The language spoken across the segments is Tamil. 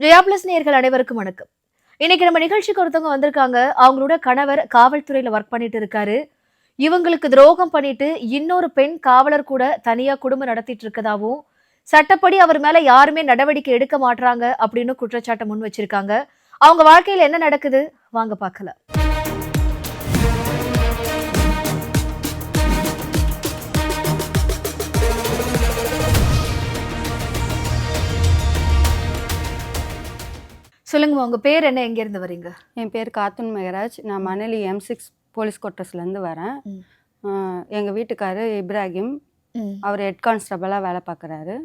ஜெயா பிளஸ் நேயர்கள் அனைவருக்கும் வணக்கம். இன்னைக்கு நம்ம நிகழ்ச்சிக்கு ஒருத்தவங்க வந்திருக்காங்க. அவங்களோட கணவர் காவல்துறையில ஒர்க் பண்ணிட்டு இருக்காரு. இவங்களுக்கு துரோகம் பண்ணிட்டு இன்னொரு பெண் காவலர் கூட தனியா குடும்பம் நடத்திட்டு இருக்கதாவும், சட்டப்படி அவர் மேல யாருமே நடவடிக்கை எடுக்க மாட்றாங்க அப்படின்னு குற்றச்சாட்டை முன் வச்சிருக்காங்க. அவங்க வாழ்க்கையில என்ன நடக்குது? வாங்க பார்க்கலாம். சொல்லுங்கம்மா, உங்க பேர் என்ன? எங்க இருந்து வரீங்க? என் பேர் காத்துன் மெகராஜ். நான் மணலி M6 போலீஸ் குவார்ட்டர்ஸ்லேருந்து வரேன். எங்கள் வீட்டுக்காரு இப்ராஹிம். அவர் ஹெட் கான்ஸ்டபிளாக வேலை பார்க்குறாரு.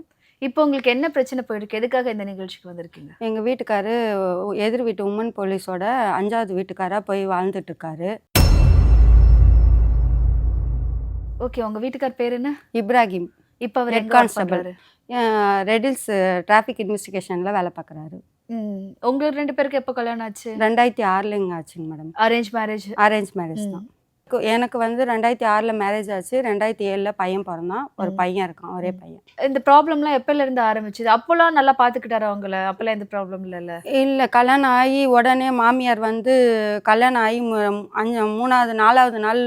இப்போ உங்களுக்கு என்ன பிரச்சனை போயிருக்கு? எதுக்காக இந்த நிகழ்ச்சிக்கு வந்திருக்கீங்க? எங்கள் வீட்டுக்காரு எதிர் வீட்டு உமன் போலீஸோட 5வது வீட்டுக்காராக போய் வாழ்ந்துட்டுருக்காரு. ஓகே, உங்க வீட்டுக்கார் பேர் என்ன? இப்ராஹிம். இப்போ அவர் ஹெட் கான்ஸ்டபிள். ரெடில்ஸ் டிராஃபிக் இன்வெஸ்டிகேஷனில் வேலை பார்க்குறாரு. உங்க 2 பேருக்கு எப்போ கல்யாணம் ஆச்சு? 2006 ஆச்சுங்க madam. Arrange marriage? Arrange marriage தான். எனக்கு வந்து 2006 மேரேஜ் ஆச்சு. 2007 பையன் பிறந்தான். ஒரு பையன் இருக்கான், ஒரே பையன். இந்த ப்ராப்ளம்லாம் எப்பல இருந்து ஆரம்பிச்சது? அப்போலாம் நல்லா பாத்துக்கிட்டாரு அவங்கள? அப்பெல்லாம் எந்த ப்ராப்ளம் இல்லைல்ல? இல்லை, கல்யாணம் ஆகி உடனே மாமியார் வந்து கல்யாணம் ஆகி 3வது 4வது நாள்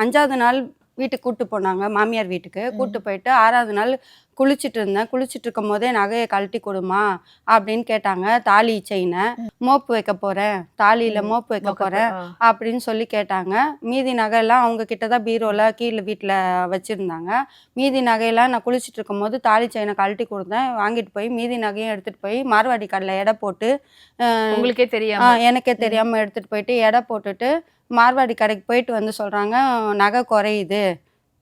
5வது நாள் வீட்டுக்கு கூப்பிட்டு போனாங்க. மாமியார் வீட்டுக்கு கூப்பிட்டு போயிட்டு 6வது நாள் குளிச்சுட்டு இருந்தேன். குளிச்சுட்டு இருக்கும் போதே நகையை கழட்டி கொடுமா அப்படின்னு கேட்டாங்க. தாலி செயினை மோப்பு வைக்க போகிறேன், தாலியில் மோப்பு வைக்க போகிறேன் அப்படின்னு சொல்லி கேட்டாங்க. மீதி நகையெல்லாம் அவங்க கிட்ட தான் பீரோவில் கீழே வீட்டில் வச்சுருந்தாங்க. மீதி நகையெல்லாம் நான் குளிச்சுட்டு இருக்கும் போது தாலி செயினை கழட்டி கொடுத்தேன். வாங்கிட்டு போய் மீதி நகையும் எடுத்துகிட்டு போய் மார்வாடி கடையில் எடை போட்டு, உங்களுக்கே தெரியாமல் எனக்கே தெரியாமல் எடுத்துகிட்டு போயிட்டு எடை போட்டுட்டு மார்வாடி கடைக்கு போயிட்டு வந்து சொல்கிறாங்க, நகை குறையுது,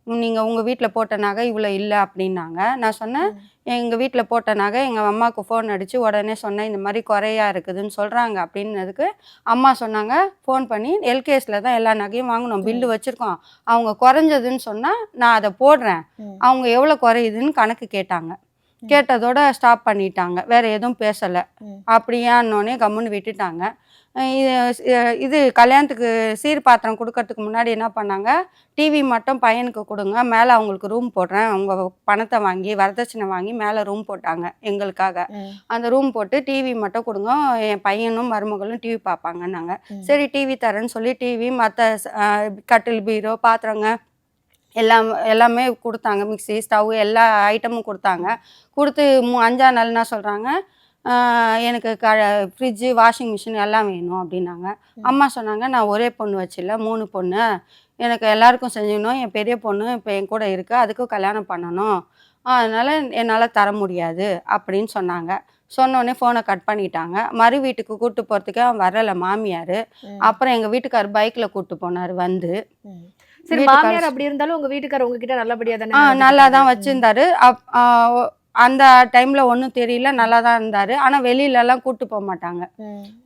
நீங்கள் உங்கள் வீட்டில் போட்ட நகை இவ்வளோ இல்லை அப்படின்னாங்க. நான் சொன்னேன், எங்கள் வீட்டில் போட்ட நகை எங்கள் அம்மாவுக்கு ஃபோன் அடித்து உடனே சொன்னேன், இந்த மாதிரி குறையா இருக்குதுன்னு சொல்கிறாங்க அப்படின்னதுக்கு அம்மா சொன்னாங்க, ஃபோன் பண்ணி எல்கேஎஸில் தான் எல்லா நகையும் வாங்கணும், பில்லு வச்சுருக்கோம், அவங்க குறைஞ்சதுன்னு சொன்னால் நான் அதை போடுறேன், அவங்க எவ்வளோ குறையுதுன்னு கணக்கு கேட்டாங்க. கேட்டதோட ஸ்டாப் பண்ணிட்டாங்க, வேறு எதுவும் பேசலை. அப்படியான்னொடனே கம்முன்னு விட்டுட்டாங்க. இது கல்யாணத்துக்கு சீர் பாத்திரம் கொடுக்கறதுக்கு முன்னாடி என்ன பண்ணாங்க, டிவி மட்டும் பையனுக்கு கொடுங்க, மேலே அவங்களுக்கு ரூம் போடுறேன், அவங்க பணத்தை வாங்கி வரதட்சணை வாங்கி மேலே ரூம் போட்டாங்க எங்களுக்காக. அந்த ரூம் போட்டு டிவி மட்டும் கொடுங்க, என் பையனும் மருமகளும் டிவி பார்ப்பாங்கன்னாங்க. சரி டிவி தரேன்னு சொல்லி டிவி மற்ற கட்டில் பீரோ பாத்திரங்க எல்லாமே கொடுத்தாங்க. மிக்சி ஸ்டவ் எல்லா ஐட்டமும் கொடுத்தாங்க. கொடுத்து 5ஆம் நாள் என்ன சொல்கிறாங்க, எனக்கு ஃப்ரிட்ஜு வாஷிங் மிஷின் எல்லாம் வேணும் அப்படின்னாங்க. அம்மா சொன்னாங்க, நான் ஒரே பொண்ணு வச்சில்ல, 3 பொண்ணு, எனக்கு எல்லாருக்கும் செஞ்சுக்கணும், என் பெரிய பொண்ணு இப்போ என் கூட இருக்குது, அதுக்கும் கல்யாணம் பண்ணணும், அதனால் என்னால் தர முடியாது அப்படின்னு சொன்னாங்க. சொன்னோடனே ஃபோனை கட் பண்ணிட்டாங்க. மறு வீட்டுக்கு கூப்பிட்டு போகிறதுக்கே அவன் வரலை மாமியார். அப்புறம் எங்கள் வீட்டுக்கார் பைக்கில் கூப்பிட்டு போனார். வந்து சரி, மாமியார் அப்படி இருந்தாலும் உங்க வீட்டுக்காரர் உங்ககிட்ட நல்லபடியா தானே? நல்லா தான் வச்சுருந்தாரு. அந்த டைமில் ஒன்றும் தெரியல, நல்லா தான் இருந்தார். ஆனால் வெளியிலலாம் கூப்பிட்டு போக மாட்டாங்க.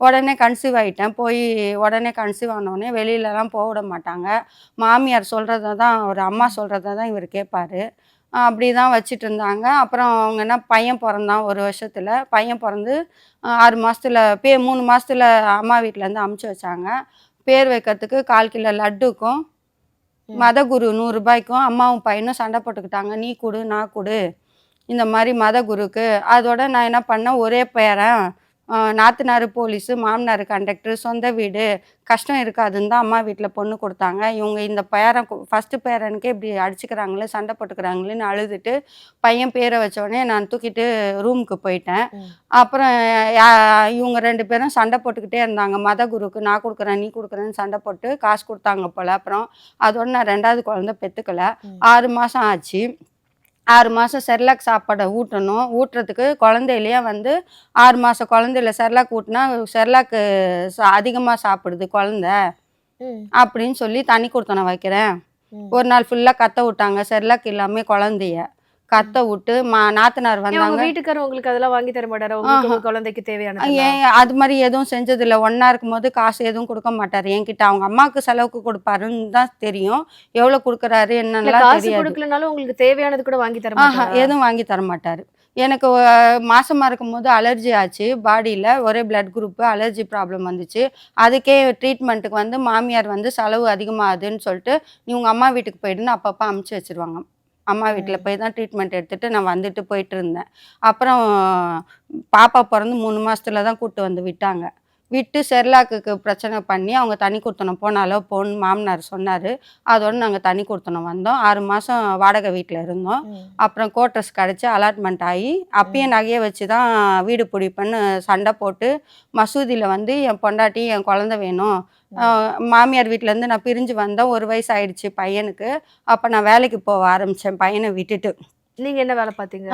உடனே கன்சீவ் ஆகிட்டேன். போய் உடனே கன்சீவ் ஆனோடனே வெளியிலலாம் போக விட மாட்டாங்க. மாமியார் சொல்கிறத தான், ஒரு அம்மா சொல்கிறத தான் இவர் கேட்பார். அப்படி தான் வச்சுட்டு இருந்தாங்க. அப்புறம் அவங்க என்ன, பையன் பிறந்தான் 1 வருஷத்தில். பையன் பிறந்து 6 மாதத்தில் 3 மாதத்தில் அம்மா வீட்டிலேருந்து அமுச்சு வச்சாங்க. பேர் வைக்கிறதுக்கு 1/4 கிலோ லட்டுக்கும் மதகுரு 100 ரூபாய்க்கும் அம்மாவும் பையனும் சண்டை போட்டுக்கிட்டாங்க. நீ கொடு நான் கொடு இந்த மாதிரி மதகுருக்கு. அதோட நான் என்ன பண்ணேன், ஒரே பேரன், நாத்தனார் போலீஸு, மாமனார் கண்டக்டர், சொந்த வீடு, கஷ்டம் இருக்காதுன்னு தான் அம்மா வீட்டில் பொண்ணு கொடுத்தாங்க. இவங்க இந்த பேரன் ஃபஸ்ட்டு பேரனுக்கே இப்படி அடிச்சுக்கிறாங்களே, சண்டை போட்டுக்கிறாங்களேன்னு அழுதுட்டு பையன் பேரை வச்சோடனே நான் தூக்கிட்டு ரூமுக்கு போயிட்டேன். அப்புறம் இவங்க 2 பேரும் சண்டை போட்டுக்கிட்டே இருந்தாங்க. மதகுருக்கு நான் கொடுக்குறேன் நீ கொடுக்குறேன்னு சண்டை போட்டு காசு கொடுத்தாங்க போல். அப்புறம் அதோட நான் 2வது குழந்தை பெற்றுக்கல. 6 மாதம் ஆச்சு. 6 மாதம் செர்லாக் சாப்பாடை ஊட்டணும். ஊட்டுறதுக்கு குழந்தையிலேயே வந்து 6 மாத குழந்தையில செர்லாக் ஊட்டினா செர்லாக்கு அதிகமாக சாப்பிடுது குழந்தை அப்படின்னு சொல்லி தண்ணி கொடுத்தன வைக்கிறேன். ஒரு நாள் ஃபுல்லாக கத்த விட்டாங்க. செர்லாக் இல்லாமல் குழந்தைய கத்த விட்டு நாத்தனார் வந்தாங்க. வீட்டுக்காரர் உங்களுக்கு அதெல்லாம் வாங்கி தர மாட்டாரு? உங்களுக்கு குழந்தைக்கு தேவையான அது மாதிரி எதுவும் செஞ்சதில்லை. ஒன்றா இருக்கும்போது காசு எதுவும் கொடுக்க மாட்டார் என்கிட்ட. அவங்க அம்மாவுக்கு செலவுக்கு கொடுப்பாருன்னு தான் தெரியும். எவ்வளோ கொடுக்குறாரு என்னெல்லாம் காசு கொடுக்கலனாலும் உங்களுக்கு தேவையானது கூட வாங்கி தர மாட்டாரு? எதுவும் வாங்கி தர மாட்டார். எனக்கு மாசமாக இருக்கும்போது அலர்ஜி ஆச்சு, பாடியில் ஒரே பிளட் குரூப்பு, அலர்ஜி ப்ராப்ளம் வந்துச்சு. அதுக்கே ட்ரீட்மெண்ட்டுக்கு வந்து மாமியார் வந்து செலவு அதிகமாகுதுன்னு சொல்லிட்டு நீ உங்கள் அம்மா வீட்டுக்கு போயிடுன்னு அப்பப்போ அமுச்சு வச்சுருவாங்க. அம்மா வீட்டில் போய் தான் ட்ரீட்மெண்ட் எடுத்துட்டு நான் வந்துட்டு போயிட்டு இருந்தேன். அப்புறம் பாப்பா பிறந்து 3 மாசத்துல தான் கூட்டு வந்து விட்டாங்க. விட்டு செர்லாக்குக்கு பிரச்சனை பண்ணி அவங்க தனி குடித்தனம் போனாலோ போன்னு மாமனார் சொன்னார். அதோட நாங்கள் தனி குடித்தனம் வந்தோம். 6 மாதம் வாடகை வீட்டில் இருந்தோம். அப்புறம் கோட்ரஸ் கிடச்சி அலாட்மெண்ட் ஆகி அப்பயே நகையை வச்சு தான் வீடு பிடிப்பேன்னு சண்டை போட்டு மசூதியில் வந்து என் பொண்டாட்டி என் குழந்தை வேணும். மாமியார் வீட்டிலேருந்து நான் பிரிஞ்சு வந்தேன். 1 வயசு ஆயிடுச்சு பையனுக்கு. அப்போ நான் வேலைக்கு போக ஆரம்பித்தேன் பையனை விட்டுட்டு. நீங்க என்ன வேலை பார்த்தீங்க?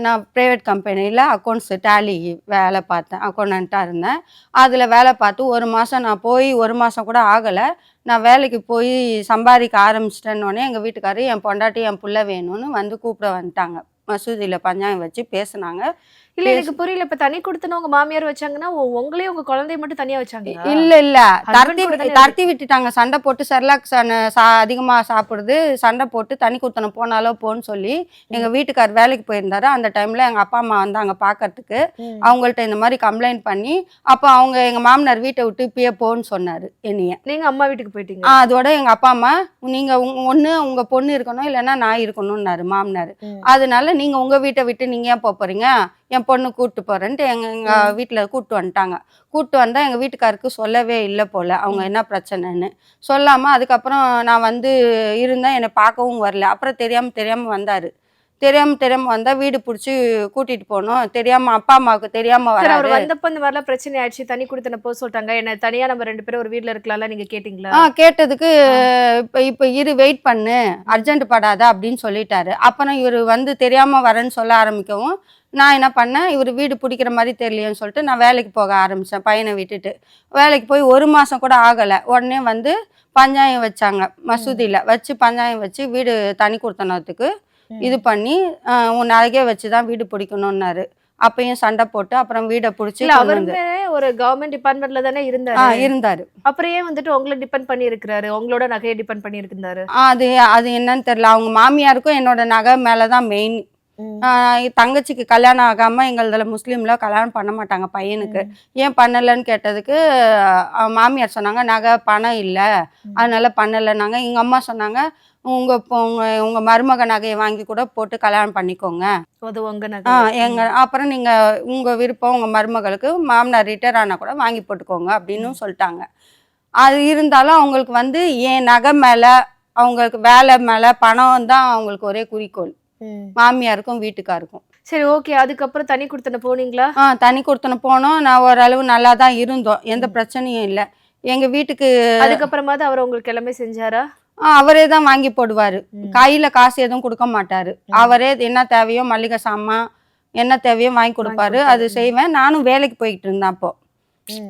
நான் ப்ரைவேட் கம்பெனியில் அக்கௌண்ட்ஸ் டேலி வேலை பார்த்தேன். அக்கௌண்டண்ட்டாக இருந்தேன். அதில் வேலை பார்த்து 1 மாதம் நான் போய் 1 மாதம் கூட ஆகலை. நான் வேலைக்கு போய் சம்பாதிக்க ஆரம்பிச்சிட்டேன்னொடனே எங்கள் வீட்டுக்காரர் என் பொண்டாட்டி என் புள்ள வேணும்னு வந்து கூப்பிட வந்துட்டாங்க. மசூதியில் பஞ்சாயம் வச்சு பேசுனாங்க. இல்ல எனக்கு புரியல. இப்ப தனி குடுத்தன உங்க மாமியார் வச்சாங்கன்னா உங்களையும் உங்க குழந்தைய மட்டும் தனியா வச்சாங்களா? இல்ல Husband கூட தானே தரத்தி விட்டுட்டாங்க. சண்டை போட்டு செர்லாக் அதிகமா சாப்பிடுது. சண்டை போட்டு தனி குத்தனம் போனாலோ போன்னு சொல்லி எங்க வீட்டுக்கார் வேலைக்கு போயிருந்தாரு. அந்த டைம்ல எங்க அப்பா அம்மா வந்தாங்க பாக்கறதுக்கு. அவங்கள்ட்ட இந்த மாதிரி கம்ப்ளைண்ட் பண்ணி அப்போ அவங்க எங்க மாமனார் வீட்டை விட்டு இப்பயே போன்னு சொன்னாரு என்னைய. நீங்க அம்மா வீட்டுக்கு போயிட்டீங்க. அதோட எங்க அப்பா அம்மா நீங்க ஒண்ணு உங்க பொண்ணு இருக்கணும் இல்லைன்னா நான் இருக்கணும்னாரு மாமனார். அதனால நீங்க உங்க வீட்டை விட்டு நீங்க ஏன் போறீங்க, என் பொண்ணு கூப்பிட்டு போறேன்ட்டு எங்க வீட்டில் கூப்பிட்டு வந்துட்டாங்க. கூப்பிட்டு வந்தா எங்க வீட்டுக்காருக்கு சொல்லவே இல்லை போல அவங்க என்ன பிரச்சனைன்னு சொல்லாம அதுக்கப்புறம் நான் வந்து இருந்தேன். என்னை பார்க்கவும் வரல. அப்புறம் தெரியாம வந்தாரு. தெரியாம வந்தா வீடு பிடிச்சி கூட்டிட்டு போனோம். தெரியாம அப்பா அம்மாவுக்கு தெரியாம அவர் வராரு. வந்தப்ப இந்த மாதிரிலாம் பிரச்சனை ஆயிடுச்சு, தனி குடுத்தன போக சொல்லிட்டாங்க, என்ன தனியா நம்ம 2 பேரும் ஒரு வீட்ல இருக்கலாம்ல, நீங்க கேட்டீங்களா? கேட்டதுக்கு இப்ப இரு வெயிட் பண்ணு, அர்ஜென்ட் படாத அப்படின்னு சொல்லிட்டாரு. அப்புறம் இவர் வந்து தெரியாம வரேன்னு சொல்ல ஆரம்பிக்கவும் நான் என்ன பண்ணேன், இவர் வீடு பிடிக்கிற மாதிரி தெரியலையேன்னு சொல்லிட்டு நான் வேலைக்கு போக ஆரம்பித்தேன் பையனை விட்டுட்டு. வேலைக்கு போய் 1 மாதம் கூட ஆகலை. உடனே வந்து பஞ்சாயம் வச்சாங்க. மசூதியில் வச்சு பஞ்சாயம் வச்சு வீடு தனி கொடுத்தனத்துக்கு இது பண்ணி உன் நகையை வச்சு தான் வீடு பிடிக்கணும்னாரு. அப்பயும் சண்டை போட்டு அப்புறம் வீடை பிடிச்சி அவருமே ஒரு கவர்மெண்ட் டிபார்ட்மெண்ட்ல தானே இருந்தாரு. அப்புறம் ஏன் வந்துட்டு உங்களை டிபெண்ட் பண்ணி இருக்கிறாரு, உங்களோட நகையை டிபெண்ட் பண்ணி இருக்கிறாரு? அது என்னன்னு தெரியல. அவங்க மாமியாருக்கும் என்னோட நகை மேலதான் மெயின். தங்கச்சிக்கு கல்யாணம் ஆகாம எங்களதுல முஸ்லீம்ல கல்யாணம் பண்ண மாட்டாங்க பையனுக்கு. ஏன் பண்ணலன்னு கேட்டதுக்கு மாமியார் சொன்னாங்க நகை பணம் இல்லை அதனால பண்ணலைன்னாங்க. எங்க அம்மா சொன்னாங்க உங்க மருமக நகையை வாங்கி கூட போட்டு கல்யாணம் பண்ணிக்கோங்க. அப்புறம் நீங்க உங்க விருப்பம், உங்க மருமகளுக்கு மாமனார் ரிட்டையர் ஆனா கூட வாங்கி போட்டுக்கோங்க அப்படின்னு சொல்லிட்டாங்க. அது இருந்தாலும் அவங்களுக்கு வந்து என் நகை மேல அவங்களுக்கு வேலை மேல பணம் தான் அவங்களுக்கு ஒரே குறிக்கோள், மாமியாருக்கும் வீட்டுக்காருக்கும். சரி, ஓகே. அதுக்கப்புறம் தனி கொடுத்தன போனீங்களா? தனி கொடுத்தன போனோம். நான் ஓரளவு நல்லா தான் இருந்தோம், எந்த பிரச்சனையும் இல்லை. எங்க வீட்டுக்கு அதுக்கப்புறமா தான் அவர் உங்களுக்கு எல்லாமே செஞ்சாரா? அவரே தான் வாங்கி போடுவாரு. கையில காசு எதுவும் கொடுக்க மாட்டாரு. அவரே என்ன தேவையோ மளிகை சாமான் என்ன தேவையோ வாங்கி கொடுப்பாரு. அது செய்வேன். நானும் வேலைக்கு போய்கிட்டு இருந்தேன். அப்போ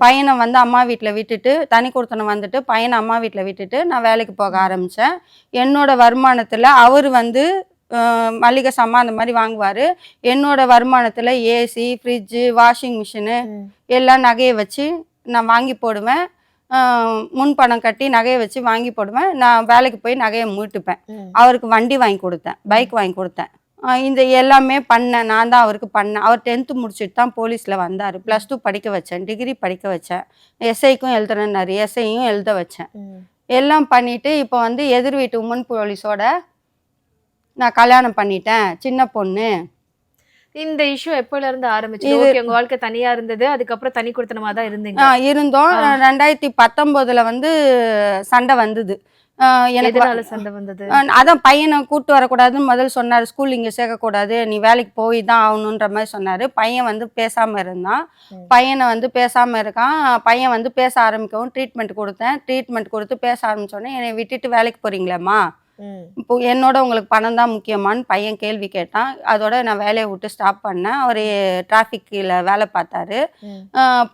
பையனை வந்து அம்மா வீட்டில் விட்டுட்டு தனி கொடுத்தன வந்துட்டு பையனை அம்மா வீட்டில் விட்டுட்டு நான் வேலைக்கு போக ஆரம்பித்தேன். என்னோட வருமானத்தில் அவர் வந்து மளிகை சாமான் அந்த மாதிரி வாங்குவார். என்னோட வருமானத்தில் ஏசி, ஃப்ரிட்ஜு, வாஷிங் மிஷினு எல்லாம் நகையை வச்சு நான் வாங்கி போடுவேன். முன்பணம் கட்டி நகையை வச்சு வாங்கி போடுவேன். நான் வேலைக்கு போய் நகையை மீட்டுப்பேன். அவருக்கு வண்டி வாங்கி கொடுத்தேன், பைக் வாங்கி கொடுத்தேன். இந்த எல்லாமே பண்ணேன். நான் தான் அவருக்கு பண்ணேன். அவர் 10th முடிச்சுட்டு தான் போலீஸில் வந்தார். +2 படிக்க வச்சேன், டிகிரி படிக்க வச்சேன். எஸ்ஐக்கும் எழுதுறேன்னாரு, எஸ்ஐயும் எழுத வச்சேன். எல்லாம் பண்ணிட்டு இப்போ வந்து எதிர் வீட்டு உமன் போலீஸோட நான் கல்யாணம் பண்ணிட்டேன், சின்ன பொண்ணு. இந்த இஷ்யூ எப்போல இருந்து ஆரம்பிச்சு? ஓகே, உங்க வாழ்க்கை தனியா இருந்தது, அதுக்கப்புறம் தனி கொடுத்தனமா தான் இருந்தீங்க? இருந்தோம். 2019 வந்து சண்டை வந்தது. எதனால சண்டை வந்தது? அதான் பையனை கூட்டு வரக்கூடாதுன்னு முதல்ல சொன்னாரு. ஸ்கூல் இங்க சேர்க்கக்கூடாது, நீ வேலைக்கு போய் தான் ஆகணுன்ற மாதிரி சொன்னாரு. பையன் வந்து பேசாம இருந்தான். பையனை வந்து பேசாம இருக்கான். பையன் வந்து பேச ஆரம்பிக்கவும் ட்ரீட்மெண்ட் கொடுத்தேன். ட்ரீட்மெண்ட் கொடுத்து பேச ஆரம்பிச்சோடனே என்னை விட்டுட்டு வேலைக்கு போறீங்களேம்மா, இப்போ என்னோட உங்களுக்கு பணம் தான் முக்கியமானு பையன் கேள்வி கேட்டான். அதோட நான் வேலையை விட்டு ஸ்டாப் பண்ணேன். அவர் டிராஃபிக்கில் வேலை பார்த்தாரு.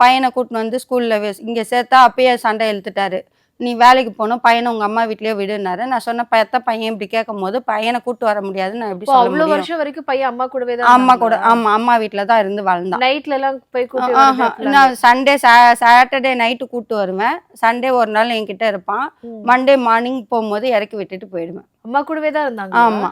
பையனை கூட்டின்னு வந்து ஸ்கூலில் இங்கே சேர்த்தா அப்பயே சண்டை இழுத்துட்டாரு. நீ வேலைக்கு போகணும், பையனை உங்க அம்மா வீட்லயே விடுனாரு. நான் சொன்ன பையன் இப்படி கேட்கும் போது பையனை கூட்டு வர முடியாது, நான் எப்படி சொல்ல முடியும்? வருஷம் வரைக்கும் பையன் அம்மா கூடவே தான்? அம்மா கூட. ஆமா, அம்மா வீட்டுல தான் இருந்து வளர்ந்தான். நைட்ல எல்லாம் போய் கூட்டு? நான் சண்டே சாட்டர்டே நைட்டு கூட்டு வருவேன். சண்டே ஒரு நாள் என்கிட்ட இருப்பான். மண்டே மார்னிங் போகும்போது இறக்கி விட்டுட்டு போயிடுவேன். அம்மா கூடவே தான் இருந்தாங்க? ஆமா.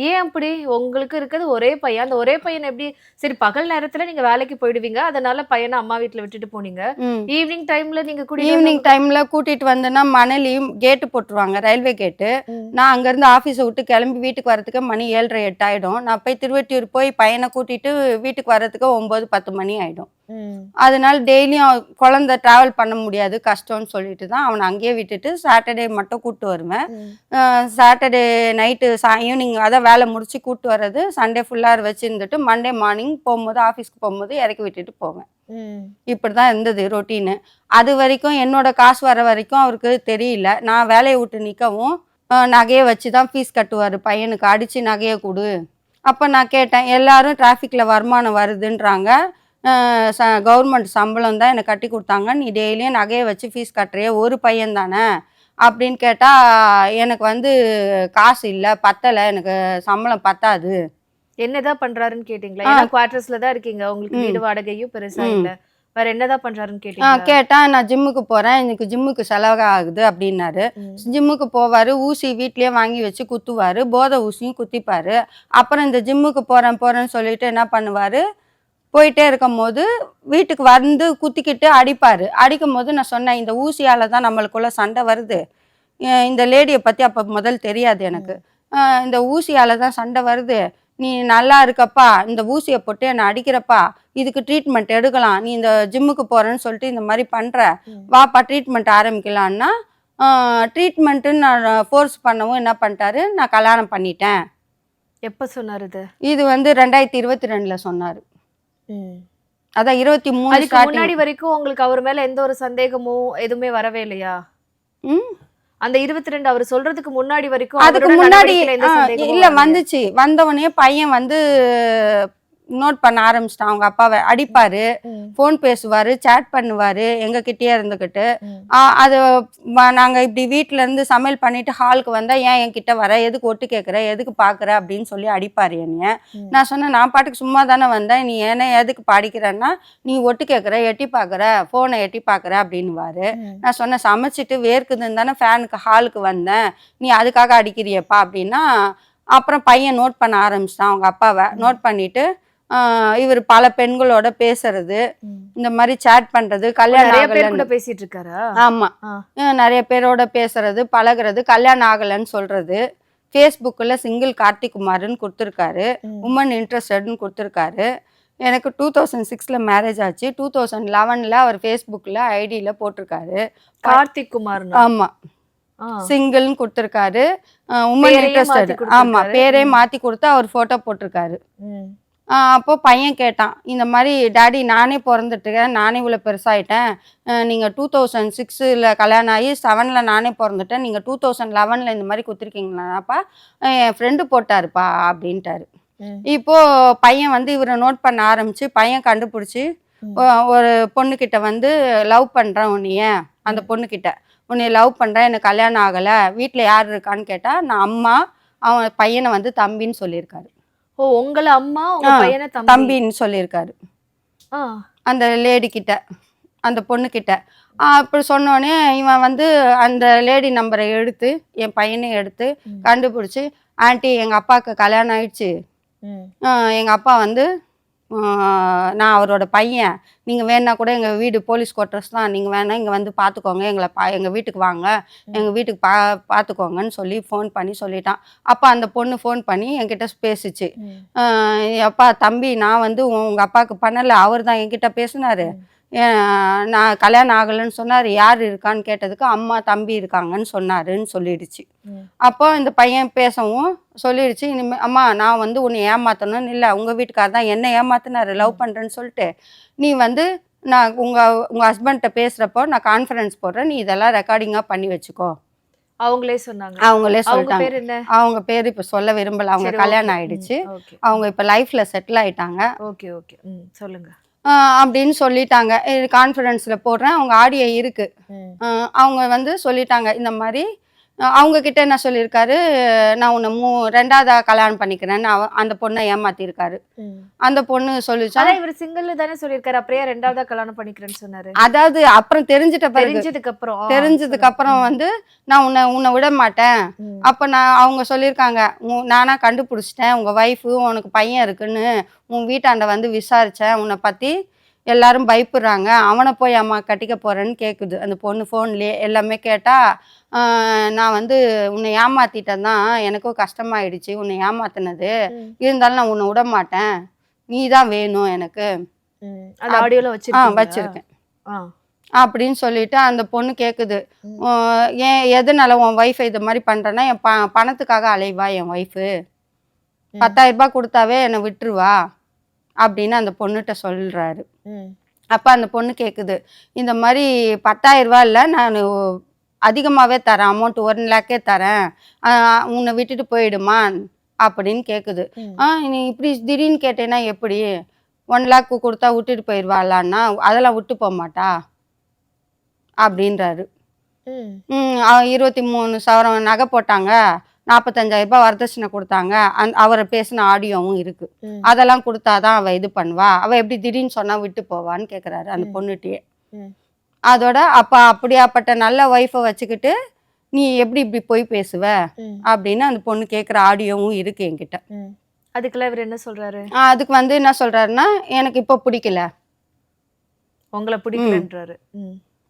ஏன் அப்படி? உங்களுக்கு இருக்கிறது ஒரே பையன். அந்த ஒரே பையன் எப்படி சரி பகல் நேரத்துல நீங்க வேலைக்கு போயிடுவீங்க. அதனால பையன அம்மா வீட்ல விட்டுட்டு போனீங்க. ம். ஈவினிங் டைம்ல நீங்க கூட்டிட்டு வந்து ஈவினிங் டைம்ல கூட்டிட்டு வந்தேன்னா மணலியும் கேட்டு போட்டுருவாங்க, ரயில்வே கேட்டு. ம். நான் அங்கேருந்து ஆஃபீஸை விட்டு கிளம்பி வீட்டுக்கு வரதுக்கு மணி 7:30 8 ஆயிடும். நான் போய் திருவெட்டியூர் போய் பையனை கூட்டிட்டு வீட்டுக்கு வர்றதுக்கு 9 10 மணி ஆயிடும். ம். அதனால டெய்லியும் குழந்தை டிராவல் பண்ண முடியாது, கஷ்டம்னு சொல்லிட்டு தான் அவனை அங்கேயே விட்டுட்டு சாட்டர்டே மட்டும் கூட்டு வருவேன். ம். சாட்டர்டே நைட்டு ஈவினிங் அதான் வேலை முடிச்சு கூட்டு வர்றது, சண்டே ஃபுல்லாக வச்சுருந்துட்டு மண்டே மார்னிங் போகும்போது ஆஃபீஸ்க்கு போகும்போது இறக்கி விட்டுட்டு போவேன். ம். இப்படி தான் இருந்தது ரொட்டீனு. அது வரைக்கும் என்னோட காசு வர வரைக்கும் அவருக்கு தெரியல. நான் வேலையை விட்டு நிற்கவும் நகையை வச்சு தான் ஃபீஸ் கட்டுவார் பையனுக்கு. அடித்து நகையை கொடு. அப்போ நான் கேட்டேன், எல்லாரும் டிராஃபிக்கில் வருமானம் வருதுன்றாங்க, கவர்மெண்ட் சம்பளம் தான் எனக்கு கட்டி கொடுத்தாங்க, நீ டெய்லியும் நகையை வச்சு ஃபீஸ் கட்டுறியே, ஒரு பையன் தானே அப்படின்னு கேட்டால், எனக்கு வந்து காசு இல்லை, பத்தலை, எனக்கு சம்பளம் பத்தாது. என்னதான் பண்றாருன்னு கேட்டீங்களா? ஏன்னா குவார்டர்ஸ்ல தான் இருக்கீங்க. உங்களுக்கு வீடு வாடகையும் பெருசா இல்ல. வேற என்னதான் பண்றாருன்னு கேட்டீங்களா? கேட்டால் நான் ஜிம்முக்கு போகிறேன், எனக்கு ஜிம்முக்கு செலவாகுது அப்படின்னாரு. ம். ஜிம்முக்கு போவார், ஊசி வீட்லேயே வாங்கி வச்சு குத்துவார், போதை ஊசியும் குத்திப்பார். அப்புறம் இந்த ஜிம்முக்கு போகிறேன்னு சொல்லிட்டு என்ன பண்ணுவார், போயிட்டே இருக்கும்போது வீட்டுக்கு வந்து குத்திக்கிட்டு அடிப்பார். அடிக்கும் போது நான் சொன்னேன், இந்த ஊசியால் தான் நம்மளுக்குள்ள சண்டை வருது. இந்த லேடியை பற்றி அப்போ முதல் தெரியாது எனக்கு. இந்த ஊசியால் தான் சண்டை வருது, நீ நல்லா இருக்கப்பா, இந்த ஊசியை போட்டு என்னை அடிக்கிறப்பா, இதுக்கு ட்ரீட்மெண்ட் எடுக்கலாம், நீ இந்த ஜிம்முக்கு போகிறேன்னு சொல்லிட்டு இந்த மாதிரி பண்ணுற, வாப்பா ட்ரீட்மெண்ட் ஆரம்பிக்கலான்னா, ட்ரீட்மெண்ட்டுன்னு நான் ஃபோர்ஸ் பண்ணவும் என்ன பண்ணிட்டாரு, நான் கல்யாணம் பண்ணிட்டேன். எப்ப சொன்னாரு இது? இது வந்து 2022ல் சொன்னார். ம். அதான் 23 அதுக்கு ஸ்டார்டிங். முன்னாடி வரைக்கும் உங்களுக்கு அவர் மேல எந்த ஒரு சந்தேகமும் எதுவுமே வரவே இல்லையா? ம் அந்த 22 அவர் சொல்றதுக்கு முன்னாடி வரைக்கும் அதுக்கு அவரோட முன்னாடி நடவடிக்கையில எந்த சந்தேகமும் இல்ல வரலையா? வந்துச்சு. வந்தவொடனே பையன் வந்து நோட் பண்ண ஆரம்பிச்சிட்டான். அவங்க அப்பாவை அடிப்பாரு, ம். ஃபோன் பேசுவாரு, சேட் பண்ணுவாரு எங்ககிட்டயே இருந்துக்கிட்டு. ம். அது நாங்க இப்படி வீட்ல இருந்து சமையல் பண்ணிட்டு ஹாலுக்கு வந்தா, ஏன் என்கிட்ட வர, எதுக்கு ஒட்டு கேட்குற, எதுக்கு பார்க்குற அப்படின்னு சொல்லி அடிப்பாரு என்னைய. ம். நான் சொன்னேன், நான் பாட்டுக்கு சும்மா தானே வந்தேன், நீ என்ன எதுக்கு படிக்கிறேன்னா, நீ ஒட்டு கேட்குற, எட்டி பார்க்குற, ஃபோனை எட்டி பார்க்குற அப்படின்னுவாரு. ம். நான் சொன்னேன், சமைச்சிட்டு வேர்க்குதுன்னு தானே ஃபேனுக்கு ஹாலுக்கு வந்தேன், நீ அதுக்காக அடிக்கிறியப்பா அப்படின்னா. அப்புறம் பையன் நோட் பண்ண ஆரம்பிச்சிட்டான் அவங்க அப்பாவை. நோட் பண்ணிட்டு இவர் பல பெண்களோட பேசுறது, ம். இந்த மாதிரி சேட் பண்றது, கல்யாணம் நிறைய பேர் கூட ஆகலைன்னு. பேசிட்டு இருக்காரா? ஆமா, ஆ. நிறைய பேரோட பேசுறது, பழகுறது, கல்யாணம் ஆகலைன்னு சொல்றது. ஃபேஸ்புக்கில் சிங்கிள் கார்த்திகுமார்னு கொடுத்துருக்காரு, ம். உமன் இன்ட்ரெஸ்டட்னு கொடுத்துருக்காரு. எனக்கு 2006ல் மேரேஜ் ஆச்சு. 2011ல் அவர் ஃபேஸ்புக்கில் ஐடியில் போட்டிருக்காரு. கார்த்திக் குமார்னா? ஆமாம், ஆ. சிங்கிள்னு கொடுத்துருக்காரு, உமன் பேரையே இன்ட்ரெஸ்டட். மாத்தி ஆமாம், கொடுத்திருக்காரு. பேரே மாற்றி கொடுத்து அவர் ஃபோட்டோ போட்டிருக்காரு. ம். அப்போ பையன் கேட்டான், இந்த மாதிரி டாடி நானே பிறந்துட்டுருக்கேன், நானே இவ்வளோ பெருசாகிட்டேன், நீங்கள் 2006ல் கல்யாணம் ஆகி 7ல் நானே பிறந்துட்டேன், நீங்கள் 2011ல் இந்த மாதிரி குத்துருக்கீங்களாப்பா, என் ஃப்ரெண்டு போட்டாருப்பா அப்படின்ட்டாரு. ம். இப்போது பையன் வந்து இவரை நோட் பண்ண ஆரம்பித்து பையன் கண்டுபிடிச்சி ம். ஒரு பொண்ணுக்கிட்ட வந்து லவ் பண்ணுறேன் உன்னைய, அந்த பொண்ணுக்கிட்ட உன்னைய லவ் பண்ணுறேன், எனக்கு கல்யாணம் ஆகலை, வீட்டில் யார் இருக்கான்னு கேட்டால் நான் அம்மா, அவன் பையனை வந்து தம்பின்னு சொல்லியிருக்காரு. ஓ, உங்கள அம்மா, உங்க பையனை தம்பி. தம்பின்னு சொல்லியிருக்காரு ஆ. அந்த லேடி கிட்ட, அந்த பொண்ணுக்கிட்ட. அப்படி சொன்னோடனே இவன் வந்து அந்த லேடி நம்பரை எடுத்து, என் பையனை எடுத்து ம். கண்டுபிடிச்சி, ஆண்டி எங்கள் அப்பாவுக்கு கல்யாணம் ஆயிடுச்சு, ம். எங்கள் அப்பா வந்து நான் அவரோட பையன், நீங்கள் வேணா கூட எங்கள் வீடு போலீஸ் குவார்ட்டர்ஸ் தான், நீங்கள் வேணா இங்கே வந்து பார்த்துக்கோங்க, எங்கள் வீட்டுக்கு வாங்க, எங்கள் வீட்டுக்கு பார்த்துக்கோங்கன்னு சொல்லி ஃபோன் பண்ணி சொல்லிட்டான். அப்போ அந்த பொண்ணு ஃபோன் பண்ணி என்கிட்ட பேசிச்சு, ம். அப்பா தம்பி நான் வந்து உங்கள் அப்பாவுக்கு பண்ணலை, அவர் தான் என்கிட்ட பேசினாரு, நான் கல்யாணம் ஆகலைன்னு சொன்னார், யார் இருக்கான்னு கேட்டதுக்கு அம்மா தம்பி இருக்காங்கன்னு சொன்னாருன்னு சொல்லிடுச்சு. ம். அப்போ இந்த பையன் பேசவும் சொல்லிடுச்சு, இனிமேல் அம்மா நான் வந்து உன்னை ஏமாற்றணும்னு இல்லை, உங்கள் வீட்டுக்கார் தான் என்ன ஏமாத்தினாரு லவ் பண்ணுறேன்னு சொல்லிட்டு, நீ வந்து நான் உங்கள் ஹஸ்பண்ட்ட பேசுகிறப்போ நான் கான்ஃபரன்ஸ் போடுறேன், நீ இதெல்லாம் ரெக்கார்டிங்காக பண்ணி வச்சுக்கோ. அவங்களே சொன்னாங்க. அவங்களே அவங்க சொல்லிட்டாங்க. பேர் என்ன? அவங்க பேர் இப்போ சொல்ல விரும்பல, அவங்க சரி, கல்யாணம் ஓகே. ஆயிடுச்சு, ஓகே. அவங்க இப்போ லைஃப்பில் செட்டில் ஆயிட்டாங்க. Okay, okay. ம். சொல்லுங்க. அப்படின்னு சொல்லிட்டாங்க. கான்ஃபரன்ஸில் போடுறேன், அவங்க ஆடியோ இருக்குது. ம். அவங்க வந்து சொல்லிட்டாங்க, இந்த மாதிரி அவங்க கிட்ட என்ன சொல்லியிருக்காரு, நான் உன்னை 2வதா கல்யாணம் பண்ணிக்கிறேன்னு அந்த பொண்ணை ஏமாத்திருக்காரு. அந்த பொண்ணு சொல்லிச்சா, அதான் இவர் சிங்கிள்னு தானே சொல்லியிருக்காரு. அப்புறம் ஏன் 2வதா கல்யாணம் பண்ணிக்கிறேன்னு சொன்னாரு? அதாவது அப்புறம் தெரிஞ்சிட்ட பிறகு தெரிஞ்சதுக்கு அப்புறம் தெரிஞ்சதுக்கு அப்புறம் வந்து நான் உன்னை விட மாட்டேன். அப்ப அவங்க சொல்லியிருக்காங்க, நானா கண்டுபிடிச்சிட்டேன், உங்க ஒய்ஃபு உனக்கு பையன் இருக்குன்னு உன் வீட்டாண்ட வந்து விசாரிச்சேன், உன்னை பத்தி எல்லாரும் பயப்படுறாங்க, அவனை போய் அம்மா கட்டிக்க போறேன்னு கேட்குது அந்த பொண்ணு ஃபோன்லேயே. எல்லாமே கேட்டா, நான் வந்து உன்னை ஏமாத்திட்டேன் தான், எனக்கும் கஷ்டமாயிடுச்சு உன்னை ஏமாத்தினது, இருந்தாலும் நான் உன்னை விட மாட்டேன், நீ தான் வேணும் எனக்கு. அந்த ஆடியோல வச்சிருக்கேன் அப்படின்னு சொல்லிட்டு அந்த பொண்ணு கேட்குது. ஏன் எதனால உன் ஒய்ஃபை இது மாதிரி பண்ணுறேன்னா, என் பணத்துக்காக அலைவா என் ஒய்ஃபு, 10,000 ரூபாய் கொடுத்தாவே என்னை விட்டுருவா அப்படின்னு அந்த பொண்ணுகிட்ட சொல்கிறாரு. அப்போ அந்த பொண்ணு கேட்குது, இந்த மாதிரி 10,000 ரூபா இல்லை, நான் அதிகமாகவே தரேன், அமௌண்ட் 1 லேக்கே தரேன், உன்னை விட்டுட்டு போயிடுமா அப்படின்னு கேட்குது. நீ இப்படி திடீர்னு கேட்டேன்னா எப்படி, 1 லேக் கொடுத்தா விட்டுட்டு போயிடுவாளான்னா, அதெல்லாம் விட்டு போக மாட்டா அப்படின்றாரு. 23 சவரம் நகை போட்டாங்க, 45,000 ரூபாய் வரதட்சணை கொடுத்தாங்க, அவரை பேசின ஆடியோவும் இருக்கு, அதெல்லாம் கொடுத்தாதான் அவ இது பண்ணுவா, அவ எப்படி திடீர்னு சொன்னா விட்டு போவான்னு கேட்குறாரு அந்த பொண்ணுகிட்டயே. அதோட அப்படியாப்பட்ட நல்ல ஒய்ஃபை வச்சுக்கிட்டு நீ எப்படி இப்படி போய் பேசுவ அப்படின்னு அந்த பொண்ணு கேட்குற ஆடியோவும் இருக்கு என்கிட்ட. அதுக்கெல்லாம் இவர் என்ன சொல்றாரு? அதுக்கு வந்து என்ன சொல்றாருன்னா, எனக்கு இப்போ பிடிக்கல, உங்களை பிடிக்கலன்றாரு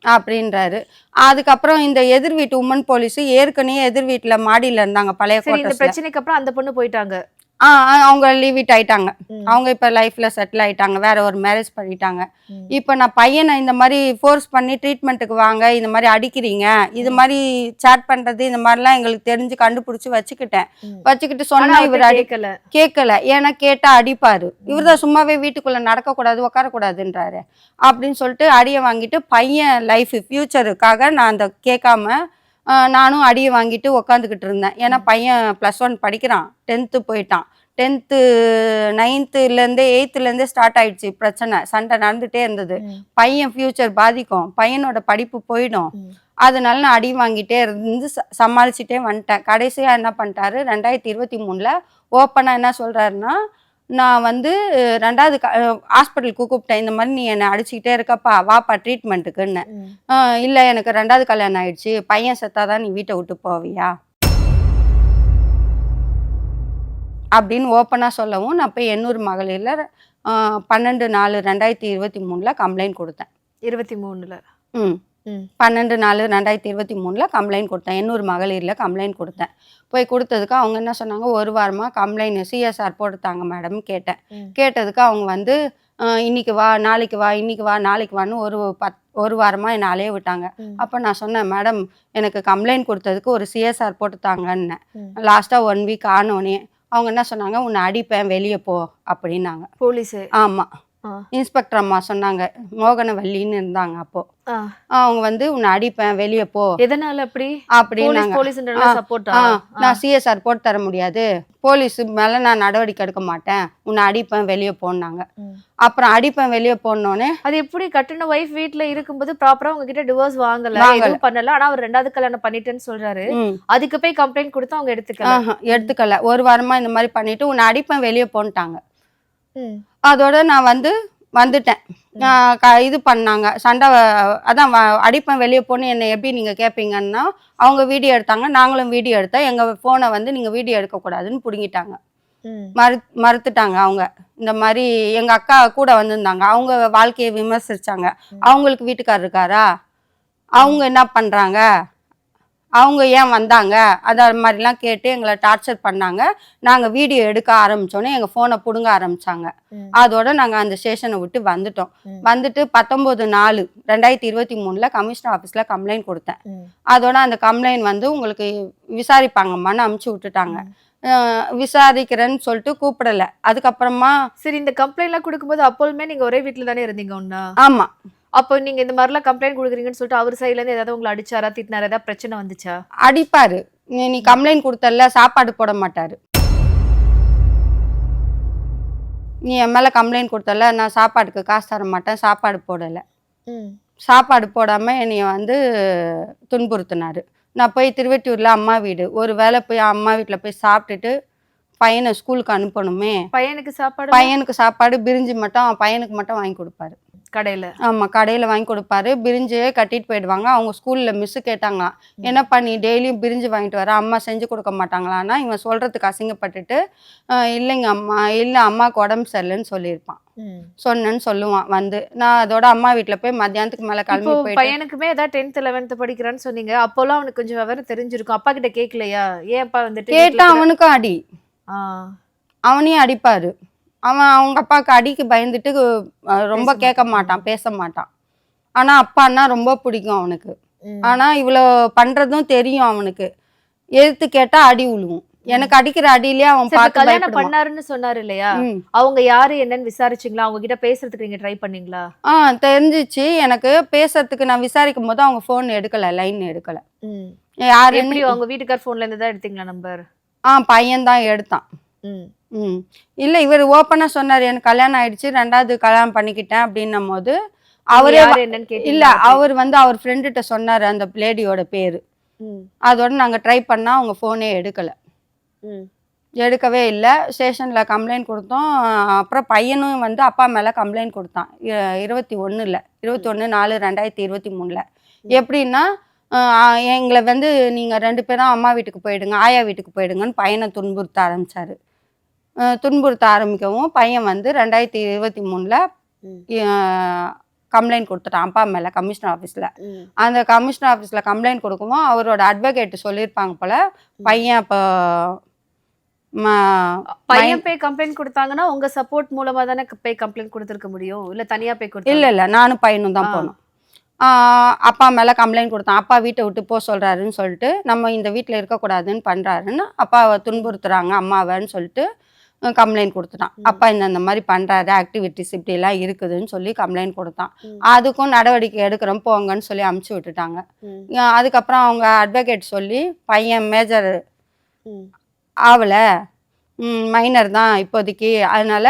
அப்படின்றாரு. அதுக்கப்புறம் இந்த எதிர் வீட்டு உமன் போலீஸ் ஏற்கனவே எதிர் வீட்டுல மாடியில இருந்தாங்க பழைய இந்த பிரச்சனைக்கு அப்புறம் அந்த பொண்ணு போயிட்டாங்க. அவங்க லீவ் இட் ஆயிட்டாங்க, அவங்க இப்ப லைஃப்ல செட்டில் ஆயிட்டாங்க, வேற ஒரு மேரேஜ் பண்ணிட்டாங்க. இப்ப நான் பையனை இந்த மாதிரி ஃபோர்ஸ் பண்ணி ட்ரீட்மெண்ட்டுக்கு வாங்க, இந்த மாதிரி அடிக்கிறீங்க, இது மாதிரி சேட் பண்றது, இந்த மாதிரிலாம் எங்களுக்கு தெரிஞ்சு கண்டுபிடிச்சு வச்சுக்கிட்டு சொன்னா இவர் கேட்கல. ஏன்னா கேட்டா அடிப்பாரு, இவர்தான் சும்மாவே வீட்டுக்குள்ள நடக்கக்கூடாது உட்காரக்கூடாதுன்றாரு அப்படின்னு சொல்லிட்டு அடியை வாங்கிட்டு, பையன் லைஃப் ஃபியூச்சருக்காக நான் அந்த கேட்காம நானும் அடியை வாங்கிட்டு உக்காந்துக்கிட்டு இருந்தேன். ஏன்னா பையன் +1 படிக்கிறான், 10th போயிட்டான், 10th 9th 8th ஸ்டார்ட் ஆயிடுச்சு பிரச்சனை, சண்டை நடந்துட்டே இருந்தது. பையன் ஃபியூச்சர் பாதிக்கும், பையனோட படிப்பு போயிடும், அதனால நான் அடி வாங்கிட்டே இருந்து சமாளிச்சுட்டே வந்துட்டேன். கடைசியா என்ன பண்ணிட்டாரு, 2023 ஓப்பனா என்ன சொல்றாருன்னா, நான் வந்து 2வது ஹாஸ்பிட்டலுக்கு கூப்பிட்டேன், இந்த மாதிரி நீ என்னை அடிச்சுக்கிட்டே இருக்கப்பா, வாப்பா ட்ரீட்மெண்ட்டுக்குன்னு. இல்லை எனக்கு 2வது கல்யாணம் ஆயிடுச்சு, பையன் செத்தாதான் நீ வீட்டை விட்டு போவியா அப்படின்னு ஓப்பனாக சொல்லவும், நான் போய் எண்ணூர் மகளிரில் 12/4/2023 கம்ப்ளைண்ட் கொடுத்தேன். 23ல 12/4/2023 கம்ப்ளைண்ட் கொடுத்தேன், எண்ணூர் மகளிரில் கம்ப்ளைண்ட் கொடுத்தேன். போய் கொடுத்ததுக்கு அவங்க என்ன சொன்னாங்க, 1 வாரமாக கம்ப்ளைண்ட் CSR போட்டுத்தாங்க மேடம் கேட்டேன். கேட்டதுக்கு அவங்க வந்து இன்னைக்கு வா நாளைக்கு வா இன்னைக்கு வா நாளைக்கு வான்னு ஒரு வாரமாக என்னை அலைய விட்டாங்க. அப்போ நான் சொன்னேன், மேடம் எனக்கு கம்ப்ளைண்ட் கொடுத்ததுக்கு ஒரு CSR போட்டுத்தாங்கன்னேன். லாஸ்ட்டாக 1 வீக் ஆனோடனே அவங்க என்ன சொன்னாங்க, உன்னை அடிப்பேன் வெளியே போ அப்படின்னாங்க போலீஸு. ஆமாம், இன்ஸ்பெக்டர் அம்மா சொன்னாங்க, மோகனவல்லின்னு இருந்தாங்க அப்போ. அவங்க வந்து உன்னை அடிப்பேன் வெளியே போ. எதனால அப்படின்னாங்க. நான் CSR போட்டு தர முடியாது, போலீஸ் மேல நான் நடவடிக்கை எடுக்க மாட்டேன், உன்னை அடிப்பேன் வெளியே போனாங்க. அப்புறம் அடிப்பேன் வெளியே போனோடனே, அது எப்படி கட்டின ஒய்ஃப் வீட்டுல இருக்கும்போது ப்ராப்பரா உங்ககிட்ட டிவோர்ஸ் வாங்கல எதுவும் பண்ணல, ஆனா அவர் 2வது கல்யாணம் பண்ணிட்டேன்னு சொல்றாரு, அதுக்கு போய் கம்ப்ளைண்ட் கொடுத்து அவங்க எடுத்துக்கல. 1 வாரமா இந்த மாதிரி பண்ணிட்டு உன்னை அடிப்பேன் வெளியே போன்ட்டாங்க. அதோட நான் வந்துட்டேன். இது பண்ணாங்க சண்டை, அதான் அடிப்பேன் வெளியே போன்னு என்னை எப்படி நீங்கள் கேட்பீங்கன்னா, அவங்க வீடியோ எடுத்தாங்க, நாங்களும் வீடியோ எடுத்தோம், எங்கள் ஃபோனை வந்து நீங்கள் வீடியோ எடுக்கக்கூடாதுன்னு பிடுங்கிட்டாங்க, மறுத்துட்டாங்க. அவங்க இந்த மாதிரி எங்கள் அக்கா கூட வந்திருந்தாங்க, அவங்க வாழ்க்கையை விமர்சிச்சாங்க, அவங்களுக்கு வீட்டுக்காரர் இருக்காரா, அவங்க என்ன பண்ணுறாங்க, அவங்க ஏன் வந்தாங்க, அதை மாதிரிலாம் கேட்டு எங்களை டார்ச்சர் பண்ணாங்க. நாங்கள் வீடியோ எடுக்க ஆரம்பித்தோன்னே எங்கள் ஃபோனை பிடுங்க ஆரம்பித்தாங்க. அதோட நாங்கள் அந்த ஸ்டேஷனை விட்டு வந்துட்டோம். வந்துட்டு 19/4/2023 கமிஷனர் ஆஃபீஸில் கம்ப்ளைண்ட் கொடுத்தேன். அதோட அந்த கம்ப்ளைண்ட் வந்து உங்களுக்கு விசாரிப்பாங்கம்மான்னு அமுச்சு விட்டுட்டாங்க. விசாரிக்கிறேன்னு சொல்லிட்டு கூப்பிடல. அதுக்கப்புறமா சரி, இந்த கம்ப்ளைண்ட்லாம் கொடுக்கும்போது அப்போதுமே நீங்கள் ஒரே வீட்டில் தானே இருந்தீங்க ஒன்றா? ஆமாம். அப்போ நீங்க இந்த மாதிரிலாம் கம்ப்ளைண்ட் கொடுக்குறீங்கன்னு சொல்லிட்டு அவர் சைட்ல இருந்து ஏதாவது உங்களை அடிச்சாரா, திட்டினாரா, ஏதாவது பிரச்சனை வந்துச்சா? அடிப்பாரு. நீ கம்ப்ளைண்ட் கொடுத்தல, சாப்பாடு போட மாட்டாரு. நீ என் மேல கம்ப்ளைண்ட் கொடுத்தல, நான் சாப்பாடுக்கு காசு தர மாட்டேன், சாப்பாடு போடலை. சாப்பாடு போடாம என்னைய வந்து துன்புறுத்தினாரு. நான் போய் திருவெட்டியூர்ல அம்மா வீடு, ஒரு வேளை போய் அம்மா வீட்டில் போய் சாப்பிட்டுட்டு பையனை ஸ்கூலுக்கு அனுப்பணுமே. பையனுக்கு சாப்பாடு பையனுக்கு சாப்பாடு பிரிஞ்சு மட்டும் அவன் பையனுக்கு மட்டும் வாங்கி கொடுப்பாரு. கடையில. ஆமாம், கடையில் வாங்கி கொடுப்பாரு. பிரிஞ்சே கட்டிட்டு போயிடுவாங்க. அவங்க ஸ்கூலில் மிஸ்ஸு கேட்டாங்களாம், என்னப்பா நீ டெய்லியும் பிரிஞ்சு வாங்கிட்டு வர, அம்மா செஞ்சு கொடுக்க மாட்டாங்களான்னா இவன் சொல்கிறதுக்கு அசிங்கப்பட்டுட்டு இல்லைங்க அம்மா, இல்லை அம்மாவுக்கு உடம்பு சரியில்லைன்னு சொல்லியிருப்பான். சொன்னேன்னு சொல்லுவான் வந்து. நான் அதோட அம்மா வீட்டில் போய் மத்தியானத்துக்கு மேலே இப்போ கிளம்பி போயிட்டு பையனுக்குமே ஏதாவது 10th 11th படிக்கிறான்னு சொன்னீங்க. அப்போலாம் அவனுக்கு கொஞ்சம் விவரம் தெரிஞ்சிருக்கும். அப்பா கிட்ட கேட்கலையா? ஏன் அப்பா வந்துட்டு கேட்டால் வீட்ல கூட- அவனுக்கும் அடி, ஆ, அவனையும் அடிப்பார். அவன் அவங்க அப்பாவுக்கு அடிக்கு பயந்துட்டு ரொம்ப பேச கேட்க மாட்டான். மாட்டான், பேச மாட்டான். ஆனால் அப்பான்னா ரொம்ப பிடிக்கும் அவனுக்கு. ம். ஆனால் இவ்வளோ பண்ணுறதும் தெரியும் அவனுக்கு. எதிர்த்து கேட்டால் அடி விழுவும். எனக்கு அடிக்கிற அடியிலே அவன் சரி, இப்ப பார்த்து கல்யாணம் பயப்படுவான். பண்ணாருன்னு சொன்னாரு இல்லையா? ம். அவங்க யாரு என்னன்னு விசாரிச்சீங்களா? அவங்க கிட்ட பேசுறதுக்கு நீங்க ட்ரை பண்ணீங்களா? தெரிஞ்சிச்சு எனக்கு. பேசுறதுக்கு நான் விசாரிக்கும் போது அவங்க ஃபோன் எடுக்கலை, லைன் எடுக்கலை. ம். யாருன்னு எப்படி அவங்க வீட்டுக்கார் போன்ல இருந்து தான் எடுத்தீங்களா நம்பர்? பையன்தான் எடுத்தான். ம். ம். இல்லை, இவர் ஓப்பனாக சொன்னார், எனக்கு கல்யாணம் ஆயிடுச்சு, 2வது கல்யாணம் பண்ணிக்கிட்டேன் அப்படின்னும் போது அவங்க அவரே யாரு என்னன்னு இல்லை, கேட்டீங்களா? அவர் வந்து அவர் ஃப்ரெண்டுகிட்ட சொன்னார் அந்த லேடியோட பேர். ம். அதோட நாங்கள் ட்ரை பண்ணால் அவங்க ஃபோனே எடுக்கலை, ம். எடுக்கவே இல்லை. ஸ்டேஷனில் கம்ப்ளைண்ட் கொடுத்தோம். அப்புறம் பையனும் வந்து அப்பா மேலே கம்ப்ளைண்ட் கொடுத்தான். 21 4/4/2023 எப்படின்னா எங்களை வந்து நீங்கள் 2 பேரும் அம்மா வீட்டுக்கு போயிடுங்க, ஆயா வீட்டுக்கு போயிடுங்கன்னு பையனை துன்புறுத்த ஆரம்பித்தார். துன்புறுத்த ஆரம்பிக்கவும் பையன் வந்து 2023 ம். கம்ப்ளைண்ட் கொடுத்துட்டான் அப்பா மேலே கமிஷனர் ஆஃபீஸில். ம். அந்த கமிஷனர் ஆஃபீஸில் கம்ப்ளைண்ட் கொடுக்கவும் அவரோட அட்வொகேட் சொல்லியிருப்பாங்க போல். பையன் அப்போ பையன் போய் கம்ப்ளைண்ட் கொடுத்தாங்கன்னா உங்க சப்போர்ட் மூலமா தானே போய் கம்ப்ளைண்ட் கொடுத்திருக்க முடியும். இல்ல தனியா போய் கொடுத்தா? இல்லை நானும் பையனும் தான் ஆ. போனோம். அப்பா மேலே கம்ப்ளைண்ட் கொடுத்தான். அப்பா வீட்டை விட்டு போக சொல்கிறாருன்னு சொல்லிட்டு, நம்ம இந்த வீட்டில் இருக்கக்கூடாதுன்னு பண்ணுறாருன்னு, அப்பாவை துன்புறுத்துறாங்க அம்மாவைன்னு சொல்லிட்டு கம்ப்ளைண்ட் கொடுத்துட்டான். அப்பா இந்த மாதிரி பண்ணுறாரு, ஆக்டிவிட்டிஸ் இப்படிலாம் இருக்குதுன்னு சொல்லி கம்ப்ளைண்ட் கொடுத்தான். அதுக்கும் நடவடிக்கை எடுக்கிறோம் போங்கன்னு சொல்லி அமுச்சு விட்டுட்டாங்க. அதுக்கப்புறம் அவங்க அட்வொகேட் சொல்லி பையன் மேஜர் ஆகலை, மைனர் தான் இப்போதைக்கு, அதனால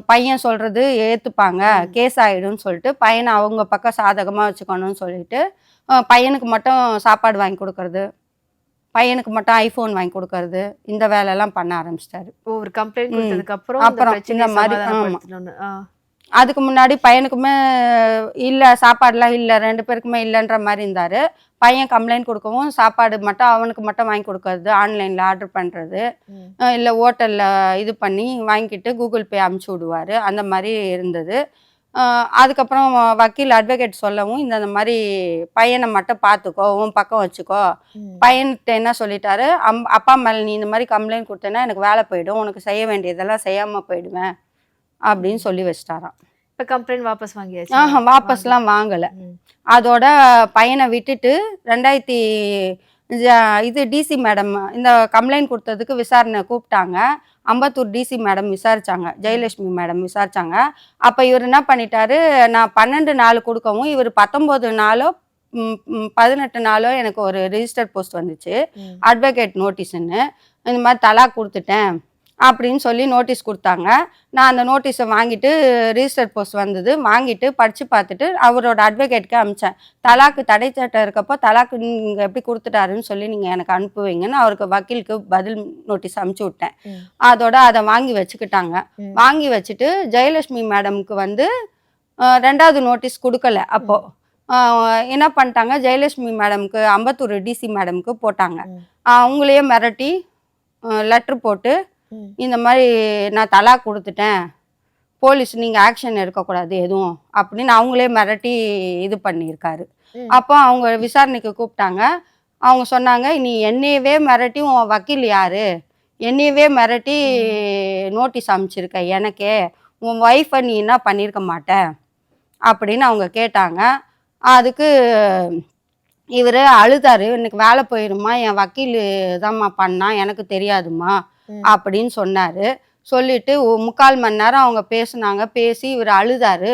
பையன் சொல்கிறது ஏற்றுப்பாங்க, கேஸ் ஆகிடும்னு சொல்லிட்டு பையனை அவங்க பக்கம் சாதகமாக வச்சுக்கணும்னு சொல்லிட்டு பையனுக்கு மட்டும் சாப்பாடு வாங்கி கொடுக்கறது, பையனுக்கு மட்டும் ஐஃபோன் வாங்கி கொடுக்கறது, இந்த வேலையெல்லாம் பண்ண ஆரம்பிச்சிட்டாரு. ஒரு கம்ப்ளைண்ட் கொடுத்ததுக்கு அப்புறம் அப்புறம் இந்த இந்த மாதிரி சமாதானப்படுத்தணும்னு. அதுக்கு முன்னாடி பையனுக்குமே இல்லை, சாப்பாடுலாம் இல்லை, 2 பேருக்குமே இல்லைன்ற மாதிரி இருந்தார். பையன் கம்ப்ளைண்ட் கொடுக்கவும் சாப்பாடு மட்டும் அவனுக்கு மட்டும் வாங்கி கொடுக்கறது, ஆன்லைனில் ஆர்டர் பண்ணுறது, இல்லை ஹோட்டலில் இது பண்ணி வாங்கிட்டு கூகுள் பே அமுச்சு விடுவார், அந்த மாதிரி இருந்தது. அதுக்கப்புறம் வக்கீல் அட்வொகேட் சொல்லவும் இந்த மாதிரி பையனை மட்டும் பார்த்துக்கோ, உன் பக்கம் வச்சுக்கோ. பையன்கிட்ட என்ன சொல்லிட்டாரு, அப்பா மேலே நீ இந்த மாதிரி கம்ப்ளைண்ட் கொடுத்தேன்னா எனக்கு வேலை போயிடும், உனக்கு செய்ய வேண்டியதெல்லாம் செய்யாமல் போயிடுவேன் அப்படின்னு சொல்லி வச்சிட்டாராம். இப்ப கம்ப்ளைண்ட் வாபஸ் வாங்கியாச்சு? வாபஸ்லாம் வாங்கலை. அதோட பையனை விட்டுட்டு 2000 டிசி மேடம் இந்த கம்ப்ளைண்ட் கொடுத்ததுக்கு விசாரணை கூப்பிட்டாங்க. அம்பத்தூர் டிசி மேடம் விசாரிச்சாங்க, ஜெயலட்சுமி மேடம் விசாரிச்சாங்க. அப்போ இவர் என்ன பண்ணிட்டாரு, நான் 12 நாள் கொடுக்கவும் இவர் 19 நாளோ 18 நாளோ எனக்கு ஒரு ரிஜிஸ்டர் போஸ்ட் வந்துச்சு, அட்வொகேட் நோட்டீஸ்ன்னு. இந்த மாதிரி தலாக் கொடுத்துட்டேன் அப்படின்னு சொல்லி நோட்டீஸ் கொடுத்தாங்க. நான் அந்த நோட்டீஸை வாங்கிட்டு, ரிஜிஸ்டர் போஸ்ட் வந்தது, வாங்கிட்டு படித்து பார்த்துட்டு அவரோட அட்வொகேட்க்கு அனுப்பிச்சேன். தலாக்கு தடை சட்டம் இருக்கப்போ தலாக்கு நீங்கள் எப்படி கொடுத்துட்டாருன்னு சொல்லி நீங்கள் எனக்கு அனுப்புவீங்கன்னு அவருக்கு வக்கீலுக்கு பதில் நோட்டீஸ் அனுப்பிச்சி விட்டேன். அதோட அதை வாங்கி வச்சுக்கிட்டாங்க. வாங்கி வச்சுட்டு ஜெயலட்சுமி மேடமுக்கு வந்து 2வது நோட்டீஸ் கொடுக்கல. அப்போது என்ன பண்ணிட்டாங்க, ஜெயலட்சுமி மேடமுக்கு அம்பத்தூர் டிசி மேடமுக்கு போட்டாங்க. அவங்களையே மிரட்டி லெட்ரு போட்டு இந்த மாதிரி நான் தலாக் கொடுத்துட்டேன், போலீஸ் நீங்கள் ஆக்ஷன் எடுக்கக்கூடாது எதுவும் அப்படின்னு அவங்களே மிரட்டி இது பண்ணியிருக்காரு. அப்போ அவங்க விசாரணைக்கு கூப்பிட்டாங்க. அவங்க சொன்னாங்க, நீ என்னையவே மிரட்டி உன் வக்கீல் யார், என்னையவே மிரட்டி நோட்டீஸ் அனுப்பிச்சிருக்க எனக்கே, உன் ஒய்ஃபை நீ என்ன பண்ணியிருக்க மாட்ட அப்படின்னு அவங்க கேட்டாங்க. அதுக்கு இவர் அழுதாரு, எனக்கு வேலை போயிடுமா, என் வக்கீல் தான்மா பண்ணான், எனக்கு தெரியாதுமா அப்படின்னு சொன்னார். சொல்லிட்டு 3/4 மணி நேரம் அவங்க பேசுனாங்க. பேசி இவர் அழுதாரு.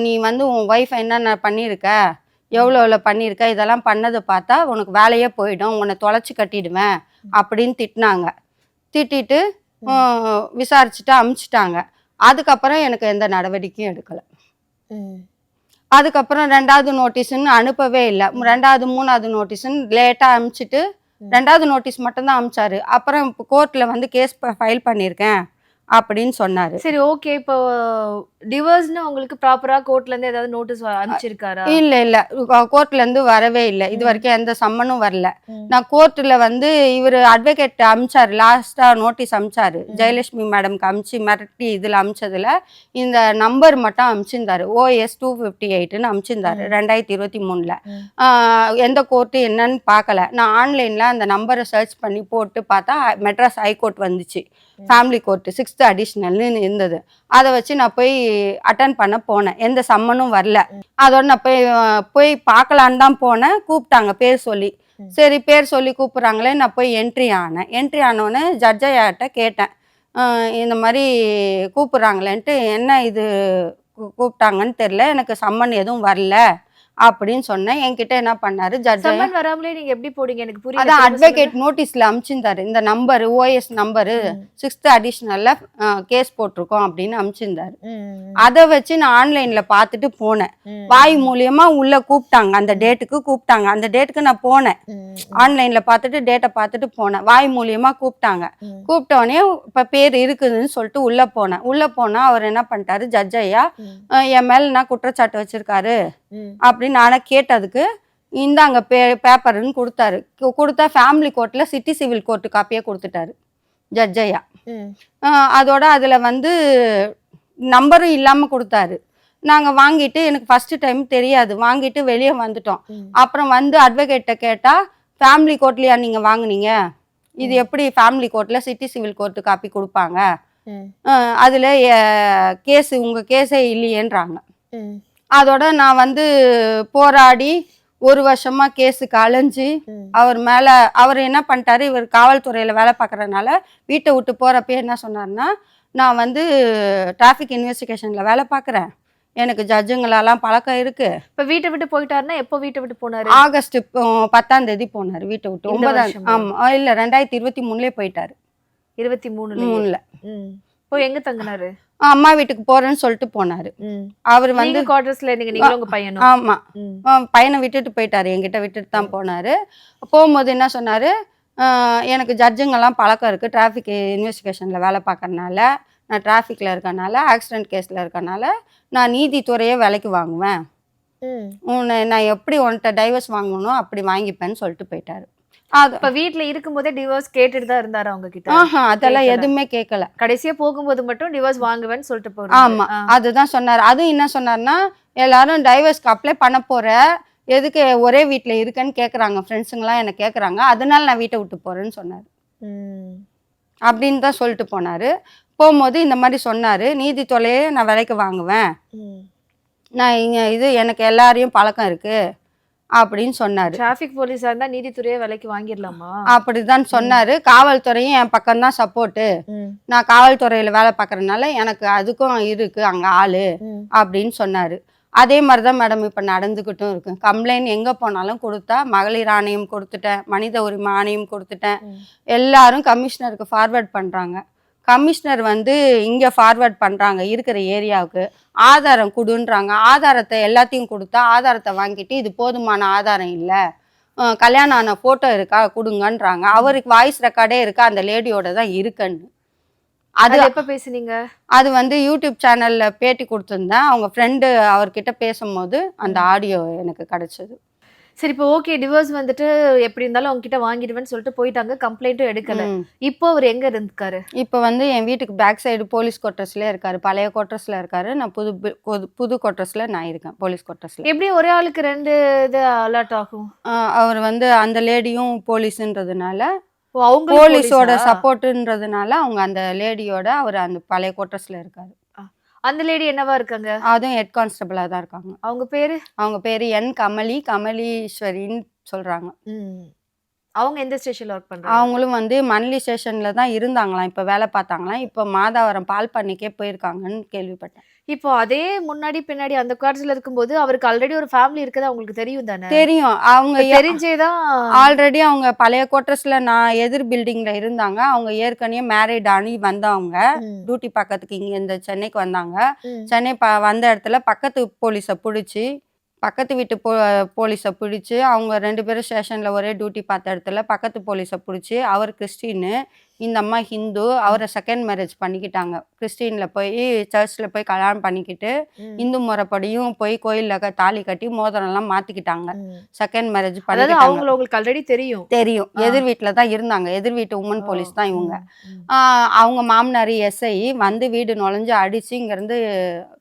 நீ வந்து உன் ஒய்ஃபை என்னென்ன பண்ணியிருக்க, எவ்வளோ பண்ணியிருக்க, இதெல்லாம் பண்ணதை பார்த்தா உனக்கு வேலையே போயிடும், உன்னை தொலைச்சி கட்டிடுவேன் அப்படின்னு திட்டினாங்க. திட்டிட்டு விசாரிச்சுட்டு அமுச்சிட்டாங்க. அதுக்கப்புறம் எனக்கு எந்த நடவடிக்கையும் எடுக்கலை. அதுக்கப்புறம் 2வது நோட்டீஸ்ன்னு அனுப்பவே இல்லை. 2வது 3வது நோட்டீஸ்ன்னு லேட்டாக அனுப்பிச்சிட்டு 2வது நோட்டீஸ் மட்டும்தான் அனுப்பிச்சாரு. அப்புறம் இப்போ கோர்ட்டில் வந்து கேஸ் ஃபைல் பண்ணியிருக்கேன் அப்படின்னு சொன்னார். சரி, ஓகே. இப்போ டிவோர்ஸ்னு உங்களுக்கு ப்ராப்பரா கோர்ட்ல இருந்து ஏதாவது நோட்டீஸ் அனுப்பிச்சிருக்காரா? இல்லை இல்லை, கோர்ட்லேருந்து வரவே இல்லை. இது வரைக்கும் எந்த சம்மனும் வரல. நான் கோர்ட்டில் வந்து இவர் அட்வொகேட் அமிச்சாரு, லாஸ்ட்டாக நோட்டீஸ் அமிச்சாரு. ஜெயலட்சுமி மேடம்க்கு அமிச்சு மிரட்டி இதில் அமிச்சதில் இந்த நம்பர் மட்டும் அமிச்சிருந்தாரு. OS 258ன்னு அமிச்சிருந்தாரு 2023. எந்த கோர்ட்டு என்னன்னு பார்க்கல. நான் ஆன்லைனில் அந்த நம்பரை சர்ச் பண்ணி போட்டு பார்த்தா மெட்ராஸ் ஹைகோர்ட் வந்துச்சு. ஃபேமிலி கோர்ட்டு 6th அடிஷ்னல்னு இருந்தது. அதை வச்சு நான் போய் அட்டன் பண்ண போனேன். எந்த சம்மனும் வரல. அதோட நான் போய் பார்க்கலான்னு தான் போனேன். கூப்பிட்டாங்க பேர் சொல்லி. சரி, பேர் சொல்லி கூப்பிட்றாங்களே, நான் போய் என்ட்ரி ஆனேன். என்ட்ரி ஆனோடனே ஜட்ஜ் ஐயாட்ட கேட்டேன், இந்த மாதிரி கூப்பிட்றாங்களேன்ட்டு, என்ன இது கூப்பிட்டாங்கன்னு தெரில, எனக்கு சம்மன் எதுவும் வரல அப்படின்னு சொன்னேன். என்கிட்ட என்ன பண்ணாரு ஜட்ஜ், சம்மன் வராமலே நீங்க எப்படி போடுங்க? எனக்கு புரியல. அதான் திரும்ப அட்வொகேட் நோட்டீஸ்ல அனுப்பிச்சிருந்தாரு. இந்த நம்பர் OS நம்பரு 6th அடிஷ்னல்ல கேஸ் போட்டிருக்கோம் அப்படின்னு அனுப்பிச்சிருந்தாரு. அதை வச்சு நான் ஆன்லைன்ல பார்த்துட்டு போனேன். வாய் மூலியமா உள்ள கூப்பிட்டாங்க, அந்த டேட்டுக்கு கூப்பிட்டாங்க. அந்த டேட்டுக்கு நான் போனேன், ஆன்லைன்ல பார்த்துட்டு டேட்டை பார்த்துட்டு போனேன். வாய் மூலியமா கூப்பிட்டாங்க. கூப்பிட்டோடனே இப்போ பேர் இருக்குதுன்னு சொல்லிட்டு உள்ள போனா அவர் என்ன பண்ணிட்டாரு ஜட்ஜ் ஐயா, என் மேல என்ன குற்றச்சாட்டு வச்சிருக்காரு அப்படின்னு நானே கேட்டதுக்கு, இந்தாங்க பேப்பர்னு கொடுத்தாரு. கொடுத்தா ஃபேமிலி கோர்ட்டில் சிட்டி சிவில் கோர்ட்டு காப்பியே கொடுத்துட்டாரு ஜட்ஜ் ஐயா. அதோட அதில் வந்து நம்பரும் இல்லாமல் கொடுத்தாரு. நாங்கள் வாங்கிட்டு, எனக்கு ஃபஸ்ட்டு டைம் தெரியாது, வாங்கிட்டு வெளியே வந்துட்டோம். அப்புறம் வந்து அட்வொகேட்டை கேட்டால், ஃபேமிலி கோர்ட்லையா நீங்கள் வாங்குனீங்க, இது எப்படி ஃபேமிலி கோர்ட்டில் சிட்டி சிவில் கோர்ட்டு காப்பி கொடுப்பாங்க, அதில் கேஸு உங்கள் கேஸே இல்லையேன்றாங்க. அதோட நான் வந்து போராடி 1 வருஷமா கேஸுக்கு அலைஞ்சு அவர் என்ன பண்ணிட்டாரு, இவர் காவல்துறையில் வேலை பார்க்குறதுனால வீட்டை விட்டு போகிறப்ப என்ன சொன்னார்னா, நான் வந்து டிராஃபிக் இன்வெஸ்டிகேஷனில் வேலை பார்க்குறேன், எனக்கு ஜட்ஜுங்களெல்லாம் பழக்கம் இருக்கு. இப்ப வீட்டை விட்டு போயிட்டாருன்னா எப்போ வீட்டை விட்டு போனாரு? ஆகஸ்ட் 10ஆம் தேதி போனார் வீட்டை விட்டு. 9ஆம், ஆமா இல்லை 2023 போயிட்டாரு. 23ல இப்போ எங்க தங்கினாரு? அம்மா வீட்டுக்கு போறேன்னு சொல்லிட்டு போனாரு. அவர் வந்து குவார்டர்ஸ்ல இருந்தீங்க, நீங்களும் உங்க பையனும்? ஆமா, பையனை விட்டுட்டு போயிட்டாரு, என்கிட்ட விட்டுட்டு தான் போனாரு. போகும்போது என்ன சொன்னாரு, எனக்கு ஜட்ஜுங்கெல்லாம் பழக்கம் இருக்கு, டிராஃபிக் இன்வெஸ்டிகேஷன்ல வேலை பார்க்கறனால, நான் டிராஃபிக்ல இருக்கனால, ஆக்சிடென்ட் கேஸ்ல இருக்கனால நான் நீதித்துறையே விலைக்கு வாங்குவேன், நான் எப்படி உன்கிட்ட டைவர்ஸ் வாங்கணும் அப்படி வாங்கிப்பேன்னு சொல்லிட்டு போயிட்டாரு. இப்ப வீட்ல இருக்கும்போதே டிவோர்ஸ் கேட்டுட்டு தான் இருந்தாரு அவங்க கிட்ட? அதெல்லாம் எதுவுமே கேட்கல. கடைசியா போகும்போது மட்டும் டிவோர்ஸ் வாங்குவேன்னு சொல்லிட்டு போறாரு. ஆமா, அதுதான் சொன்னாரு. அதுவும் என்ன சொன்னார்னா, எல்லாரும் டைவர்ஸ்க்கு அப்ளை பண்ண போற, எதுக்கு ஒரே வீட்டுல இருக்கேன்னு கேக்குறாங்க, ஃப்ரெண்ட்ஸுங்கெல்லாம் என்ன கேக்குறாங்க, அதனால நான் வீட்டை விட்டு போறேன்னு சொன்னாரு. அப்படின்னு தான் சொல்லிட்டு போனாரு. போகும்போது இந்த மாதிரி சொன்னாரு, நீதித்துறையே நான் விலைக்கு வாங்குவேன், நான் இது எனக்கு எல்லாரையும் பழக்கம் இருக்கு அப்படின்னு சொன்னாரு. டிராஃபிக் போலீஸா இருந்தா நீதித்துறையே விலைக்கு வாங்கிடலாமா? அப்படிதான் சொன்னாரு. காவல்துறையும் என் பக்கம் தான் சப்போர்ட்டு, நான் காவல்துறையில வேலை பார்க்கறதுனால எனக்கு அதுக்கும் இருக்கு அங்க ஆளு அப்படின்னு சொன்னாரு. அதே மாதிரிதான் மேடம் இப்ப நடந்துகிட்டும் இருக்கு. கம்ப்ளைண்ட் எங்க போனாலும் கொடுத்தா, மகளிர் ஆணையம் கொடுத்துட்டேன், மனித உரிமை ஆணையம் கொடுத்துட்டேன், எல்லாரும் கமிஷனருக்கு ஃபார்வர்ட் பண்றாங்க. கமிஷனர் வந்து இங்கே ஃபார்வர்ட் பண்ணுறாங்க இருக்கிற ஏரியாவுக்கு, ஆதாரம் கொடுன்றாங்க. ஆதாரத்தை எல்லாத்தையும் கொடுத்தா ஆதாரத்தை வாங்கிட்டு, இது போதுமான ஆதாரம் இல்லை, கல்யாணம் ஆன ஃபோட்டோ இருக்கா கொடுங்கன்றாங்க. அவருக்கு வாய்ஸ் ரெக்கார்டே இருக்கா, அந்த லேடியோட தான் இருக்குன்னு. அது எப்போ பேசுனீங்க? அது வந்து யூடியூப் சேனலில் பேட்டி கொடுத்துருந்தேன். அவங்க ஃப்ரெண்டு அவர்கிட்ட பேசும்போது அந்த ஆடியோ எனக்கு கிடைச்சது. சரி, இப்போ ஓகே, டிவோர்ஸ் வந்துட்டு எப்படி இருந்தாலும் அவங்க கிட்ட வாங்கிடுவேன்னு சொல்லிட்டு போயிட்டாங்க, கம்ப்ளைண்ட்டும் எடுக்கல. இப்போ அவர் எங்க இருக்காரு? இப்போ வந்து என் வீட்டுக்கு பேக் சைடு போலீஸ் குவார்டர்ஸ்ல இருக்காரு, பழைய குவார்டர்ஸ்ல இருக்காரு. நான் புது குவார்டர்ஸ்ல நான் இருக்கேன், போலீஸ் குவார்டர்ஸ்ல. எப்படி ஒரே ஆளுக்கு 2 இது அலர்ட் ஆகும்? அவர் வந்து அந்த லேடியும் போலீஸ்ன்றதுனால, அவங்க போலீஸோட சப்போர்ட்ன்றதுனால அவங்க அந்த லேடியோட அவர் அந்த பழைய குவார்டர்ஸ்ல இருக்காரு. அந்த லேடி என்னவா இருக்காங்க? அதுவும் ஹெட் கான்ஸ்டபிளா தான் இருக்காங்க. அவங்க பேரு? அவங்க பேரு என் கமலீஸ்வரின்னு சொல்றாங்க. அவங்க எந்த ஸ்டேஷன்ல ஒர்க் பண்றாங்க? அவங்களும் வந்து மணலி ஸ்டேஷன்ல தான் இருந்தாங்களாம். இப்ப வேலை பார்த்தாங்களாம். இப்ப மாதாவரம் பால் பண்ணைக்கே போயிருக்காங்கன்னு கேள்விப்பட்டேன். இப்போ அதே முன்னாடி பின்னாடி அந்த குவார்டர்ஸ்ல இருக்கும்போது அவருக்கு ஆல்ரெடி ஒரு ஃபேமிலி இருக்கது அவங்களுக்கு தெரியும் தானே? தெரியும். அவங்க இப்ப தெரிஞ்சே தான் ஆல்ரெடி அவங்க பழைய குவார்டர்ஸ்ல நான் எதிர் பில்டிங்ல இருந்தாங்க. அவங்க ஏற்கனவே மேரிட் ஆகி வந்தவங்க. ம், டியூட்டி பார்க்கறதுக்கு இங்க இந்த சென்னைக்கு வந்தாங்க. ம், சென்னை வந்த இடத்துல பக்கத்து போலீஸ புடிச்சு, பக்கத்து வீட்டு போலீஸ பிடிச்சு, அவங்க 2 பேரும் ஸ்டேஷன்ல ஒரே டியூட்டி பார்த்த இடத்துல பக்கத்து போலீஸ புடிச்சு, அவர் கிறிஸ்டினு, இந்த அம்மா ஹிந்து. அவர செகண்ட் மேரேஜ் பண்ணிக்கிட்டாங்க. கிறிஸ்டின்ல போய் சர்ச்ல போய் கல்யாணம் பண்ணிக்கிட்டு, ம், இந்து முறைப்படியும் போய் கோயில்ல தாலி கட்டி மோதிரம்லாம் மாத்திக்கிட்டாங்க. ம். செகண்ட் மேரேஜ் அதாவது பண்ணிக்கிட்டாங்க. அவங்கள உங்களுக்கு ஆல்ரெடி தெரியும். தெரியும். ஆ. எதிர் வீட்ல தான் இருந்தாங்க. எதிர் வீட்டு உமன் ஓ! போலீஸ் தான் இவங்க. ம், ம், அவங்க மாமனார் எஸ்ஐ வந்து வீடு நுழைஞ்சு அடிச்சு இங்கேருந்து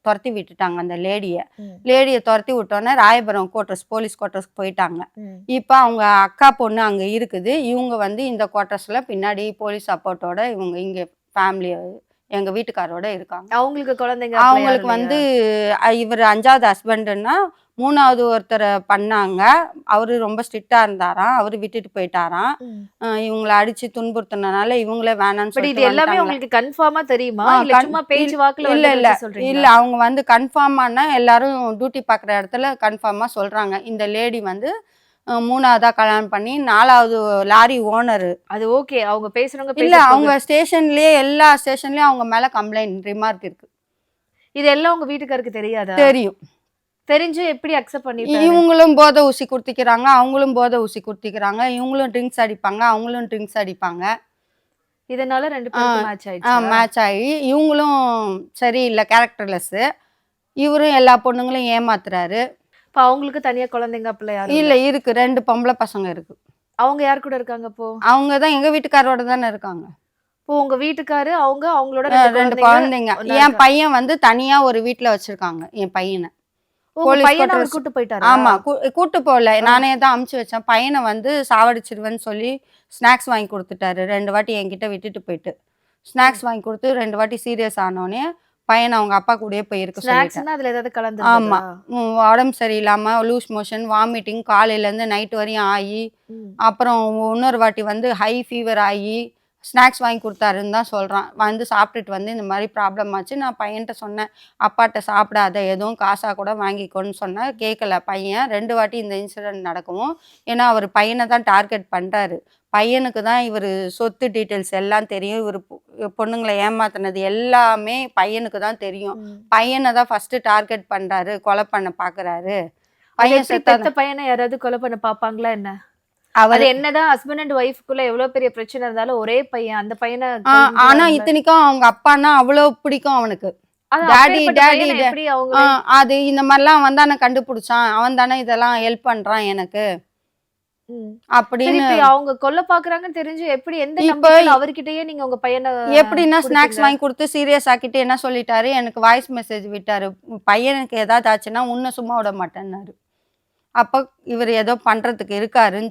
துரத்தி விட்டுட்டாங்க அந்த லேடிய. ம், லேடிய துரத்தி விட்டோன்னே ராயபுரம் குவார்டர்ஸ் போலீஸ் குவார்டர்ஸ்க்கு போயிட்டாங்க. ம். இப்போ அவங்க அக்கா பொண்ணு அங்க இருக்குது. இவங்க வந்து இந்த குவார்டர்ஸ்ல பின்னாடி போலீஸ் சப்போர்ட்டோட இவங்க இங்க ஃபேமிலி எங்க வீட்டுக்காரோட இருக்காங்க. அவங்களுக்கு குழந்தைங்க அப்பலாம் யாரும் அவங்களுக்கு வந்து இல்லையா? இவர் 5வது ஹஸ்பண்டுன்னா 3வது ஒருத்தர பண்ணாங்க. அவரு ரொம்ப ஸ்ட்ரிக்ட்டா இருந்தாராம். அவரு விட்டுட்டு போயிட்டாராம். ம். இவங்கள அடிச்சு துன்புறுத்துனனால இவங்களே வேணான்னு பட் இது சொல்லிட்டு எல்லாமே வந்துட்டாங்களாம். உங்களுக்கு கன்ஃபார்மா தெரியுமா? ஆ இல்ல சும்மா பேச்சு வாக்குல இல்ல வந்தத இல்ல வச்சு சொல்றீங்களா? இல்ல அவங்க வந்து கன்ஃபார்மானா எல்லாரும் டியூட்டி பார்க்குற இடத்துல கன்ஃபார்மா சொல்றாங்க. இந்த லேடி வந்து 3வதா கல்யாணம் பண்ணி 4வது லாரி ஓனரு. அது ஓகே. அவங்க பேசுறவங்க இல்ல பேச அவங்க போகுது. ஸ்டேஷன்லயே எல்லா ஸ்டேஷன்லயும் அவங்க மேல கம்ப்ளைண்ட் ரிமார்க் இருக்கு. இது எல்லாம் உங்க வீட்டுக்காருக்கு தெரியாதா? தெரியும். தெரிஞ்சு எப்படி அக்செப்ட் பண்ணிட்டாரு? இவங்களும் போதை ஊசி குடுத்திக்கிறாங்க. அவங்களும் போதை ஊசி குடுத்திக்கிறாங்க. இவங்களும் ட்ரிங்க்ஸ் அடிப்பாங்க. அவங்களும் ட்ரிங்க்ஸ் அடிப்பாங்க. இதனால 2 ஆ பேருக்கும் மேட்ச் ஆயிடுச்சா? மேட்ச் ஆகி இவங்களும் சரியில்ல கேரக்டர்லெஸ்ஸு. இவரும் எல்லா பொண்ணுங்களையும் ஏமாத்துறாரு. இப்ப அவங்களுக்கு தனியா குழந்தைங்க அப்பலாம் யாரும் இல்ல. இல்ல இருக்கு. 2 பொம்பளை பசங்க இருக்கு. அவங்க யார் கூட இருக்காங்க அப்போ? அவங்க தான் எங்க வீட்டுக்காரோட தானே இருக்காங்க. இப்போ உங்க வீட்டுக்காரு அவங்களோட 2 2 குழந்தைங்க. ஒண்ணா என் இருக்கா? பையன் வந்து தனியா ஒரு வீட்ல வச்சிருக்காங்க. என் பையன. உங்க போலீஸ் பையன அவர் குவார்டர்ஸ். கூட்டு போயிட்டாரா? ஆமா. கூட்டு போல. நானே தான் அமுச்சு வச்சேன். பையன வந்து சாவடிச்சிருவேன்னு சொல்லி ஸ்நாக்ஸ் வாங்கி குடுத்துட்டாரு. 2 வாட்டி என்கிட்ட விட்டுட்டு போயிட்டு. ஸ்நாக்ஸ் வாங்கி குடுத்து 2 வாட்டி சீரியஸ் ஆனோனே, பையன அவங்க அப்பா கூடயே போய் இருக்க சொல்லிட்டேன். ஸ்நாக்ஸ்னா அதுல ஏதாவது ஆமா. கலந்திருந்ததா? உடம்பு சரியில்லாம லூஸ் மோஷன், வாமிட்டிங் காலையிலேருந்து நைட் வரையும் ஆயி, ம். அப்புறம் இன்னொரு வாட்டி வந்து ஹை ஃபீவர் ஆயி, ஸ்நாக்ஸ் வாங்கி குடுத்தாருன்னு தான் சொல்றான். வந்து சாப்பிட்டுட்டு வந்து இந்த மாரி ப்ராப்ளம் ஆச்சு. நான் பையன்ட்ட சொன்னேன், "அப்பாட்ட சாப்பிடாத, எதுவும் காசா கூட வாங்கிக்கோன்னு" சொன்னேன். கேட்கல பையன். 2 வாட்டி இந்த இன்சிடென்ட் நடக்கவும், ஏன்னா அவரு பையன தான் டார்கெட் பண்றாரு. பையனுக்கு தான் இவரு சொத்து டீட்டெயில்ஸ் எல்லாம் தெரியும். இவரு பொண்ணுங்கள ஏமாத்துனது எல்லாமே பையனுக்கு தான் தெரியும். ம். பையன தான் ஃபர்ஸ்ட் டார்கெட் பண்றாரு. கொலை பண்ண பார்க்குறாரு. அது பையன் எப்படி செத்தா பெத்த பையனை யாராவது கொலை பண்ண பாப்பாங்களா என்ன? அது அவரு என்னதான் ஹஸ்பண்ட் அண்ட் ஒய்ஃப்குள்ள எவ்வளவு பெரிய பிரச்சனை இருந்தாலும் ஒரே பையன் அந்த பையனை ஆனா கொன்றுவாங்கல்ல. இத்தனைக்கும் அவங்க அப்பான்னா அவ்வளோ பிடிக்கும் அவனுக்கு. அது டாடி அப்பேற்பட்ட டாடி பையனை எப்படி ஆ அவங்களே அது இந்த மாதிரிலாம் அவன் தானே கண்டுபிடிச்சான். அவன் தானே இதெல்லாம் ஹெல்ப் பண்றான் எனக்கு ம். சரி அப்படின்னு. இப்ப அவங்க கொல்ல பாக்குறாங்கன்னு தெரிஞ்சு எப்படி எந்த இப்ப நம்பிக்கையில அவர்கிட்டயே நீங்க உங்க பையனை எப்படின்னா ஸ்நாக்ஸ் குடுத்தீங்க? வாங்கி கொடுத்து சீரியஸ் ஆக்கிட்டு என்ன சொல்லிட்டாரு, எனக்கு வாய்ஸ் மெசேஜ் விட்டாரு. பையனுக்கு ஏதாவது ஆச்சுன்னா உன்னை சும்மா விட மாட்டேன்னாரு. அப்ப இவர் ஏதோ பண்றதுக்கு இருக்காருன்னு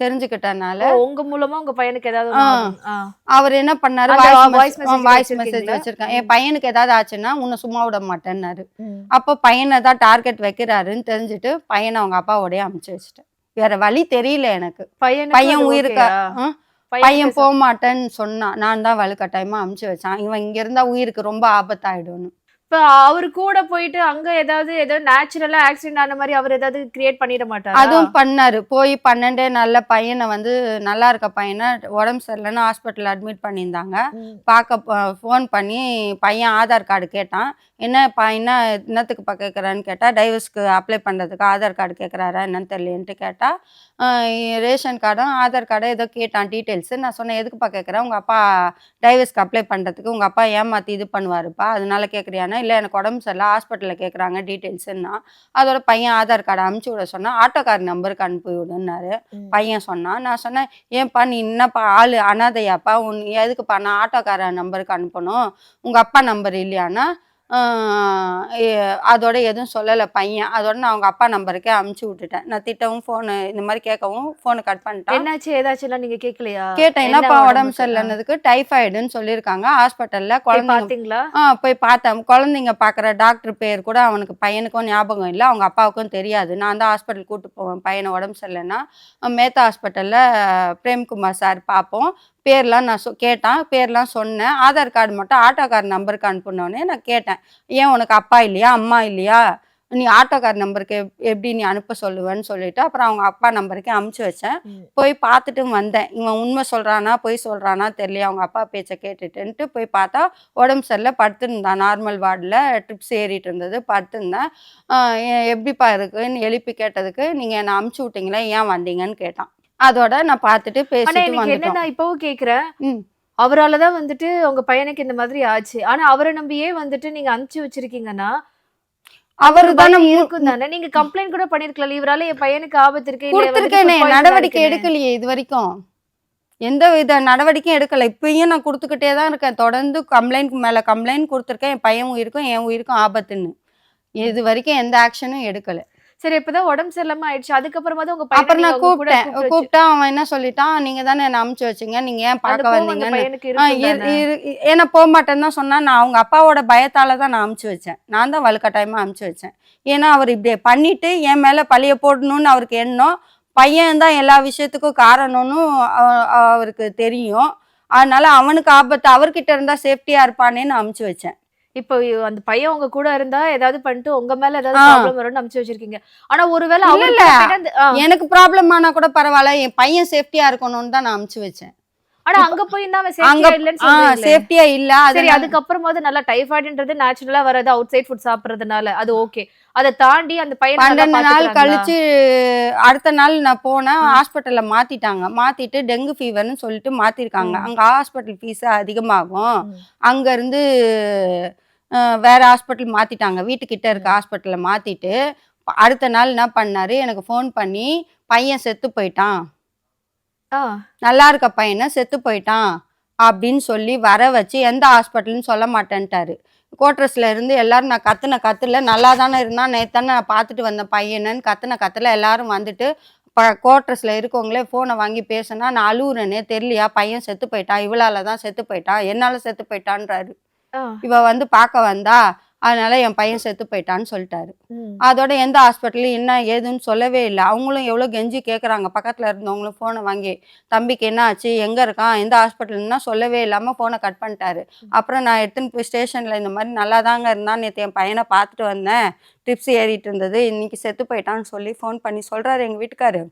தெரிஞ்சுக்கிட்டனால ஓ, உங்க மூலமா உங்க பையனுக்கு ஏதாவது ஆ, ஒண்ணு ஆகும். ஆ. அவர் என்ன பண்ணாரு, அந்த வாய்ஸ் வாய்ஸ் மெசேஜ் மெசேஜ் வச்சிருக்கீங்களா? வச்சிருக்கேன். ம். என் பையனுக்கு ஏதாவது ஆச்சுன்னா உன்னை சும்மா விட மாட்டேன்னாரு. ம். அப்போ பையனை தான் டார்கெட் வைக்கிறாருன்னு தெரிஞ்சுட்டு பையனை அவங்க அப்பாவோடய அமுச்சு வச்சுட்டேன். வேற வழி தெரியல எனக்கு. பையனுக்கு பையன் அது உயிருக்கு ஓகேயா? பையன் பையனுக்கு போக மாட்டேன்னு சொன்னான். நான் தான் வலுக்கட்டாயமா அமுச்சு வச்சான். இவன் இங்க இருந்தா உயிருக்கு ரொம்ப ஆபத்தாயிடும்னு. இப்ப அவரு கூட போயிட்டு அங்க ஏதாவது நேச்சுரலா ஆக்சிடென்ட் ஆன மாதிரி அவர் ஏதாவது கிரியேட் பண்ணிட மாட்டாரா? அதுவும் பண்ணாரு. போய் 12 நாள்ல பையனை வந்து நல்லா இருக்க பையனை உடம்பு சரியில்லைன்னு ஹாஸ்பிட்டல் அட்மிட் பண்ணியிருந்தாங்க. ம். ஃபோன் பண்ணி பையன் ஆதார் கார்டு கேட்டான். என்னப்பா என்னத்துக்குப்பா கேட்குறான்னு கேட்டால், டைவர்ஸ்க்கு அப்ளை பண்ணுறதுக்கு ஆதார் கார்டு கேட்குறாரா என்னன்னு தெரியலேன்ட்டு கேட்டால், ரேஷன் கார்டும் ஆதார் கார்டும் ஏதோ கேட்டான் டீட்டெயில்ஸு. நான் சொன்னேன், எதுக்குப்பா கேட்குறேன், உங்கள் அப்பா டைவர்ஸ்க்கு அப்ளை பண்ணுறதுக்கு உங்கள் அப்பா ஏமாற்றி இது பண்ணுவாருப்பா, அதனால கேட்குறியானா, இல்லை எனக்கு உடம்பு சரியில்லை ஹாஸ்பிட்டலில் கேட்குறாங்க டீட்டெயில்ஸுன்னா. அதோட பையன் ஆதார் கார்டை அனுப்பிச்சி விட சொன்னால், ஆட்டோக்கார் நம்பருக்கு அனுப்பி விடுன்னாரு. ம். பையன் சொன்னான். நான் சொன்னேன், ஏன்ப்பா நீ என்னப்பா ஆள் அனாதையாப்பா, எதுக்குப்பா நான் ஆட்டோக்கார நம்பருக்கு அனுப்பணும், உங்கள் அப்பா நம்பர் இல்லையானா, அதோட எதுவும் சொல்லலை பையன். அதோட நான் அவங்க அப்பா நம்பருக்கே அமுச்சு விட்டுட்டேன். நான் திட்டவும் ஃபோனு இந்த மாதிரி கேட்கவும் ஃபோனை கட் பண்ணிட்டான். என்னாச்சு ஏதாச்சும்லாம் நீங்க கேட்கலையா? கேட்டேன், என்ன என்னப்பா உடம்பு உடம்புக்கு? சரியில்லைன்னதுக்கு டைஃபாய்டுன்னு சொல்லியிருக்காங்க ஹாஸ்பிட்டலில். போய் குழந்தைங்க பாத்தீங்களா? போய் பார்த்தேன். குழந்தைங்க பார்க்குற டாக்டர் பேர் கூட அவனுக்கு பையனுக்கும் ஞாபகம் இல்லை, அவங்க அப்பாவுக்கும் தெரியாது. நான் தான் ஹாஸ்பிட்டல் கூப்பிட்டு போவேன் பையனை உடம்பு சரியில்லைன்னா. மேத்தா ஹாஸ்பிட்டலில் பிரேம்குமார் சார் பார்ப்போம். பேர்லாம் நான் கேட்டான், பேர்லாம் சொன்னேன். ஆதார் கார்டு மட்டும் ஆட்டோக்கார் நம்பருக்கு அனுப்புனோடனே நான் கேட்டேன், ஏன் உனக்கு அப்பா இல்லையா அம்மா இல்லையா, நீ ஆட்டோக்கார் நம்பருக்கு எப்படி நீ அனுப்ப சொல்லுவேன்னு சொல்லிட்டு அப்புறம் அவங்க அப்பா நம்பருக்கே அமுச்சு வச்சேன். போய் பார்த்துட்டும் வந்தேன். இவன் உண்மை சொல்கிறானா பொய் சொல்கிறானா தெரியல, அவங்க அப்பா பேச்சை கேட்டுட்டுன்ட்டு போய் பார்த்தா உடம்பு சரியில்லை, படுத்துருந்தான். நார்மல் வார்டில் ட்ரிப்ஸ் ஏறிட்டு இருந்தது, படுத்துருந்தேன். எப்படிப்பா இருக்குன்னு எழுப்பி கேட்டதுக்கு, நீங்கள் என்னை அமுச்சு விட்டீங்களே ஏன் வந்தீங்கன்னு கேட்டான். அதோட நான் பார்த்துட்டு ஆனா பேசிட்டு எனக்கு வந்துட்டோம். என்னன்னா இப்பவும் கேக்குறேன், ம் அவராலதான் வந்துட்டு உங்க பையனுக்கு இந்த மாதிரி ஆச்சு. ஆனா அவரை நம்பியே வந்துட்டு நீங்க அனுப்பிச்சு வச்சிருக்கீங்கன்னா அவரு ஒரு தானே பயம் இருக்கும் தானே. நீங்க கம்ப்ளைண்ட் கூட பண்ணிருக்கலாம், இவரால என் பையனுக்கு ஆபத்து இருக்கு, இல்ல வந்துட்டு கொடுத்துருக்கேனே, ஃபுட் பாய்சன் நடவடிக்கை ஆயிருக்குன்னு. எடுக்கலையே இது வரைக்கும். எந்த வித நடவடிக்கையும் எடுக்கல. இப்பயும் நான் குடுத்துக்கிட்டே தான் இருக்கேன். தொடர்ந்து கம்ப்ளைண்ட்க்கு மேல கம்ப்ளைண்ட் குடுத்துருக்கேன். என் பையன் உயிருக்கும், என் உயிருக்கும் ஆபத்துன்னு. இது வரைக்கும் எந்த ஆக்ஷனும் எடுக்கல. சரி, இப்பதான் உடம்பு சரியில்லாம ஆயிடுச்சு. அதுக்கப்புறமாவது உங்க அப்புறம் பையனை நீங்க நான் உங்க கூட கூப்பிட்டேன். கூப்பிட்டு வச்சு கூப்பிட்டா அவன் என்ன சொல்லிட்டான், "நீங்க தானே என்ன அனுப்பிச்சு வச்சீங்க. நீங்க ஏன் அந்த பார்க்க கோவம் அந்த வந்தீங்கன்னு." பையனுக்கு இருக்கும் இரு தானே. இரு ஏன்னா போமாட்டேன்னு தான் சொன்னா. நான் அவங்க அப்பாவோட பயத்தால தான் நான் அனுப்பிச்சு வச்சேன். நான் தான் வலுக்கட்டாயமா அனுப்பிச்சு வச்சேன். ஏன்னா அவர் இப்படி பண்ணிட்டு என் மேல பழிய போடணும்னு அவருக்கு எண்ணம். பையன் தான் எல்லா விஷயத்துக்கும் காரணம்னு அவருக்கு தெரியும். அதனால அவனுக்கு ஆபத்து, அவர்கிட்ட இருந்தா சேஃப்டியா இருப்பானேன்னு அனுப்பிச்சு வச்சேன். இப்போ அந்த பையன் உங்க கூட இருந்தா ஏதாவது பண்ணிட்டு உங்க மேல ஏதாவது ஆ ப்ராப்ளம் வரும்னு அனுப்பிச்சு வச்சிருக்கீங்க. ஆனா ஒருவேளை இல்ல அவருக்கு இல்ல பின்னாடி எனக்கு ப்ராப்ளம் ஆனா கூட பரவாயில்ல, என் பையன் சேஃப்டியா இருக்கணும்னு தான் நான் அனுப்பிச்சு வச்சேன். ஆனா இப்ப அங்க போய் தான் அவன் அங்க சேஃப்டியா இல்லன்னு சொல்றீங்களே. சேஃப்டியா இல்ல. சரி, அதனால அதுக்கப்புறமாவது நல்லா டைபாய்டுன்றது நேச்சுரலா வர்றது, அவுட் சைட் ஃபுட் சாப்பிடுறதுனால அது ஓகே. அத தாண்டி அந்த பையனை நல்லா 12 நாள் பாத்துக்கிறாங்களா? கழிச்சு அடுத்த நாள் நான் போனேன். ஹாஸ்பிட்டல்ல மாத்திட்டாங்க. மாத்திட்டு டெங்கு ஃபீவர்னு சொல்லிட்டு மாத்திருக்காங்க. ம். அங்க ஹாஸ்பிட்டல் ஃபீஸ் அதிகமாகும். ம். அங்க இருந்து வேற ஹாஸ்பிட்டல் மாத்திட்டாங்க. வீட்டுக்கிட்ட இருக்க ம். ஹாஸ்பிட்டல்ல மாத்திட்டு, அடுத்த நாள் என்ன பண்ணாரு, எனக்கு ஃபோன் பண்ணி, "பையன் செத்து போயிட்டான். ஆ. நல்லா இருக்க பையன செத்து போயிட்டான்." அப்படின்னு சொல்லி வர வச்சு எந்த ஹாஸ்பிட்டல்னு சொல்ல மாட்டேன்ட்டாரு. குவார்டர்ஸ்ல இருந்து எல்லாரும் நான் கத்துன கத்துல நல்லா தானே இருந்தான், நேத்து தானே நான் பார்த்துட்டு வந்தேன் பையனன்னு கத்துன கத்துல எல்லாரும் வந்துட்டு குவார்டர்ஸ்ல இருக்கவங்களே ஃபோனை வாங்கி பேசுனா, நான் அழுவுறேனே தெரியலையா, பையன் செத்து போயிட்டான், இவளால தான் செத்து போயிட்டான், என்னால செத்து போயிட்டான்றாரு. ஆ. இவ வந்து பார்க்க வந்தா, அதனால என் பையன் செத்து போயிட்டான்னு சொல்லிட்டாரு. ம். அதோட எந்த ஹாஸ்பிட்டலும் என்ன ஏதுன்னு சொல்லவே இல்ல. அவங்களும் எவ்வளோ கெஞ்சி கேட்குறாங்க, பக்கத்துல இருந்தவங்களும் ஃபோனை வாங்கி, "தம்பிக்கு என்ன ஆச்சு? எங்க இருக்கான்? எந்த ஹாஸ்பிட்டல்னா?" சொல்லவே இல்லாம ஃபோனை கட் பண்ணிட்டாரு. அப்புறம் நான் எடுத்துன்னு போய் ஸ்டேஷன்ல இந்த மாரி நல்லாதாங்க இருந்தான், நேத்து என் பையனை பார்த்துட்டு வந்தேன், ட்ரிப்ஸ் ஏறிட்டு இருந்தது, இன்னைக்கு செத்து போயிட்டான்னு சொல்லி ஃபோன் பண்ணி சொல்றாரு எங்க வீட்டுக்காரு.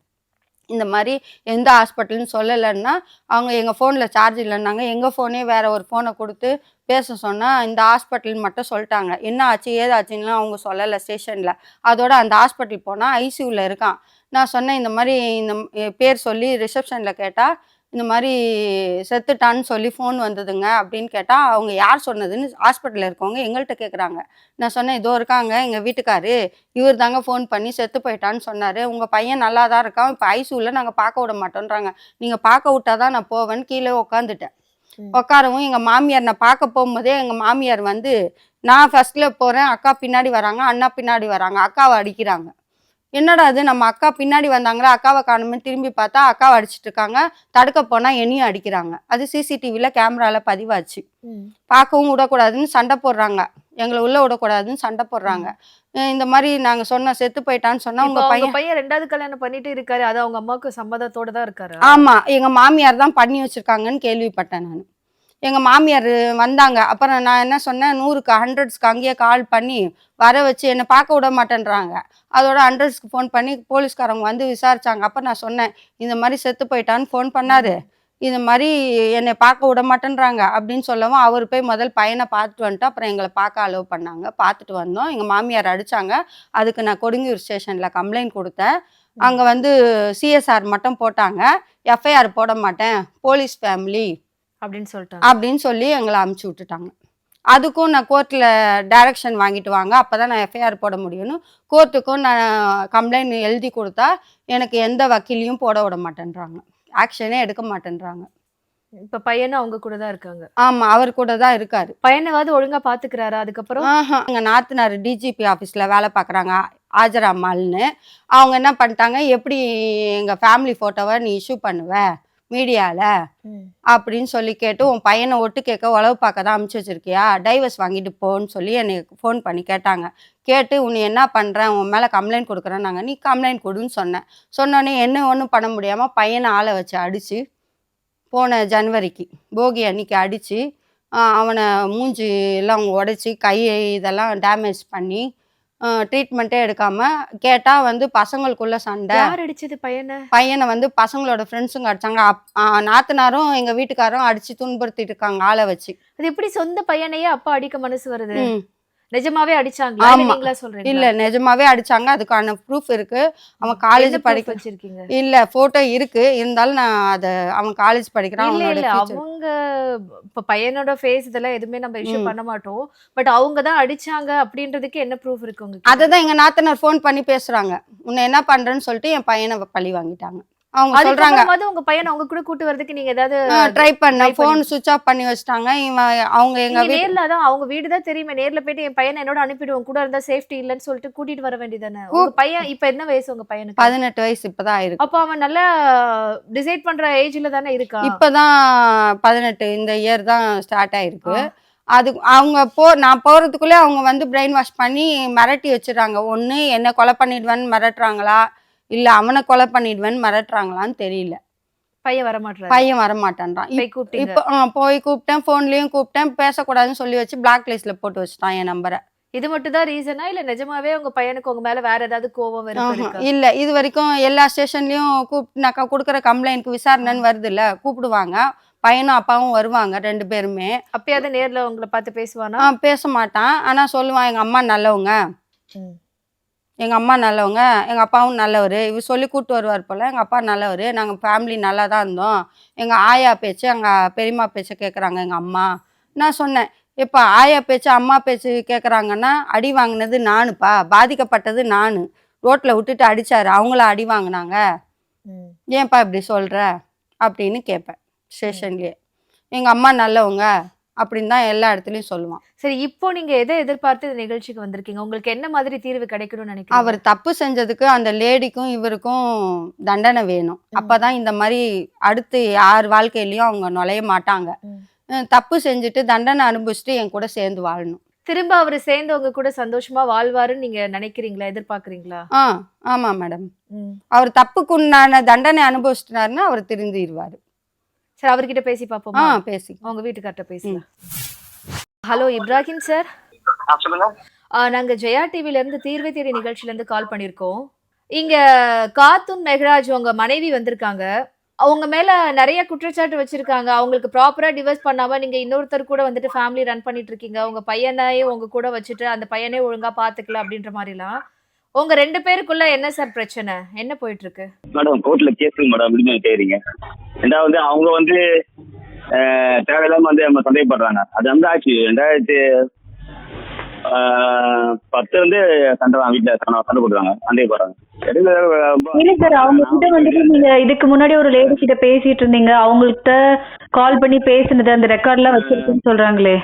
இந்த மாரி எந்த ஹாஸ்பிட்டல்னு சொல்லலைன்னா, அவங்க எங்க ஃபோன்ல சார்ஜ் இல்லைன்னாங்க. எங்க ஃபோனே வேற ஒரு ஃபோனை குடுத்து பேச சொன்னா, இந்த ஹாஸ்பிட்டல் மட்டும் சொல்ட்டாங்க. என்ன ஆச்சு, ஏதாச்சுன்னுலாம் அவங்க சொல்லல ஸ்டேஷன்ல. அதோட அந்த ஹாஸ்பிட்டல் போனா ஐசியூல இருக்கான். நான் சொன்னேன், இந்த மாரி இந்த பேர் சொல்லி ரிசப்ஷன்ல கேட்டா, இந்த மாரி செத்துட்டான்னு சொல்லி ஃபோன் வந்ததுங்க அப்படின்னு கேட்டா, அவங்க யார் சொன்னதுன்னு ஹாஸ்பிட்டல்ல இருக்கவங்க எங்கள்ட்ட கேட்குறாங்க. நான் சொன்னேன், இதோ இருக்காங்க எங்க வீட்டுக்காரு. இவர் தாங்க ஃபோன் பண்ணி செத்து போயிட்டான்னு சொன்னாரு. உங்க பையன் நல்லா தான் இருக்கான். இப்ப ஐசியூல நாங்க பார்க்க விட மாட்டோன்றாங்க. நீங்க பார்க்க விட்டா தான் நான் போவேன்னு கீழே உட்காந்துட்டேன். ம். உட்காரவும் எங்க மாமியார் நான் பார்க்க போகும்போதே எங்க மாமியார் வந்து, நான் ஃபர்ஸ்ட்ல போறேன், அக்கா பின்னாடி வராங்க, அண்ணா பின்னாடி வராங்க, அக்காவ அடிக்கிறாங்க. என்னடா இது, நம்ம அக்கா பின்னாடி வந்தாங்களா, அக்காவ காணோமேன்னு திரும்பி பார்த்தா அக்காவ அடிச்சிட்டு இருக்காங்க. தடுக்க போனா என்னையும் அடிக்கிறாங்க. அது சிசிடிவில கேமரால பதிவாச்சு. ம். பார்க்கவும் விடக்கூடாதுன்னு சண்டை போடுறாங்க. எங்கள உள்ள விடக்கூடாதுன்னு சண்டை போடுறாங்க. ம். இந்த மாரி நாங்க சொன்னோம், செத்து போயிட்டான்னு சொன்னா, இப்போ உங்க உங்க பையன் பையன் 2வது கல்யாணம் பண்ணிட்டு இருக்காரு. அது அவங்க அம்மாவுக்கு சம்மதத்தோட தான் இருக்காரா? ஆமா. எங்க மாமியார் தான் பண்ணி வச்சிருக்காங்கன்னு கேள்விப்பட்டேன் நானு. எங்க மாமியார் வந்தாங்க. அப்புறம் நான் என்ன சொன்னேன், 100க்கு 100ஸ்க்கு அங்கேயே கால் பண்ணி வர வச்சு என்ன பார்க்க விட மாட்டேன்றாங்க. அதோட 100ஸ்க்கு ஃபோன் பண்ணி போலீஸ்காரங்க வந்து விசாரிச்சாங்க. அப்ப நான் சொன்னேன், இந்த மாரி செத்து போயிட்டான்னு ஃபோன் பண்ணாரு. ம். இந்த மாரி என்னை பார்க்க விட மாட்டேன்றாங்க அப்படின்னு சொல்லவும், அவர் போய் முதல் பையனை பார்த்துட்டு வந்துட்டு, அப்புறம் எங்கள பார்க்க அலோவ் பண்ணாங்க. பார்த்துட்டு வந்தோம். எங்க மாமியார் அடிச்சாங்க. அதுக்கு நான் கொடுங்கியூர் ஸ்டேஷன்ல கம்ப்ளைண்ட் குடுத்தேன். அங்க ம். வந்து சிஎஸ்ஆர் மட்டும் போட்டாங்க. எஃப்ஐஆர் போட மாட்டேன், போலீஸ் ஃபேமிலி அப்படின்னு சொல்லிட்டாங்க. அப்படின்னு சொல்லி எங்கள அனுப்பிச்சு விட்டுட்டாங்க. அதுக்கும் நான் கோர்ட்ல டைரக்ஷன் வாங்கிட்டு வாங்க, அப்பதான் நான் எஃப்ஐஆர் போட முடியும்னு கோர்ட்டுக்கும் நான் கம்ப்ளைண்ட் எழுதி கொடுத்தா, எனக்கு எந்த வக்கீலையும் போட விட மாட்டேன்றாங்க. ஆக்ஷனே எடுக்க மாட்டேன்றாங்க. இப்ப பையனும் அவங்க கூட தான் இருக்காங்க. ஆமா, அவர் கூட தான் இருக்காரு. பையனவாவது ஒழுங்கா பாத்துக்கிறாரா அதுக்கப்புறம்? எங்க நாத்தனார் டிஜிபி ஆஃபீஸ்ல வேலை பார்க்குறாங்க, ஆஜராம்மாள்னு. அவங்க என்ன பண்ணிட்டாங்க, எப்படி எங்க ஃபேமிலி ஃபோட்டோவை நீ இஷ்யூ பண்ணுவ மீடியால அப்படின்னு சொல்லி கேட்டு, உன் பையனை ஒட்டு கேட்க உளவு பார்க்க தான் அனுப்பிச்சி வச்சிருக்கியா, டைவர்ஸ் வாங்கிட்டு போன்னு சொல்லி என்னை ஃபோன் பண்ணி கேட்டாங்க. கேட்டு உன்னை என்ன பண்ணுறேன், உன் மேலே கம்ப்ளைண்ட் கொடுக்குறேன்னாங்க. நீ கம்ப்ளைண்ட் கொடுன்னு சொன்னேன். சொன்னோடனே என்ன ஒன்றும் பண்ண முடியாமல் பையனை ஆளை வச்சு அடித்து, போன ஜனவரிக்கு போகி அன்னைக்கு அடித்து, அவனை மூஞ்சி எல்லாம் உடைச்சி கை இதெல்லாம் டேமேஜ் பண்ணி ட்ரீட்மெண்ட்டே எடுக்காம கேட்டால் வந்து பசங்களுக்குள்ள சண்டை. யார் அடிச்சது பையனை? பையனை வந்து பசங்களோட ஃப்ரெண்ட்ஸுங்க அடிச்சாங்க. நாத்தனாரும் எங்க வீட்டுக்காரும் அடிச்சு துன்புறுத்திட்டு இருக்காங்க ஆளை வச்சு. அது எப்படி சொந்த பையனையே அப்பா அடிக்க மனசு வருது? ம். நிஜமாவே அடிச்சாங்களா? ஆமா. நீங்களா சொல்றீங்க? இல்ல நிஜமாவே அடிச்சாங்க. அதுக்கான ப்ரூஃப் இருக்கு. அவன் காலேஜ் படிக்க வச்சிருக்கீங்க? இல்ல போட்டோ இருக்கு. இருந்தாலும் நான் அத அவன் காலேஜ் படிக்கிறான். இல்ல அவனோட இல்ல future. அவங்க இப்ப பையனோட ஃபேஸ் இதெல்லாம் எதுவுமே நம்ம இஷ்யூ பண்ண மாட்டோம். பட் அவங்க தான் அடிச்சாங்க அப்படின்றதுக்கு என்ன ப்ரூஃப் இருக்கு உங்களுக்கு? அததான் எங்க நாத்தனார் ஃபோன் பண்ணி பேசுறாங்க. உன்னை என்ன பண்றேன்னு சொல்லிட்டு என் பையனை பழி வாங்கிட்டாங்க. அவங்க சொல்றாங்க அதுக்கப்புறமாவது உங்க பையனை அவங்க கூட கூட்டு வரதுக்கு நீங்க ஏதாவது ட்ரை பண்ண ஃபோன் சுவிட்ச் ஆஃப் பண்ணி வச்சிட்டாங்க. இவன் அவங்க எங்க நீங்க நேர்ல தான் அவங்க வீடு தான் தெரியுமே, நேர்ல போயிட்டு என் பையனை என்னோட அனுப்பிடுவோம், கூட இருந்தா சேஃப்டி இல்லன்னு சொல்லிட்டு கூட்டிட்டு வர வேண்டியதானே? உங்க பையன் இப்ப என்ன வயசு உங்க பையனுக்கு? 18 வயசு இப்பதான் இருக்கு. அப்ப அவன் நல்லா டிசைட் பண்ற ஏஜ்ல தானே இருக்கான். இப்பதான் 18 இந்த இயர் தான் ஸ்டார்ட் ஆயிருக்கு. அது அவங்க நான் போறதுக்குள்ளே அவங்க வந்து பிரெயின் வாஷ் பண்ணி மிரட்டி வச்சிடறாங்க. ஒண்ணு என்ன கொலை பண்ணிடுவேன்னு மிரட்டுறாங்களா, இல்ல அவனை கொலை பண்ணிடுவேன்னு மிரட்டுறாங்களான்னு தெரியல. பையன் வர மாட்டான். பையன் வரமாட்டான்றான். இப்போ போய் கூப்பிட்டேன், போன்லயும் கூப்பிட்டேன், பேசக்கூடாதுன்னு சொல்லி வச்சு பிளாக் லிஸ்ட்ல போட்டு வச்சுட்டான் என் நம்பரை. இது மட்டும் தான் ரீசனா இல்ல நிஜமாவே உங்க பையனுக்கு உங்க மேல வேற ஏதாவது கோவம் இருக்கு? இல்ல, இது வரைக்கும் எல்லா ஸ்டேஷன்லயும் கூப்பிட்டுனாக்கா கொடுக்குற கம்ப்ளைண்ட்க்கு விசாரணைன்னு வருது இல்ல, கூப்பிடுவாங்க. பையனும் அப்பாவும் வருவாங்க 2 பேருமே. அப்பயாவது நேர்ல உங்களை பார்த்து பேசுவானா? பேச மாட்டான். ஆனா சொல்லுவான் எங்க அம்மா நல்லவங்க, எங்க அம்மா நல்லவங்க, எங்க அப்பாவும் நல்லவர். இவர் சொல்லி கூப்பிட்டு வருவார் போல. எங்க அப்பா நல்லவர், நாங்க ஃபேமிலி நல்லா தான் இருந்தோம். எங்க ஆயா பேச்சு எங்க பெரியம்மா பேச்சை கேட்குறாங்க எங்க அம்மா. நான் சொன்னேன், இப்போ ஆயா பேச்சு அம்மா பேச்சு கேட்குறாங்கன்னா அடி வாங்கினது நானுப்பா, பாதிக்கப்பட்டது நான். ரோட்டில் விட்டுட்டு அடிச்சாரு, அவங்கள அடி வாங்கினாங்க, ஏன்ப்பா இப்படி சொல்ற அப்படின்னு கேட்பேன் ஸ்டேஷன்லேயே. எங்கள் அம்மா நல்லவங்க அப்படின்னு தான் எல்லா இடத்துலையும் சொல்லுவான். சரி, இப்போ நீங்க எதை எதிர்பார்த்து இந்த நிகழ்ச்சிக்கு வந்திருக்கீங்க? உங்களுக்கு என்ன மாதிரி தீர்வு கிடைக்கணும்னு நினைக்கிறீங்க? அவர் தப்பு செஞ்சதுக்கு அந்த லேடிக்கும் இவருக்கும் தண்டனை வேணும். அப்பதான் இந்த மாதிரி அடுத்து யார் வாழ்க்கையிலயும் அவங்க நுழைய மாட்டாங்க. தப்பு செஞ்சுட்டு தண்டனை அனுபவிச்சுட்டு என் கூட சேர்ந்து வாழணும். திரும்ப அவரு சேர்ந்து உங்க கூட சந்தோஷமா வாழ்வாருன்னு நீங்க நினைக்கிறீங்களா, எதிர்பார்க்கறீங்களா? ஆமா மேடம். அவர் தப்புக்கு உண்டான தண்டனை அனுபவிச்சிட்டாருன்னா அவர் திருந்திடுவாரு. சரி, அவர்கிட்ட பேசி பாப்போமா? பேசி உங்க வீட்டுக்கார்ட்ட பேசலாம். Hello Ibrahim sir. நாங்க ஜெயா டிவில இருந்து தீர்வை தேடி நிகழ்ச்சியில இருந்து கால் பண்ணிருக்கோம். இங்க காத்துன் மெஹராஜ் உங்க மனைவி வந்திருக்காங்க. அவங்க மேல நிறைய குற்றச்சாட்டு வச்சிருக்காங்க. அவங்களுக்கு ப்ராப்பரா டிவோர்ஸ் பண்ணாம நீங்க இன்னொருத்தர் கூட வந்துட்டு ஃபேமிலி ரன் பண்ணிட்டு இருக்கீங்க. உங்க பையனையே உங்க கூட வச்சுட்டு அந்த பையனே ஒழுங்கா பாத்துக்கல அப்படின்ற மாதிரிலாம். உங்க 2 பேருக்குள்ள என்ன சார் பிரச்சனை, என்ன போயிட்டு இருக்கு? மேடம் கோர்ட்ல கேஸ் மேடம் விடுதலை செய்யறீங்க. ரெண்டாவது அவங்க வந்து தேவையில்லாம வந்து நம்ம சந்தேகப்படுறாங்க. அது வந்து ஆச்சு 2010 வந்து சண்டை வீட்டுல சண்டை போடுறாங்க, சந்தேகப்படுறாங்க. இல்ல சார், அவங்க கிட்ட வந்துட்டு நீங்க இதுக்கு முன்னாடி ஒரு லேடி கிட்ட பேசிட்டு இருந்தீங்க, அவங்கள்ட்ட கால் பண்ணி பேசுனது அந்த ரெக்கார்ட் எல்லாம் வச்சிருக்குன்னு சொல்றாங்களே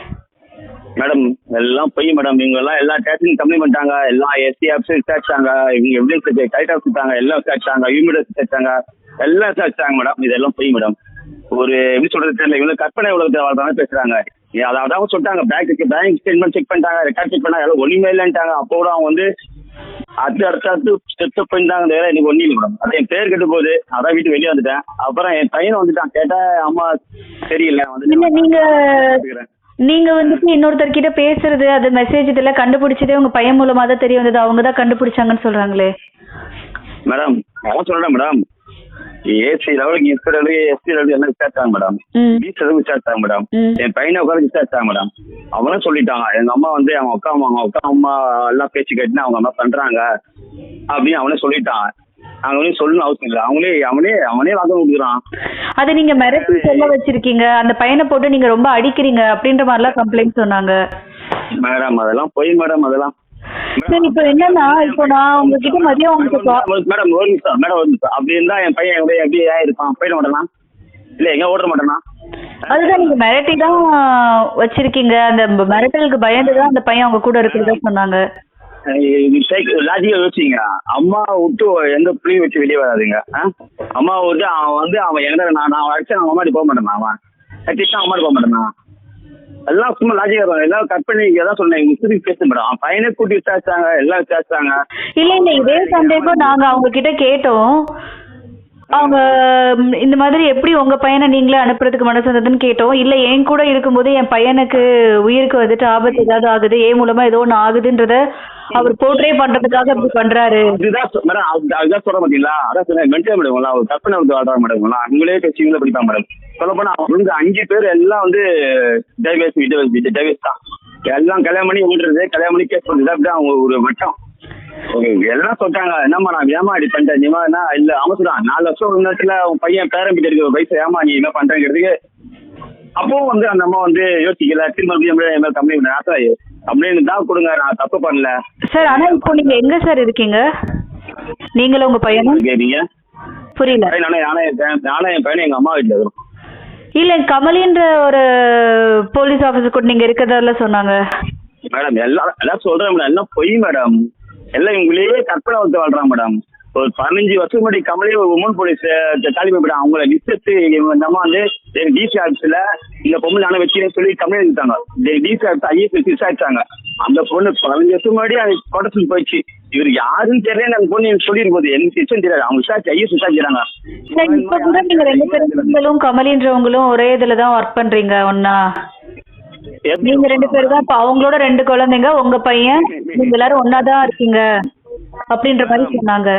மேடம். எல்லாம் பொய் மேடம். இவங்க எல்லாம் எல்லா டேக்ஸையும் கம்மி பண்ணிட்டாங்க. எல்லாம் எஸ்சி ஆஃபீஸர் விசாரிச்சாங்க, இவங்க எவிடன்ஸ் கரெக்டா கொடுத்தாங்க, எல்லாம் விசாரிச்சாங்க, யூமிடஸ் விசாரிச்சாங்க, எல்லாம் விசாரிச்சாங்க மேடம். இதெல்லாம் பொய் மேடம். ஒரு எப்படி சொல்றது தெரியல, இவங்க கற்பனை உலகத்தை வாழ்றாங்க பேசுறாங்க. அதாவது சொல்லிட்டாங்க, பேங்க் ஸ்டேட்மெண்ட் செக் பண்ணிட்டாங்க, ரெக்கார்ட் செக் பண்ணாங்க, எல்லாம் ஒண்ணுமே இல்லைன்ட்டாங்க. அப்போ கூட அவங்க வந்து அடுத்து ஸ்டெப் பண்ணிட்டாங்க. வேற எனக்கு ஒன்றும் இல்லை மேடம். அது என் பேர் கெட்டு போகுது, அதான் வீட்டு வெளியே வந்துட்டேன். அப்புறம் என் பையனை வந்துட்டான், கேட்டா அம்மா தெரியல வந்து. நீங்க வந்துட்டு இன்னொருத்தர் கிட்ட பேசுறது, அது மெசேஜ் இதெல்லாம் கண்டுபிடிச்சதே உங்க பையன் மூலமா தான் தெரிய வந்தது, அவங்க தான் கண்டுபிடிச்சாங்கன்னு சொல்றாங்களே மேடம். அதான் சொல்றேன் மேடம், ஏசி லெவலுக்கு எஸ்பி லெவலுக்கு எஸ்டி லெவலுக்கு எல்லாம் விசாரிச்சாங்க மேடம், பீச் லெவலுக்கு விசாரிச்சாங்க மேடம், என் பையனை உட்காந்து விசாரிச்சாங்க மேடம். அவங்களும் சொல்லிட்டாங்க, எங்க அம்மா வந்து அவங்க அக்கா அம்மா எல்லாம் பேச்சு கேட்டுன்னு அவங்க அம்மா பண்றாங்க அப்படின்னு அவனே சொல்லிட்டான். அவங்களே சொல்லணும் அவசியம் இல்லை, அவனே வாங்க கொடுக்குறான். அது நீங்க மிரட்டி சொல்ல வச்சிருக்கீங்க, அந்த பையனை போட்டு நீங்க ரொம்ப அடிக்கிறீங்க அப்படின்ற மாதிரிலாம் கம்ப்ளைண்ட் சொன்னாங்க மேடம். அதெல்லாம் போய் மேடம், அதெல்லாம் சரி. இப்போ என்னன்னா, இப்போ நான் உங்ககிட்ட மதியம் உங்களுக்கு மேடம் ஒரு நிமிஷம் அப்படி இருந்தா என் பையன் எப்படி இருப்பான், போயிட மாட்டேனா? இல்ல எங்க ஓட மாட்டேன்னா அதுதான் நீங்க மிரட்டி தான் வச்சிருக்கீங்க. அந்த மிரட்டலுக்கு பயந்து தான் அந்த பையன் அவங்க கூட இருக்கிறதா சொன்னாங்க. லாஜிக்கா யோசிச்சிங்க. அம்மா விட்டு எந்த புள்ளியும் வச்சு வெளியே வராதுங்க. அம்மா விட்டு அவன் எங்க நான் அடிச்சா அவன் அம்மாடி போக மாட்டேனா, அவன் கட்டிட்டு அம்மாடி போக மாட்டேனா, எல்லாம் சும்மா லாஜிக்கா எல்லாம் கட் பண்ணி எதாவது சொன்னேன். திருப்பி பேச மேடம் அவன் பையனை கூட்டி விசாரிச்சாங்க, எல்லாம் விசாரிச்சாங்க. இல்ல இதே சந்தேகம் நாங்க அவங்க கிட்ட கேட்டோம். அவங்க இந்த மாதிரி எப்படி உங்க பையனை நீங்களே அனுப்புறதுக்கு மனசு வந்ததுன்னு கேட்டோம். இல்ல என் கூட இருக்கும்போது என் பையனுக்கு உயிருக்கு வந்துட்டு ஆபத்து ஏதாவது ஆகுது, ஏன் மூலமா ஏதோ ஒண்ணு ஆகுதுன்றத அவர் போர்ட்ரே பண்றதுக்காக அப்படி பண்றாரு. அதுதான் சொல்ற மாட்டீங்களா, அதான் சொன்னேன் மென்டல் மேடம் அவர் கற்பனை வந்து ஆடுறாங்க மேடம். அவங்களே பேசிங்களே படிப்பாங்க மேடம். சொல்ல போனா அவங்க 5 பேர் எல்லாம் வந்து டைவர்ஸ் தான். எல்லாம் கல்யாணம் பண்ணி விடுறது, கல்யாணம் பண்ணி கேஸ் பண்றது, அப்படியே அவங்க ஒரு வட்டம் எல்லாம் சொல்லிட்டாங்க. என்னம்மா நான் ஏமா இப்படி பண்ணிட்டேன், நீமா என்ன இல்ல அமைச்சுதான் 4 வருஷம் நேரத்துல உன் பையன் பேரம்பிட்டு இருக்க வயசு ஏமா நீ என்ன பண்றேங்கிறதுக்கு. அப்பவும் வந்து அந்த அம்மா வந்து யோசிக்கல, திரும்ப கம்ப்ளைண்ட் அப்படின்னு தான் கொடுங்க, நான் தப்பு பண்ணல சார். ஆனா இப்போ நீங்க எங்க சார் இருக்கீங்க, நீங்களும் உங்க பையனும்? கேட்டீங்க புரியல. நானும் என் பையனும் எங்க அம்மா வீட்டுல இருக்கிறோம். இல்ல கமலின்ற ஒரு போலீஸ் ஆபீசர் கூட நீங்க இருக்கிறதால சொன்னாங்க மேடம். எல்லாம் சொல்றேன் மேடம், எல்லாம் பொய் மேடம். எல்லாம் இவங்களே கற்பனை வந்து வாழ்றான் மேடம். ஒரு 15 வருஷம் முன்னாடி கமலே ஒரு உமன் போலீஸ் தாலிபா மேடம் அவங்கள விசத்து இந்த அம்மா வந்து டிசி ஆஃபீஸ்ல இந்த பொண்ணு நானும் வச்சுன்னு சொல்லி கம்ப்ளைண்ட் எடுத்தாங்க. டிசி ஆஃபீஸ் ஐஎஸ் விசாரிச்சாங்க. அந்த பொண்ணு 15 வருஷம் முன்னாடி அது கொடச்சு போயிடுச்சு. இவர் யாருன்னு தெரியல, அந்த பொண்ணு எனக்கு சொல்லிருப்போது எனக்கு சிஸ்டம் தெரியாது. அவங்க விசாரிச்சு ஐஎஸ் விசாரிக்கிறாங்க. இப்ப கூட நீங்க 2 பேரும் கமலின்றவங்களும் ஒரே இதுலதான் ஒர்க் பண்றீங்க ஒன்னா? நீங்க 2 பேரும் தான், அவங்களோட 2 குழந்தைங்க, உங்க பையன், நீங்க எல்லாரும் ஒன்னாதான் இருக்கீங்க அப்படின்ற மாதிரி சொன்னாங்க.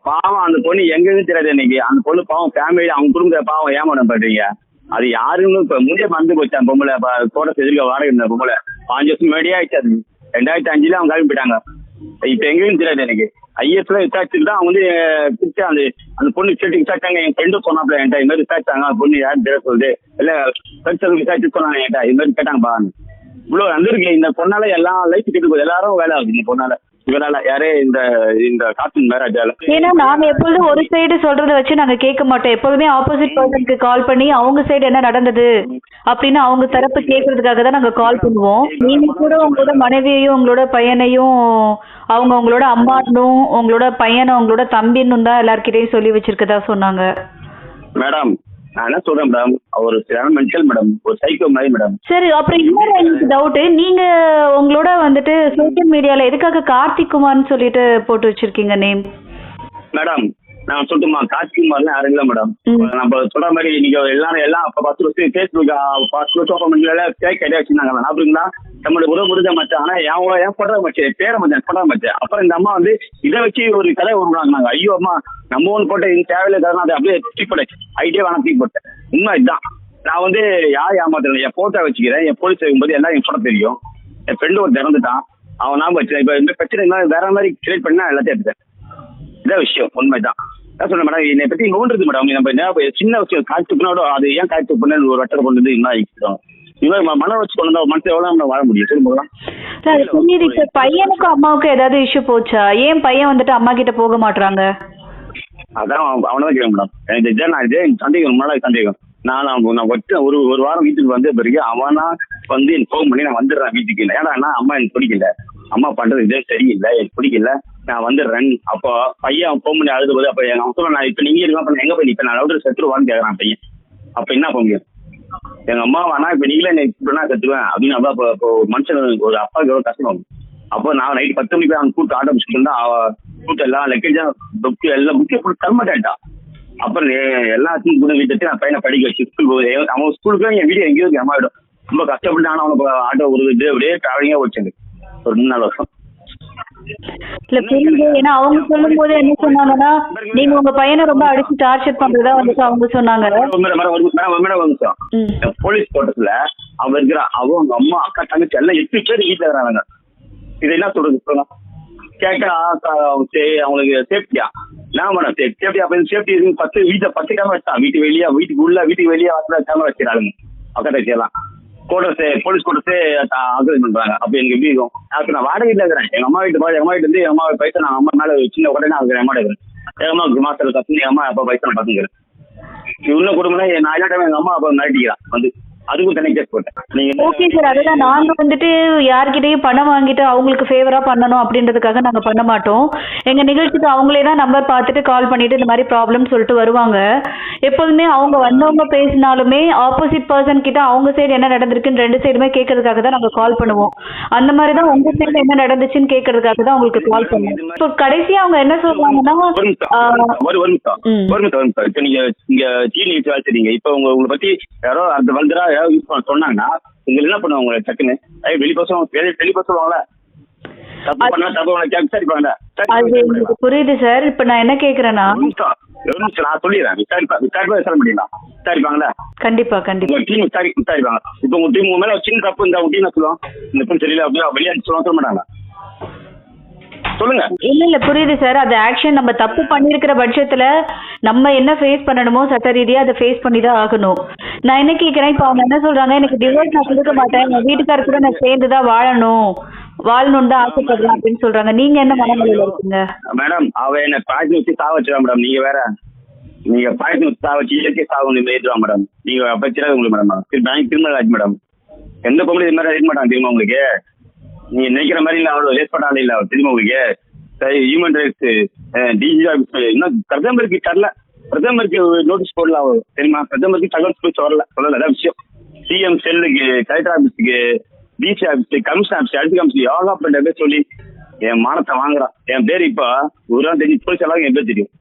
பாவம் அந்த பொண்ணு எங்கன்னு தெரியாது இன்னைக்கு. அந்த பொண்ணு பாவம் ஃபேமிலி அவங்க குடும்ப பாவம் ஏமாடம் பண்றீங்க. அது யாருன்னு இப்ப முன்னே மறந்து போச்சு. அந்த பொம்பளை தோட்ட எதிர்க்க வாடகை இருந்த பொம்பளை 5 வருஷம் முன்னாடியே ஆயிடுச்சு. அது 2005 அவங்க கிளம்பி போயிட்டாங்க. இப்ப எங்கன்னு தெரியாது எனக்கு. ஐஎஸ்ல விசாரிச்சுட்டு தான் அவங்க வந்து கூப்பிட்டு அந்த பொண்ணு கேட்டு விசாரிச்சாங்க. என் ஃப்ரெண்டும் சொன்னாப்ல என்கிட்ட இது மாதிரி விசாரிச்சாங்க. அந்த பொண்ணு யாரும் தெரிய சொல்லுது இல்ல ஃப்ரெண்ட்ஸ் விசாரிச்சு சொன்னாங்க என்கிட்ட இது மாதிரி கேட்டாங்கப்பா. இவ்வளவு வந்திருக்கு இந்த பொண்ணால எல்லாம் லைஃப் கேட்டு போகுது. எல்லாரும் வேலை ஆகுது இந்த பொண்ணால. இவரால யாரே இந்த கார்ட்டூன் மேரேஜால. ஏன்னா நாங்க எப்பொழுதும் ஒரு சைடு சொல்றத வச்சு நாங்க கேட்க மாட்டோம். எப்போதுமே ஆப்போசிட் பர்சனுக்கு கால் பண்ணி அவங்க சைடு என்ன நடந்தது அப்படின்னு அவங்க தரப்பு கேட்கறதுக்காக தான் நாங்க கால் பண்ணுவோம். நீங்க கூட உங்களோட மனைவியையும் உங்களோட பையனையும் அவங்களோட அம்மானும் உங்களோட பையனும் அவங்களோட தம்பின்னு தான் எல்லார்கிட்டையும் சொல்லி வச்சிருக்கதா சொன்னாங்க. மேடம் நான் என்ன சொல்றேன் மேடம், அவர் மென்டல் மேடம், ஒரு சைக்கோ மாதிரி மேடம். சரி, அப்புறம் இன்னொரு எனக்கு டவுட், நீங்க உங்களோட வந்துட்டு சோசியல் மீடியால எதுக்காக கார்த்திக் குமார்னு சொல்லிட்டு போட்டு வச்சிருக்கீங்க நேம்? மேடம் நான் சொல்லட்டுமா, கார்த்திக் குமார்லாம் யாரும் இல்லை மேடம். நம்ம சொல்ற மாதிரி நீங்க எல்லாம் 10 வருஷம் ஃபேஸ்புக் 10 வருஷம் ஓப்பன் பண்ணல கேக் ஐடியா வச்சிருந்தாங்க. அப்படிங்களா நம்மளுடைய உறவு புரிஞ்ச மச்சான். ஆனா ஏன் போடுற மச்சேன் பேர மச்சான் போடுற மச்சேன். அப்புறம் இந்த அம்மா வந்து இதை வச்சு ஒரு கதை உருவாங்க. ஐயோ அம்மா நம்ம ஒன்று போட்ட இது தேவையில்லை கதை, அதை அப்படியே தூக்கி போட்டேன். ஐடியா வேணாம் தூக்கி போட்டேன். உண்மை இதுதான். நான் வந்து யார் ஏமாத்துறேன், என் போட்டோ வச்சுக்கிறேன். என் போலீஸ் வைக்கும்போது எல்லாம் என் போட்டோ தெரியும். என் ஃப்ரெண்டு ஒரு இறந்துட்டான், அவன் நான் வச்சேன். இப்போ இந்த பிரச்சனை வேற மாதிரி கிரியேட் பண்ணி எல்லாத்தையும் எடுத்தேன். இதான் விஷயம், உண்மைதான். நான் சொன்னேன் மேடம், என்னை பத்தி நோண்டுது மேடம். நம்ம சின்ன விஷயம் காய்ச்சல் அது ஏன் காய்ச்சல் பண்ண ஒரு வட்டத்தை கொண்டு வந்து இன்னும் ஆகிக்கிறோம். இவன் மன வச்சு கொண்டு வந்தா மனசு எவ்வளவு நம்ம வாழ முடியும் சொல்லுங்க. பையனுக்கும் அம்மாவுக்கும் ஏதாவது இஷ்யூ போச்சா? ஏன் பையன் வந்துட்டு அம்மா கிட்ட போக மாட்டாங்க? அதான் அவனதான் கேட்க மேடம். எனக்கு நான் இதே சந்தேகம், ரொம்ப நாளாக சந்தேகம். நான் வச்ச ஒரு வாரம் வீட்டுக்கு வந்த பிறகு அவனா வந்து எனக்கு ஃபோன் பண்ணி நான் வந்துடுறேன் வீட்டுக்கு. இல்லை ஏன்னா அம்மா எனக்கு பிடிக்கல, அம்மா பண்றது இதே சரியில்லை, எனக்கு பிடிக்கல, நான் வந்துடுறேன். அப்போ பையன் ஃபோன் பண்ணி அழுது போது அப்போ அவன் சொல்ல நான் இப்போ நீங்க இருக்கா எங்க போய் இப்போ நான் அவுட்டர் செத்துருவான்னு கேட்கறான் பையன். அப்போ என்ன பண்ண முடியும்? எங்க அம்மா வேணா இப்போ நீங்களே என்ன செத்துவேன் அப்படின்னு. அப்போ இப்போ மனுஷன் ஒரு அப்பாவுக்கு எவ்வளோ கஷ்டம். அப்போ நான் நைட் 10 மணிக்கு அவன் கூட்டு ஆட்டோ பிடிச்சிட்டு இருந்தா கூட்டு எல்லாம் லக்கேஜா புக்கு எல்லாம் புக்கே போட்டு தரமாட்டேன்டா. அப்புறம் எல்லாத்தையும் கூட வீட்டு நான் பையனை படிக்க வச்சு ஸ்கூல் போகுது. அவன் ஸ்கூலுக்கு என் வீடு எங்கேயோ ஏமாயிடும். ரொம்ப கஷ்டப்பட்டு ஆனால் அவனுக்கு ஆட்டோ ஒரு இது அப்படியே டிராவலிங்கா வச்சுது ஒரு 3-4 வருஷம். இல்ல புரியுது. ஏன்னா அவங்க சொல்லும் போது என்ன சொன்னாங்கன்னா நீங்க உங்க பையனை ரொம்ப அடிச்சு டார்ச்சர் பண்றதா வந்துட்டு அவங்க சொன்னாங்க. போலீஸ் கோட்டத்துல அவன் இருக்கிற அவங்க அம்மா அக்கா தங்கச்சி எல்லாம் 8 பேர் வீட்டுல இருக்கிறாங்க. இது என்ன சொல்றது சொல்லலாம் கேட்டா அவங்களுக்கு சேஃப்டியா நான் மேடம் சேஃப்டி அப்ப சேஃப்டி 10 கேமரா வச்சான். வீட்டுக்கு வெளியே கேமரா வச்சிருக்காங்க அக்கா தங்கச்சி எல்லாம். போலீஸ் கோட்டஸே அக்ரேஜ் பண்றாங்க. அப்ப எனக்கு எப்படி இருக்கும்? அதுக்கு நான் வாடகை வீட்டுல இருக்கிறேன். எங்க அம்மா வீட்டு வந்து எங்க அம்மா பைசா நான் அம்மா மேல சின்ன உடனே இருக்கிறேன். அம்மா இருக்கிறேன். எங்க அம்மாவுக்கு மாசத்துல கத்து எங்க அம்மா அப்பா பைசா நான் பாத்துக்கிறேன். இன்னும் குடும்பம்னா நான் எல்லா டைம் எங்க அம்மா அப்பா மிரட்டிக்கிறான் வந்து, அதுக்கும் தனி கேஸ் போட்டேன். நீங்க ஓகே சார், அதுதான் நாங்க வந்துட்டு யார்கிட்டயும் பணம் வாங்கிட்டு அவங்களுக்கு ஃபேவரா பண்ணணும் அப்படின்றதுக்காக நாங்க பண்ண மாட்டோம். எங்க நிகழ்ச்சிக்கு அவங்களே தான் நம்பர் பார்த்துட்டு கால் பண்ணிட்டு இந்த மாதிரி ப்ராப்ளம் சொல்லிட்டு வருவாங்க. எப்போதுமே அவங்க வந்தவங்க பேசினாலுமே ஆப்போசிட் பர்சன் கிட்ட அவங்க சைடு என்ன நடந்திருக்குன்னு ரெண்டு சைடுமே கேட்கறதுக்காக தான் நாங்க கால் பண்ணுவோம். அந்த மாதிரி தான் உங்க சைடு என்ன நடந்துச்சுன்னு கேட்கறதுக்காக தான் உங்களுக்கு கால் பண்ணுவோம். இப்போ கடைசியா அவங்க என்ன சொல்றாங்கன்னா ஒரு நிமிஷம். இப்ப நீங்க இங்க ஜீனி வச்சுருக்கீங்க. இப்ப உங்களை பத்தி யாரோ அந்த வல்தரா யாரோ யூஸ் பண்ண சொன்னாங்கன்னா நீங்க என்ன பண்ணுவாங்க? உங்களை டக்குன்னு வெளிப்பா சொல்லுவாங்களா? தப்பு பண்ணா தப்பு விசாரிப்பாங்க. அது எனக்கு புரியுது சார். இப்ப நான் என்ன கேக்குறேன்னா நான் சொல்லிடுறேன். விசாரிப்பா முடியுங்களா? விசாரிப்பாங்களா? கண்டிப்பா கண்டிப்பா டீம் விசாரிப்பாங்க. இப்ப உங்க டீம் உங்க மேல சின்ன தப்பு இந்த உங்க டீம் சொல்லுவோம், இந்த டீம் சரியில்லை அப்படின்னா வெளியே சொல்ல மாட்டாங்க. சொல்லுங்க. இல்ல புரியுது சார். அது ஆக்ஷன் நம்ம தப்பு பண்ணிருக்கிற பட்சத்துல நம்ம என்ன ஃபேஸ் பண்ணணுமோ சட்ட ரீதியா அதை ஃபேஸ் பண்ணி தான் ஆகணும். நான் என்ன கேக்குறேன், இப்ப அவங்க என்ன சொல்றாங்க, எனக்கு டிவோர்ஸ் நான் கொடுக்க மாட்டேன், என் வீட்டுக்கார கூட நான் சேர்ந்துதான் வாழணும்னு தான் ஆசைப்படுறேன் அப்படின்னு சொல்றாங்க. நீங்க என்ன மனநிலையில இருக்கீங்க? மேடம் அவ என்ன பாய்ச்சி வச்சு சாவச்சிடா மேடம். நீங்க வேற, நீங்க பாய்ச்சி வச்சு சாவச்சு இயற்கை சாவு எழுதுவா மேடம். நீங்க அப்பச்சிடாது உங்களுக்கு மேடம். பேங்க் கிரிமினல் ஆச்சு மேடம். எந்த பொம்பளை இது மாதிரி எழுத மாட்டாங்க தெரியுமா உங்களுக்கு? நீங்க நினைக்கிற மாதிரி இல்ல, அவ்வளவு லேஸ் பண்ணாலும் இல்ல தெரியுமா உங்களுக்கு? ஹியூமன் ரைட்ஸ் டிஜி ஆஃபீஸ் இன்னும் பிரதமருக்கு தரல. பிரதமருக்கு நோட்டீஸ் போடல தெரியுமா? பிரதமருக்கு தகவல் போய் சொல்லல. அதான் விஷயம். சிஎம் செல்லுக்கு, கலெக்டர் ஆபீஸுக்கு, டிசி ஆபீஸ், கமிஷன் ஆபீஸ், அடுத்த கமிஷன் யோகா பண்ண சொல்லி என் மானத்தை வாங்குறான். என் பேர் இப்ப ஒரு நாள் தெரிஞ்சு போலீஸ் எல்லாம் என் பேர் தெரியும்.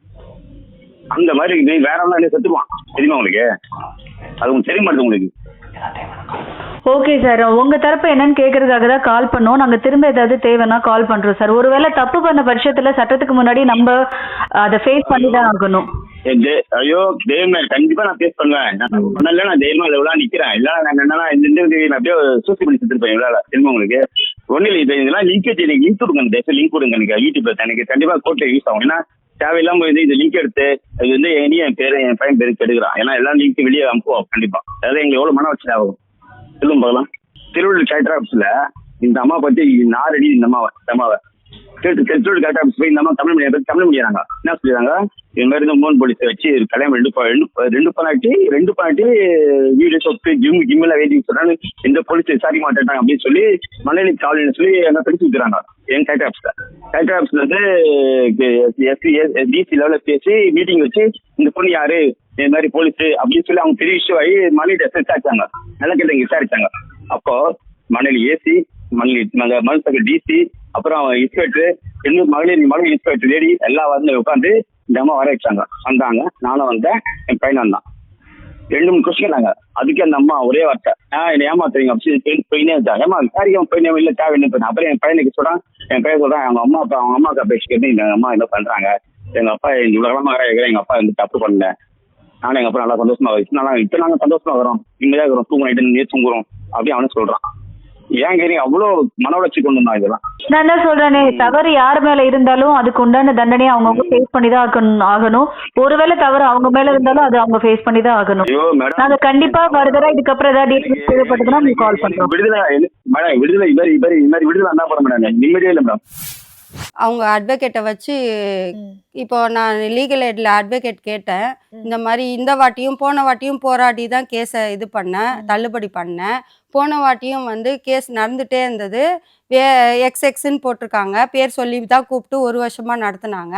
அந்த மாதிரி நீ வேற என்ன செத்துவான் தெரியுமா உங்களுக்கு? அது உங்களுக்கு தெரிய மாட்டேது உங்களுக்கு. ஓகே சார், உங்க தரப்பு என்னன்னு கேட்கறதுக்காக தான் கால் பண்ணோம். நாங்க திரும்ப ஏதாவது தேவைன்னா கால் பண்றோம் சார். ஒருவேளை தப்பு பண்ண பட்சத்துல சட்டத்துக்கு முன்னாடி நம்ம அதை ஃபேஸ் பண்ணி தான் ஆகணும். ஐயோ தைரியமா கண்டிப்பா நான் ஃபேஸ் பண்ணுவேன். நான் பண்ணல, நான் தைரியமா இவ்வளவு நிக்கிறேன். இல்ல நான் என்னன்னா இந்த அப்படியே சூசி பண்ணி செத்துருப்பேன். இவ்வளவு தெரியுமா உங்களுக்கு? ஒண்ணு இல்லை, இதெல்லாம் லிங்க் லிங்க் கொடுங்க, லிங்க் கொடுங்க எனக்கு யூடியூப்ல. எனக்கு கண்டிப்பா கோர்ட்ல யூஸ் ஆகும். ஏன்னா தேவையில்லாம இது லிங்க் எடுத்து அது வந்து என் பேரு என் பையன் பேருக்கு எடுக்கிறான். ஏன்னா எல்லாம் லிங்க் வெளியே அனுப்புவோம் கண்டிப்பா. அதாவது எங்களுக்கு எவ்வளவு மன வச்சு ஆகும் சொல்லும் பார்க்கலாம். திருவள்ளூர் கலெக்டர் ஆஃபீஸ்ல இந்த அம்மா பத்தி 4 அடி இந்த அம்மாவை திருவள்ளூர் கலெக்டர் ஆஃபீஸ் போய் இந்த அம்மா தமிழ் முடியாங்க. என்ன சொல்லிடுறாங்க, இது மாதிரி இந்த மோன் போலீஸ் வச்சு கல்யாணம் 2 பண்ணாட்டி வீடு சொத்து கிம்மில் வேதி சொன்னாங்க. இந்த போலீஸ் விசாரிக்க மாட்டேட்டாங்க அப்படின்னு சொல்லி மலையாளி காவலின்னு சொல்லி என்ன பிடிச்சு வைக்கிறாங்க என் கலெக்டர் ஆஃபீஸ்ல. கலெக்டர் ஆஃபீஸ்ல வந்து டிசி லெவலில் பேசி மீட்டிங் வச்சு இந்த பொண்ணு யாரு இந்த மாதிரி போலீஸ் அப்படின்னு சொல்லி அவங்க பெரிய இஷ்யூ ஆகி மலையிட்ட விசாரிச்சாங்க. நல்லா கேட்டவங்க விசாரிச்சாங்க. அப்போ மணலி ஏசி, மணல் டிசி, அப்புறம் இன்ஸ்பெக்டர், மகளிர் இன்ஸ்பெக்டர் லேடி எல்லாம் வந்து உட்காந்து இந்த அம்மா வர வச்சாங்க. வந்தாங்க, நானும் வந்தேன், என் பையன் வந்தான். 2-3 கொஸ்டின் நாங்க. அதுக்கு அந்த அம்மா ஒரே வார்த்தை, என்ன ஏமாத்துறீங்க அப்படின்னு போயினே இருந்தா. ஏமா விசாரிக்காம போயினே இல்லை தேவைன்னு போனேன். அப்புறம் என் பையனுக்கு சொல்றான், அவங்க அம்மா அப்பா பேசி கேட்டு இந்த அம்மா என்ன பண்றாங்க, எங்க அப்பா இவ்வளவு கிழமை வர எங்க அப்பா வந்து தப்பு பண்ணல, நானும் எங்க அப்பா நல்லா சந்தோஷமா இப்ப நாங்க சந்தோஷமா வரோம், நிம்மதியா இருக்கிறோம், தூங்கிட்டு தூங்குறோம் அப்படின்னு அவனு சொல்றான். ஏன் கேறீங்க அவ்வளவு மன உளைச்சி கொண்டு வந்தான். இதெல்லாம் நான் என்ன சொல்றேனே, தவறு யார் மேல இருந்தாலும் அதுக்கு உண்டான தண்டனையை அவங்கவுங்க ஃபேஸ் பண்ணி தான் ஆகணும். ஒருவேளை தவறு அவங்க மேல இருந்தாலும் அது அவங்க ஃபேஸ் பண்ணி தான் ஆகணும். நாங்க கண்டிப்பா ஃபர்தரா இதுக்கப்புறம் ஏதாவது டீடைல்ஸ் தேவைப்பட்டதுன்னா உங்களுக்கு கால் பண்றோம். விடுதலை மேடம், விடுதலை இது மாதிரி விடுதலை என்ன பண்ண மேடம், நிம்மதியே இல்லை மேடம். அவங்க அட்வொகேட்டை வச்சு இப்போ நான் லீகல் எய்டில் அட்வொகேட் கேட்டேன். இந்த மாதிரி இந்த வாட்டியும் போன வாட்டியும் போராடி தான் கேஸை இது பண்ணேன், தள்ளுபடி பண்ணேன். போன வாட்டியும் வந்து கேஸ் நடந்துகிட்டே இருந்தது. எக்ஸ்ன்னு போட்டிருக்காங்க, பேர் சொல்லி தான் கூப்பிட்டு 1 வருஷமாக நடத்துனாங்க.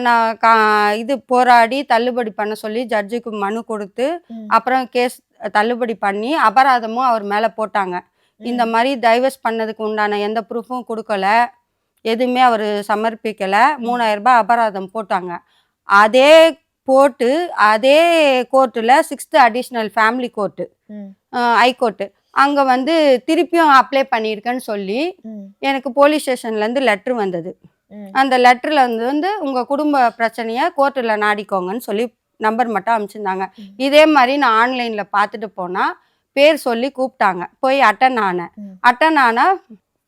நான் இது போராடி தள்ளுபடி பண்ண சொல்லி ஜட்ஜுக்கு மனு கொடுத்து அப்புறம் கேஸ் தள்ளுபடி பண்ணி அபராதமும் அவர் மேலே போட்டாங்க. இந்த மாதிரி டைவர்ஸ் பண்ணதுக்கு உண்டான எந்த ப்ரூஃபும் கொடுக்கல, எதுவுமே அவர் சமர்ப்பிக்கலை. 3000 ரூபாய் அபராதம் போட்டாங்க. அதே கோர்ட்டில் 6th additional family court, high court, அங்கே வந்து திருப்பியும் அப்ளை பண்ணியிருக்கேன்னு சொல்லி எனக்கு போலீஸ் ஸ்டேஷன்லேருந்து லெட்ரு வந்தது. அந்த லெட்டரில் வந்து உங்கள் குடும்ப பிரச்சனையை கோர்ட்டில் நாடிக்கோங்கன்னு சொல்லி நம்பர் மட்டும் அனுப்பிச்சிருந்தாங்க. இதே மாதிரி நான் ஆன்லைனில் பார்த்துட்டு போனால் பேர் சொல்லி கூப்பிட்டாங்க. போய் அட்டன் ஆனால்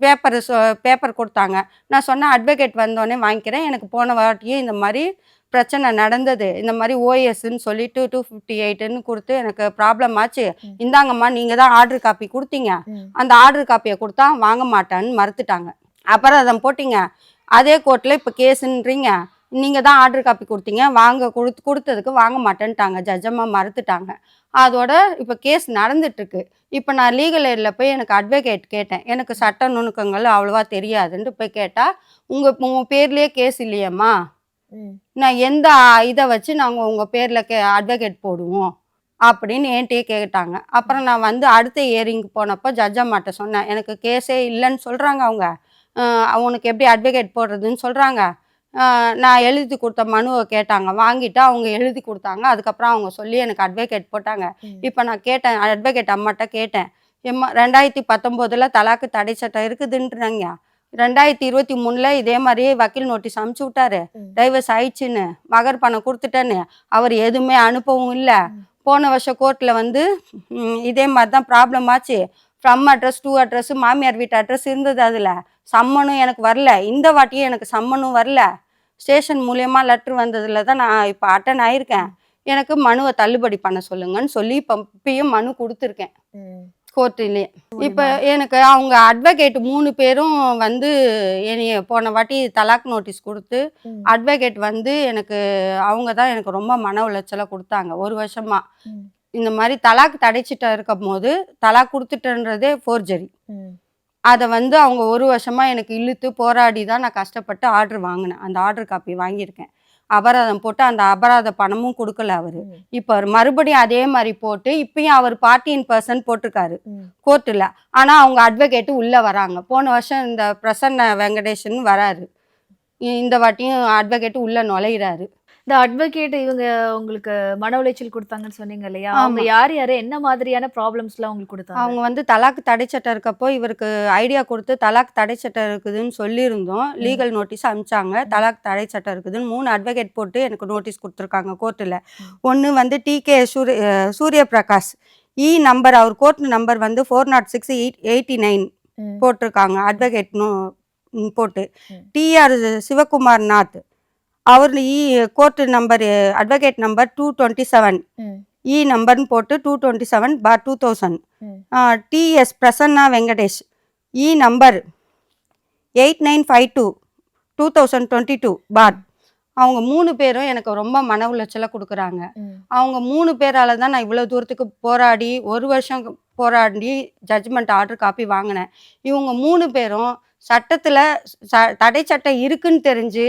பேப்பர் கொடுத்தாங்க. நான் சொன்னேன் அட்வொகேட் வந்தோடனே வாங்கிக்கிறேன், எனக்கு போன வாட்டியும் இந்த மாதிரி பிரச்சனை நடந்தது, இந்த மாதிரி ஓஎஸ்ன்னு சொல்லிட்டு 258ன்னு கொடுத்து எனக்கு ப்ராப்ளம் ஆச்சு, இந்தாங்கம்மா நீங்கள் தான் ஆர்டர் காப்பி கொடுத்தீங்க, அந்த ஆர்டர் காப்பியை கொடுத்தா வாங்க மாட்டேன்னு மறுத்துட்டாங்க. அப்புறம் அதை போட்டிங்க. அதே கோர்ட்டில் இப்போ கேஸுன்றீங்க, நீங்கள் தான் ஆர்டர் காப்பி கொடுத்தீங்க, கொடுத்ததுக்கு வாங்க மாட்டேன்ட்டாங்க, ஜட்ஜம்மா மறுத்துட்டாங்க. அதோட இப்போ கேஸ் நடந்துட்டுருக்கு. இப்போ நான் லீகல் எய்டில் போய் எனக்கு அட்வொகேட் கேட்டேன். எனக்கு சட்ட நுணுக்கங்கள் அவ்வளோவா தெரியாதுன்ட்டு போய் கேட்டால், உங்கள் பேர்லேயே கேஸ் இல்லையம்மா, நான் எந்த இதை வச்சு நாங்கள் உங்கள் பேரில் அட்வொகேட் போடுவோம் அப்படின்னு என்கிட்டயே கேட்டாங்க. அப்புறம் நான் வந்து அடுத்த ஹியரிங்க்கு போனப்போ ஜட்ஜம்மாட்ட சொன்னேன், எனக்கு கேஸே இல்லைன்னு சொல்கிறாங்க அவங்க, உனக்கு எப்படி அட்வொகேட் போடுறதுன்னு சொல்கிறாங்க. நான் எழுதி கொடுத்த மனுவை கேட்டாங்க, வாங்கிட்டு அவங்க எழுதி கொடுத்தாங்க. அதுக்கப்புறம் அவங்க சொல்லி எனக்கு அட்வொகேட் போட்டாங்க. இப்போ நான் கேட்டேன், அட்வொகேட் அம்மாட்ட கேட்டேன், எம்மா 2019 தலாக்கு தடை சட்டம் இருக்குதுன்றாங்க, 2023 இதே மாதிரி வக்கீல் நோட்டீஸ் அனுப்பிச்சு விட்டாரு, டைவர்ஸ் ஆயிடுச்சுன்னு, மகர் பணம் கொடுத்துட்டேன்னு. அவர் எதுவுமே அனுப்பவும் இல்லை. போன வருஷம் கோர்ட்டில் வந்து இதே மாதிரி தான் ப்ராப்ளம் ஆச்சு. ஃப்ரம் அட்ரஸ், டூ அட்ரஸ், மாமியார் வீட்டு அட்ரஸ் இருந்தது. அதில் சம்மனும் எனக்கு வரல. இந்த வாட்டியும் எனக்கு சம்மனும் வரல. ஸ்டேஷன் மூலயமா லெட்ரு வந்ததில் தான் நான் இப்போ அட்டன் ஆயிருக்கேன். எனக்கு மனுவை தள்ளுபடி பண்ண சொல்லுங்கன்னு சொல்லி இப்பயும் மனு கொடுத்துருக்கேன் கோர்ட்டிலேயே. இப்போ எனக்கு அவங்க அட்வொகேட் 3 பேரும் வந்து என்னைய போன வாட்டி தலாக் நோட்டீஸ் கொடுத்து, அட்வொகேட் வந்து எனக்கு அவங்க தான் எனக்கு ரொம்ப மன உளைச்சலை கொடுத்தாங்க 1 வருஷமா. இந்த மாதிரி தலாக் தடைச்சிட்ட இருக்கும் போது தலாக் கொடுத்துட்டன்றதே ஃபோர்ஜரி. அதை வந்து அவங்க 1 வருஷமா எனக்கு இழுத்து போராடி தான் நான் கஷ்டப்பட்டு ஆர்டர் வாங்கினேன். அந்த ஆர்டர் காப்பி வாங்கியிருக்கேன். அபராதம் போட்டு அந்த அபராத பணமும் கொடுக்கல அவரு. இப்போ அவர் மறுபடியும் அதே மாதிரி போட்டு இப்பயும் அவர் பார்ட்டி இன் பர்சன் போட்டிருக்காரு கோர்ட்டில். ஆனால் அவங்க அட்வொகேட்டு உள்ளே வராங்க. போன வருஷம் இந்த பிரசன்ன வெங்கடேஷன் வராரு, இந்த வாட்டியும் அட்வொகேட்டு உள்ளே நுழையிறாரு. இந்த அட்வொகேட் இவங்க உங்களுக்கு மன உளைச்சல் கொடுத்தாங்கன்னு சொன்னீங்க இல்லையா? அவங்க யார் என்ன மாதிரியான ப்ராப்ளம்ஸ்லாம் உங்களுக்கு கொடுத்தாங்க? அவங்க வந்து தலாக் தடை சட்டம் இருக்கப்போ இவருக்கு ஐடியா கொடுத்து தலாக் தடை சட்டம் இருக்குதுன்னு சொல்லியிருந்தோம். Legal notice அனுப்பிச்சாங்க. தலாக் தடை சட்டம் இருக்குதுன்னு 3 அட்வொகேட் போட்டு எனக்கு நோட்டீஸ் கொடுத்துருக்காங்க கோர்ட்டில். ஒன்று வந்து டிகே சூரியபிரகாஷ் நம்பர், அவர் கோர்ட் நம்பர் வந்து 406-89 போட்டிருக்காங்க அட்வொகேட் போட்டு. டிஆர் சிவகுமார் நாத், அவர் கோர்ட் நம்பர் அட்வொகேட் நம்பர் 227 நம்பர்னு போட்டு 227/2000. டிஎஸ் பிரசன்னா வெங்கடேஷ் நம்பர் 8952/2022 அவங்க 3 பேரும் எனக்கு ரொம்ப மன உளைச்சலை கொடுக்குறாங்க. அவங்க 3 பேரால தான் நான் இவ்வளோ தூரத்துக்கு போராடி 1 வருஷம் போராடி ஜட்ஜ்மெண்ட் ஆர்டர் காப்பி வாங்கினேன். இவங்க 3 பேரும் சட்டத்தில் தடை சட்டம் இருக்குன்னு தெரிஞ்சு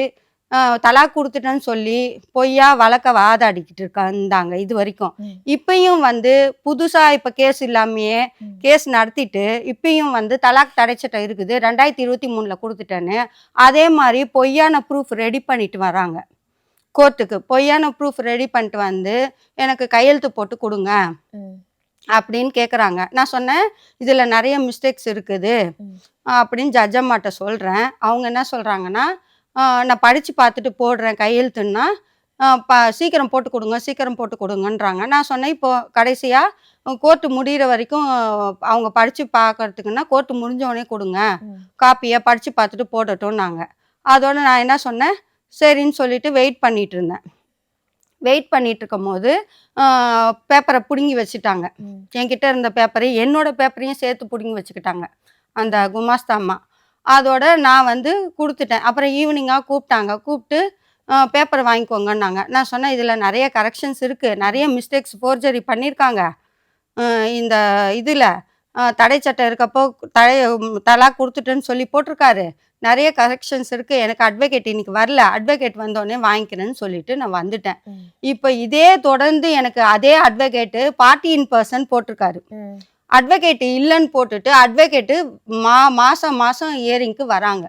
தலாக் கொடுத்துட்டேன்னு சொல்லி பொய்யா வழக்க வாதாடிக்கிட்டு இருந்தாங்க இது வரைக்கும். இப்பயும் வந்து புதுசாக இப்போ கேஸ் இல்லாமையே கேஸ் நடத்திட்டு இப்பயும் வந்து தலாக் தடை சட்டம் இருக்குது 2023 கொடுத்துட்டேன்னு அதே மாதிரி பொய்யான ப்ரூஃப் ரெடி பண்ணிட்டு வராங்க கோர்ட்டுக்கு. பொய்யான ப்ரூஃப் ரெடி பண்ணிட்டு வந்து எனக்கு கையெழுத்து போட்டு கொடுங்க அப்படின்னு கேட்குறாங்க. நான் சொன்னேன், இதில் நிறைய மிஸ்டேக்ஸ் இருக்குது அப்படின்னு ஜட்ஜம்மாட்ட சொல்கிறேன். அவங்க என்ன சொல்கிறாங்கன்னா, நான் படித்து பார்த்துட்டு போடுறேன் கையெழுத்துன்னா, சீக்கிரம் போட்டு கொடுங்க சீக்கிரம் போட்டு கொடுங்கன்றாங்க. நான் சொன்னேன், இப்போது கடைசியாக கோர்ட்டு முடிகிற வரைக்கும் அவங்க படித்து பார்க்கறதுக்குன்னா கோர்ட்டு முடிஞ்சோடனே கொடுங்க, காப்பியை படித்து பார்த்துட்டு போடட்டும்னாங்க. அதோட நான் என்ன சொன்னேன், சரின்னு சொல்லிட்டு வெயிட் பண்ணிகிட்டு இருந்தேன். வெயிட் பண்ணிட்டு இருக்கும் போது பேப்பரை பிடுங்கி வச்சுட்டாங்க. என்கிட்ட இருந்த பேப்பரை என்னோட பேப்பரையும் சேர்த்து பிடுங்கி வச்சுக்கிட்டாங்க அந்த குமாஸ்தா அம்மா. அதோட நான் வந்து கொடுத்துட்டேன். அப்புறம் ஈவினிங்காக கூப்பிட்டு பேப்பர் வாங்கிக்கோங்கன்னாங்க. நான் சொன்னேன், இதில் நிறைய கரெக்ஷன்ஸ் இருக்குது, நிறைய மிஸ்டேக்ஸ் ஃபோர்ஜரி பண்ணியிருக்காங்க. இந்த இதில் தடை சட்டம் இருக்கப்போ தலாக் கொடுத்துட்டேன்னு சொல்லி போட்டிருக்காரு, நிறைய கரெக்ஷன்ஸ் இருக்குது. எனக்கு அட்வொகேட் இன்னைக்கு வரல, அட்வொகேட் வந்தோடனே வாங்கிக்கிறேன்னு சொல்லிட்டு நான் வந்துட்டேன். இப்போ இதே தொடர்ந்து எனக்கு அதே அட்வொகேட்டு பார்ட்டி இன் பர்சன் போட்டிருக்காரு. அட்வொகேட் இல்லைன்னு போட்டுட்டு அட்வொகேட்டு மாதம் ஹியரிங்க்கு வராங்க.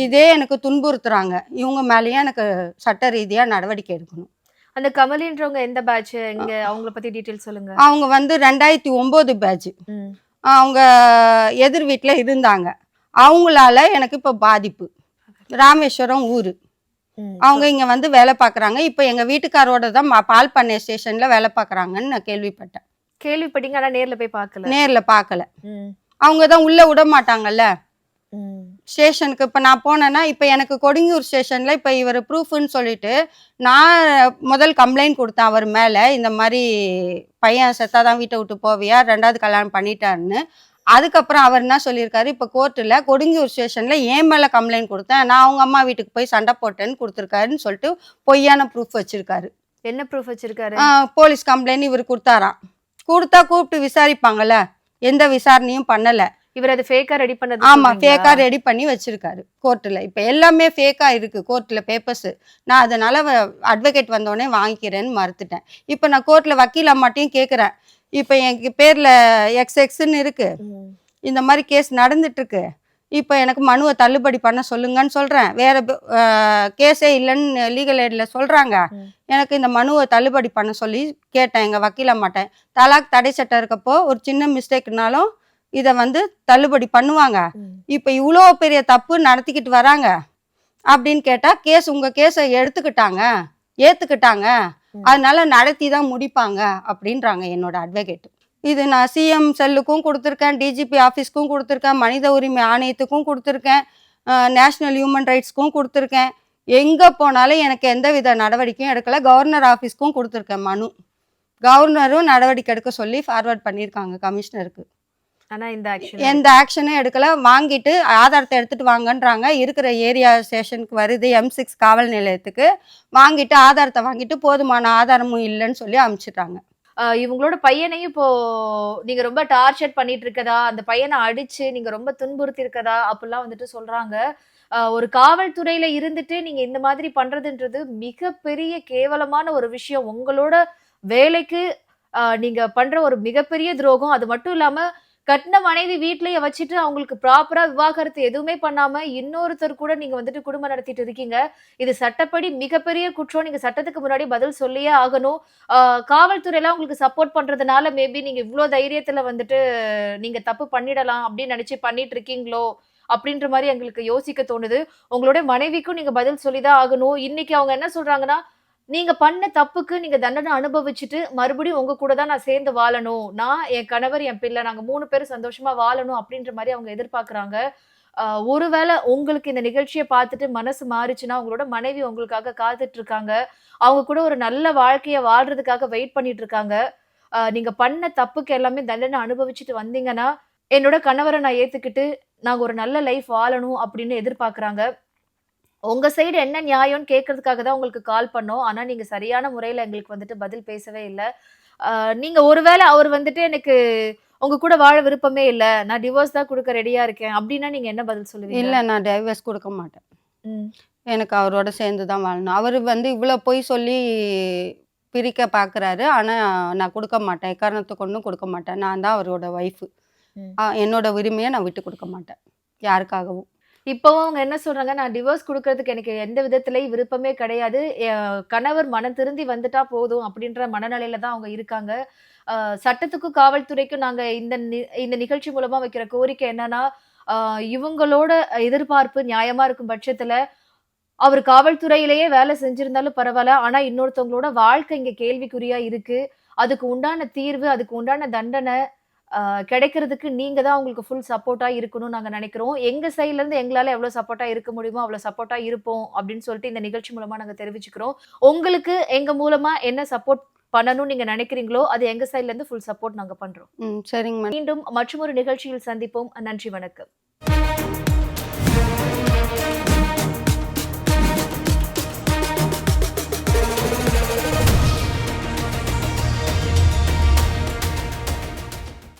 இதே எனக்கு துன்புறுத்துறாங்க. இவங்க மேலேயே எனக்கு சட்ட ரீதியாக நடவடிக்கை எடுக்கணும். அந்த கமலின்றவங்க எந்த பேட்ச்? அவங்கள பற்றி டீட்டெயில் சொல்லுங்க. அவங்க வந்து 2009 பேட்ச். அவங்க எதிர் வீட்டில் இருந்தாங்க. அவங்களால எனக்கு இப்போ பாதிப்பு. ராமேஸ்வரம் ஊர். அவங்க இங்கே வந்து வேலை பார்க்குறாங்க. இப்போ எங்கள் வீட்டுக்காரோட தான் பால் பண்ணை ஸ்டேஷனில் வேலை பார்க்குறாங்கன்னு நான் கேள்விப்பட்டேன். கேள்விப்பட்டீங்க, ஆனால் நேரில் போய் பார்க்கல? நேரில் பார்க்கல. அவங்க தான் உள்ளே விட மாட்டாங்கல்ல ஸ்டேஷனுக்கு. இப்போ நான் போனேன்னா, இப்போ எனக்கு கொடுங்கூர் ஸ்டேஷனில் இப்போ இவர் ப்ரூஃப்னு சொல்லிட்டு நான் முதல் கம்ப்ளைண்ட் கொடுத்தேன் அவர் மேலே, இந்த மாதிரி பையன் செத்தாதான் வீட்டை விட்டு போவியா, 2வது கல்யாணம் பண்ணிட்டாருன்னு. அதுக்கப்புறம் அவர் என்ன சொல்லியிருக்காரு, இப்போ கோர்ட்டில் கொடுங்கியூர் ஸ்டேஷனில் என் மேலே கம்ப்ளைண்ட் கொடுத்தேன், நான் அவங்க அம்மா வீட்டுக்கு போய் சண்டை போட்டேன்னு கொடுத்துருக்காருன்னு சொல்லிட்டு பொய்யான ப்ரூஃப் வச்சிருக்காரு. என்ன ப்ரூஃப் வச்சிருக்காரு? போலீஸ் கம்ப்ளைண்ட் இவர் கொடுத்தாராம். கொடுத்தா கூப்பிட்டு விசாரிப்பாங்கல்ல, எந்த விசாரணையும் பண்ணலை. இவர் அது ஃபேக்கா ரெடி பண்ணது? ஆமா, ஃபேக்கா ரெடி பண்ணி வச்சிருக்காரு கோர்ட்டில். இப்போ எல்லாமே ஃபேக்கா இருக்கு கோர்ட்டில் பேப்பர்ஸ். நான் அதனால அட்வொகேட் வந்தோடனே வாங்கிக்கிறேன்னு மறுத்துட்டேன். இப்போ நான் கோர்ட்டில் வக்கீல் அம்மாட்டையும் கேட்குறேன், இப்போ என் பேரில் எக்ஸ்ன்னு இருக்கு, இந்த மாதிரி கேஸ் நடந்துட்டு இருக்கு, இப்போ எனக்கு மனுவை தள்ளுபடி பண்ண சொல்லுங்கன்னு சொல்கிறேன். வேற கேஸே இல்லைன்னு லீகல் எய்டில் சொல்கிறாங்க. எனக்கு இந்த மனுவை தள்ளுபடி பண்ண சொல்லி கேட்டேன் எங்கள் வக்கீல் அம்மாட்டேன். தலாக் தடை சட்டம் இருக்கப்போ ஒரு சின்ன மிஸ்டேக்னாலும் இதை தள்ளுபடி பண்ணுவாங்க. இப்போ இவ்வளோ பெரிய தப்பு நடத்திக்கிட்டு வராங்க அப்படின்னு கேட்டால் கேஸ் உங்கள் கேஸை ஏற்றுக்கிட்டாங்க, அதனால நடத்தி தான் முடிப்பாங்க அப்படின்றாங்க என்னோட அட்வொகேட். இது நான் சிஎம் செல்லுக்கும் கொடுத்துருக்கேன், டிஜிபி ஆஃபீஸ்க்கும் கொடுத்துருக்கேன், மனித உரிமை ஆணையத்துக்கும் கொடுத்துருக்கேன், நேஷ்னல் ஹியூமன் ரைட்ஸ்க்கும் கொடுத்துருக்கேன். எங்கே போனாலும் எனக்கு எந்த வித நடவடிக்கையும் எடுக்கலை. கவர்னர் ஆஃபீஸ்க்கும் கொடுத்துருக்கேன் மனு. கவர்னரும் நடவடிக்கை எடுக்க சொல்லி ஃபார்வர்ட் பண்ணியிருக்காங்க கமிஷனருக்கு. ஆனா எந்த ஆக்ஷனும் எடுக்கல. வாங்கிட்டு ஆதாரத்தை எடுத்துட்டு வாங்கன்றாங்க. இருக்கிற ஏரியா ஸ்டேஷனுக்கு வருது, M6 காவல் நிலையத்துக்கு. வாங்கிட்டு ஆதாரத்தை வாங்கிட்டு போதுமான ஆதாரமும் இல்லைன்னு சொல்லி அனுப்பிச்சிட்டாங்க. இவங்களோட பையனையும் இப்போ நீங்க ரொம்ப டார்ச்சர் பண்ணிட்டு இருக்கதா, அந்த பையனை அடிச்சு நீங்க ரொம்ப துன்புறுத்தி இருக்கதா அப்படிலாம் சொல்றாங்க. ஒரு காவல்துறையில இருந்துட்டு நீங்க இந்த மாதிரி பண்றதுன்றது மிகப்பெரிய கேவலமான ஒரு விஷயம். உங்களோட வேலைக்கு நீங்க பண்ற ஒரு மிகப்பெரிய துரோகம். அது மட்டும் இல்லாம கட்டின மனைவி வீட்லயே வச்சுட்டு அவங்களுக்கு ப்ராப்பரா விவாகரத்து எதுவுமே பண்ணாம இன்னொருத்தர் கூட நீங்க குடும்பம் நடத்திட்டு இருக்கீங்க. இது சட்டப்படி மிகப்பெரிய குற்றம். நீங்க சட்டத்துக்கு முன்னாடி பதில் சொல்லியே ஆகணும். காவல்துறையெல்லாம் உங்களுக்கு சப்போர்ட் பண்றதுனால மேபி நீங்க இவ்ளோ தைரியத்துல நீங்க தப்பு பண்ணிடலாம் அப்படின்னு நினைச்சு பண்ணிட்டு இருக்கீங்களோ அப்படின்ற மாதிரி எங்களுக்கு யோசிக்க தோணுது. உங்களோட மனைவிக்கும் நீங்க பதில் சொல்லிதான் ஆகணும். இன்னைக்கு அவங்க என்ன சொல்றாங்கன்னா, நீங்க பண்ண தப்புக்கு நீங்க தண்டனை அனுபவிச்சுட்டு மறுபடியும் உங்க கூட தான் நான் சேர்ந்து வாழணும், நான் என் கணவர் என் பிள்ளை நாங்க 3 பேரும் சந்தோஷமா வாழணும் அப்படின்ற மாதிரி அவங்க எதிர்பார்க்கறாங்க. ஒருவேளை உங்களுக்கு இந்த நிகழ்ச்சியை பார்த்துட்டு மனசு மாறிச்சுன்னா உங்களோட மனைவி உங்களுக்காக காத்துட்டு இருக்காங்க. அவங்க கூட ஒரு நல்ல வாழ்க்கைய வாழ்றதுக்காக வெயிட் பண்ணிட்டு இருக்காங்க. நீங்க பண்ண தப்புக்கு எல்லாமே தண்டனை அனுபவிச்சுட்டு வந்தீங்கன்னா என்னோட கணவரை நான் ஏத்துக்கிட்டு நாங்க ஒரு நல்ல லைஃப் வாழணும் அப்படின்னு எதிர்பார்க்கறாங்க. உங்க சைடு என்ன நியாயம்னு கேட்கறதுக்காக தான் உங்களுக்கு கால் பண்ணோம். ஆனா நீங்க சரியான முறையில எங்களுக்கு பதில் பேசவே இல்ல. நீங்க ஒருவேளை அவர் எனக்கு உங்க கூட வாழ விருப்பமே இல்ல, நான் டிவோர்ஸ் தான் கொடுக்க ரெடியா இருக்கேன் அப்படின்னா நீங்க என்ன பதில் சொல்லுவீங்க? இல்லை, நான் டைவர்ஸ் கொடுக்க மாட்டேன். எனக்கு அவரோட சேர்ந்து தான் வாழணும். அவர் இவ்வளோ பொய் சொல்லி பிரிக்க பார்க்குறாரு. ஆனால் நான் கொடுக்க மாட்டேன், எக்காரணத்தை கொண்டும் கொடுக்க மாட்டேன். நான் தான் அவரோட ஒய்ஃபு. என்னோட உரிமையை நான் விட்டு கொடுக்க மாட்டேன் யாருக்காகவும். இப்பவும் அவங்க என்ன சொல்றாங்க, நான் டிவோர்ஸ் குடுக்கறதுக்கு எனக்கு எந்த விதத்திலயும் விருப்பமே கிடையாது, கணவர் மனம் திருந்தி வந்துட்டா போதும் அப்படின்ற மனநிலையில தான் அவங்க இருக்காங்க. சட்டத்துக்கும் காவல்துறைக்கும் நாங்க இந்த நிகழ்ச்சி மூலமா வைக்கிற கோரிக்கை என்னன்னா, இவங்களோட எதிர்பார்ப்பு நியாயமா இருக்கும் பட்சத்துல அவர் காவல்துறையிலேயே வேலை செஞ்சிருந்தாலும் பரவாயில்ல, ஆனா இன்னொருத்தவங்களோட வாழ்க்கை இங்க கேள்விக்குறியா இருக்கு. அதுக்கு உண்டான தீர்வு, அதுக்கு உண்டான தண்டனை கிடைக்கிறதுக்கு நீங்க தான் உங்களுக்கு ஃபுல் சப்போர்ட்டா இருக்கணும்னு நாங்க நினைக்கிறோம். எங்க சைட்ல இருந்து எங்களால எவ்வளவு சப்போர்ட்டா இருக்க முடியுமோ அவ்வளவு சப்போர்ட்டா இருப்போம் அப்படின்னு சொல்லிட்டு இந்த நிகழ்ச்சி மூலமா நாங்க தெரிவிச்சுக்கிறோம். உங்களுக்கு எங்க மூலமா என்ன சப்போர்ட் பண்ணணும்னு நீங்க நினைக்கிறீங்களோ அது எங்க சைட்ல இருந்து ஃபுல் சப்போர்ட் நாங்க பண்றோம். சரிங்க. மீண்டும் மற்றொரு நிகழ்ச்சியில் சந்திப்போம். நன்றி, வணக்கம்.